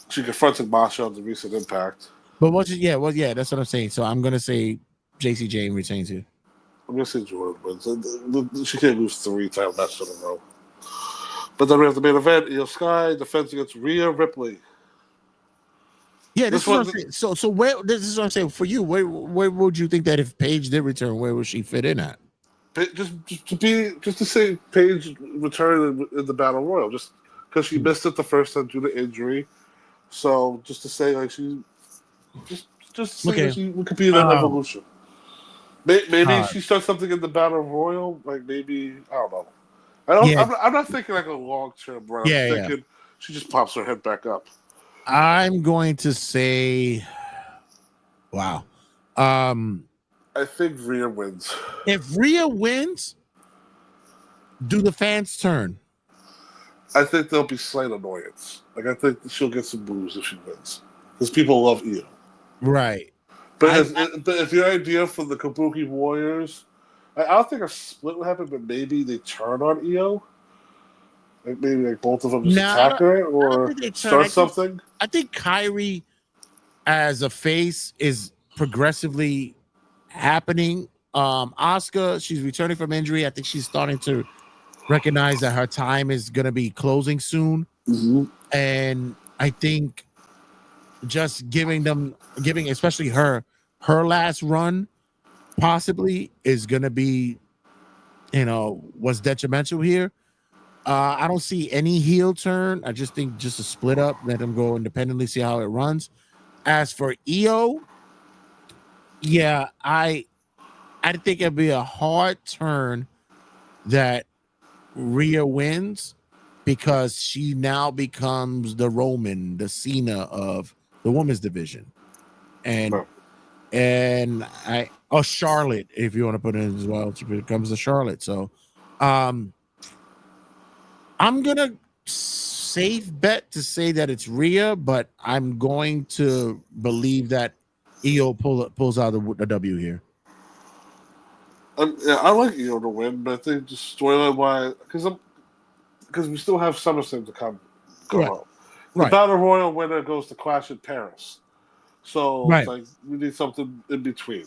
Speaker 2: she confronted Masha on the recent Impact.
Speaker 1: But that's what I'm saying. So I'm gonna say JC Jane retains here.
Speaker 2: I'm gonna say Jordan wins. She can't lose 3 title matches in a row. But then we have the main event. Io Sky defends against Rhea Ripley.
Speaker 1: Yeah, this
Speaker 2: This
Speaker 1: is what
Speaker 2: one-
Speaker 1: I'm saying. So where this is what I'm saying for you. Where would you think that if Paige did return, where would she fit in at?
Speaker 2: Just to say Paige returned in the Battle Royal, just because she missed it the first time due to injury. So just to say, like, she just say
Speaker 1: Okay.
Speaker 2: that she would compete in Evolution. Maybe
Speaker 1: Uh,
Speaker 2: she starts something in the Battle Royal, like maybe I don't know.
Speaker 1: Yeah.
Speaker 2: I'm not thinking like a long term run. I'm
Speaker 1: Yeah,
Speaker 2: thinking she just pops her head back up.
Speaker 1: I'm going to say, wow.
Speaker 2: I think Rhea wins.
Speaker 1: If Rhea wins, do the fans turn?
Speaker 2: I think there'll be slight annoyance. Like I think she'll get some boos if she wins, because people love Io.
Speaker 1: Right.
Speaker 2: But if your idea for the Kabuki Warriors, I don't think a split would happen, but maybe they turn on Io. Like maybe like both of them just
Speaker 1: No,
Speaker 2: attack her
Speaker 1: I don't
Speaker 2: or
Speaker 1: think they turn.
Speaker 2: start something.
Speaker 1: I think Kyrie as a face is progressively happening. Asuka, she's returning from injury. I think she's starting to recognize that her time is going to be closing soon.
Speaker 2: Mm-hmm.
Speaker 1: And I think just giving especially her last run possibly is going to be, what's detrimental here. I don't see any heel turn. I just think just a split up, let them go independently, see how it runs. As for Io, yeah, I think it'd be a hard turn that Rhea wins, because she now becomes the Roman, the Cena of the women's division. And Charlotte, if you want to put it in as well, she becomes the Charlotte. So I'm gonna safe bet to say that it's Rhea, but I'm going to believe that Io pulls out the W here.
Speaker 2: I like Io to win, but I think just storyline wise, because we still have SummerSlam to come
Speaker 1: Right.
Speaker 2: out. The
Speaker 1: Right.
Speaker 2: Battle Royal winner goes to Clash in Paris, so
Speaker 1: Right.
Speaker 2: it's like we need something in between.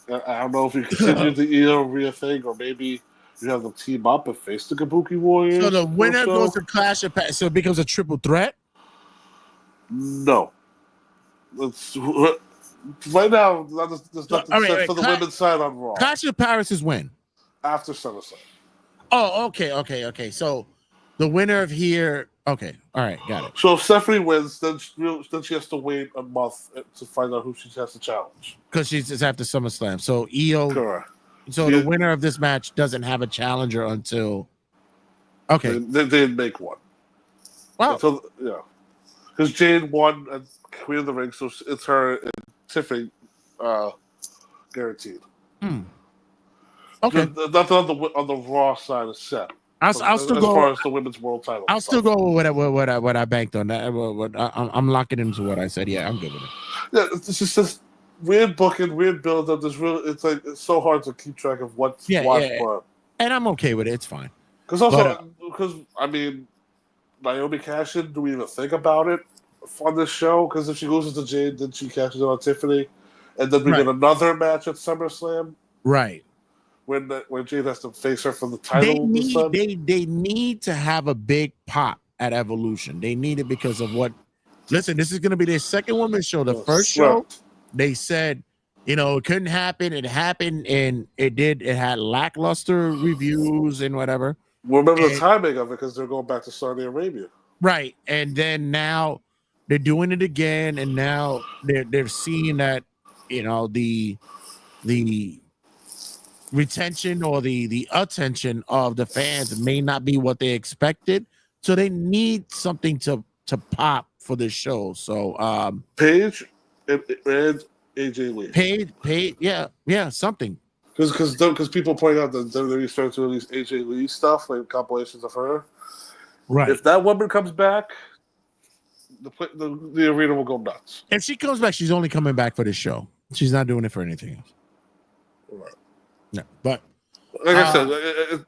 Speaker 2: I don't know if you continue the Io Rhea thing, or maybe you have them team up and face the Kabuki Warriors.
Speaker 1: So the
Speaker 2: for a
Speaker 1: winner
Speaker 2: show.
Speaker 1: goes to Clash of Paris, so it becomes a triple threat.
Speaker 2: No. Let's right now. There's nothing set for the women's side on Raw
Speaker 1: Clash of Paris is when?
Speaker 2: after SummerSlam.
Speaker 1: Oh, okay. So the winner of here. Okay, all right, got it.
Speaker 2: So if Stephanie wins, then she has to wait a month to find out who she has to challenge.
Speaker 1: Because she's just after SummerSlam. So Io.
Speaker 2: Correct.
Speaker 1: So the winner of this match doesn't have a challenger until. Okay.
Speaker 2: They didn't make one.
Speaker 1: Wow.
Speaker 2: Yeah. Because Jade won at Queen of the Ring, so it's her and Tiffany guaranteed.
Speaker 1: Okay.
Speaker 2: Nothing on the Raw side is set.
Speaker 1: I'll still go.
Speaker 2: As far as the women's world title.
Speaker 1: I'll still go with what I banked on. That I'm locking into what I said. Yeah, I'm good with it.
Speaker 2: Yeah, it's just this weird booking, weird build up. It's so hard to keep track of what's what.
Speaker 1: And I'm okay with it. It's fine.
Speaker 2: Because I mean, Naomi Cashin, do we even think about it on this show? Because if she loses to Jade, then she cashes in on Tiffany, and then we get another match at SummerSlam.
Speaker 1: Right.
Speaker 2: When Jade has to face her for the title.
Speaker 1: They need to have a big pop at Evolution. They need it because of what. Listen, this is going to be their second women's show. The first show, they said, it couldn't happen. It happened, and it did. It had lackluster reviews and whatever.
Speaker 2: Remember the timing of it, because they're going back to Saudi Arabia.
Speaker 1: Right, and then now they're doing it again, and now they're seeing that the retention or the attention of the fans may not be what they expected, so they need something to pop for this show. So
Speaker 2: Paige and AJ Lee.
Speaker 1: Paige, yeah, something.
Speaker 2: Because people point out that they're starting to release AJ Lee stuff, like compilations of her.
Speaker 1: Right.
Speaker 2: If that woman comes back, the arena will go nuts.
Speaker 1: If she comes back, she's only coming back for this show. She's not doing it for anything else.
Speaker 2: Right.
Speaker 1: No, but
Speaker 2: like I said,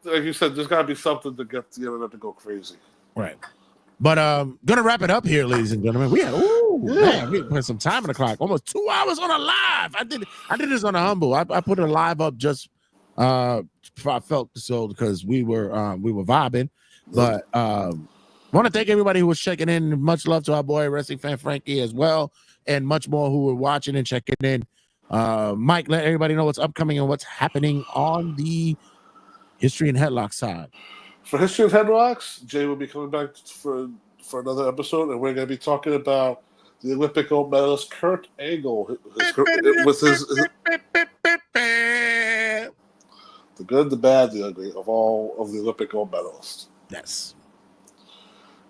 Speaker 2: like you said, there's got to be something to get the internet to go crazy.
Speaker 1: Right. But gonna wrap it up here, ladies and gentlemen. We put some time on the clock. Almost 2 hours on a live. I did this on a humble. I put a live up just I felt so because we were vibing. But want to thank everybody who was checking in. Much love to our boy Wrestling Fan Frankie as well. and much more who are watching and checking in. Mike, let everybody know what's upcoming and what's happening on the History and Headlock side.
Speaker 2: For History of Headlocks, Jay will be coming back for another episode, and we're going to be talking about the Olympic gold medalist Kurt Angle with his the good, the bad, the ugly of all of the Olympic gold medalists.
Speaker 1: Yes.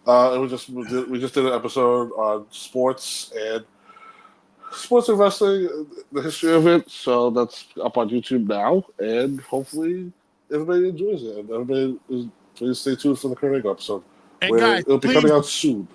Speaker 2: And we just did an episode on sports and wrestling, the history of it. So that's up on YouTube now, and hopefully everybody enjoys it. And everybody please stay tuned for the Kurt Angle episode.
Speaker 1: And guys,
Speaker 2: it'll be coming out soon.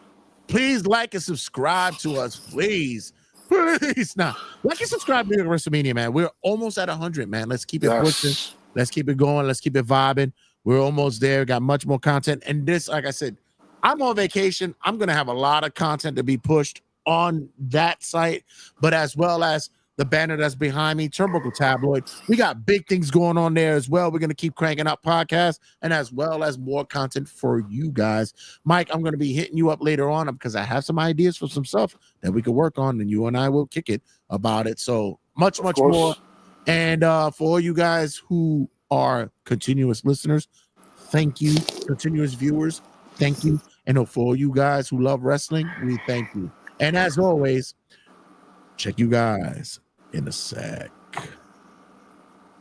Speaker 1: Please like and subscribe to us, please. Please, now like and subscribe to WrestleMania, man. We're almost at 100, man. Let's keep it pushing. Let's keep it going. Let's keep it vibing. We're almost there. Got much more content. And this, like I said, I'm on vacation. I'm going to have a lot of content to be pushed on that site, but as well as the banner that's behind me, Turnbuckle Tabloid. We got big things going on there as well. We're going to keep cranking out podcasts and as well as more content for you guys. Mike, I'm going to be hitting you up later on because I have some ideas for some stuff that we could work on, and you and I will kick it about it. So much more. And for all you guys who are continuous listeners, thank you. Continuous viewers, thank you. And for all you guys who love wrestling, we thank you. And as always, check you guys in a sec.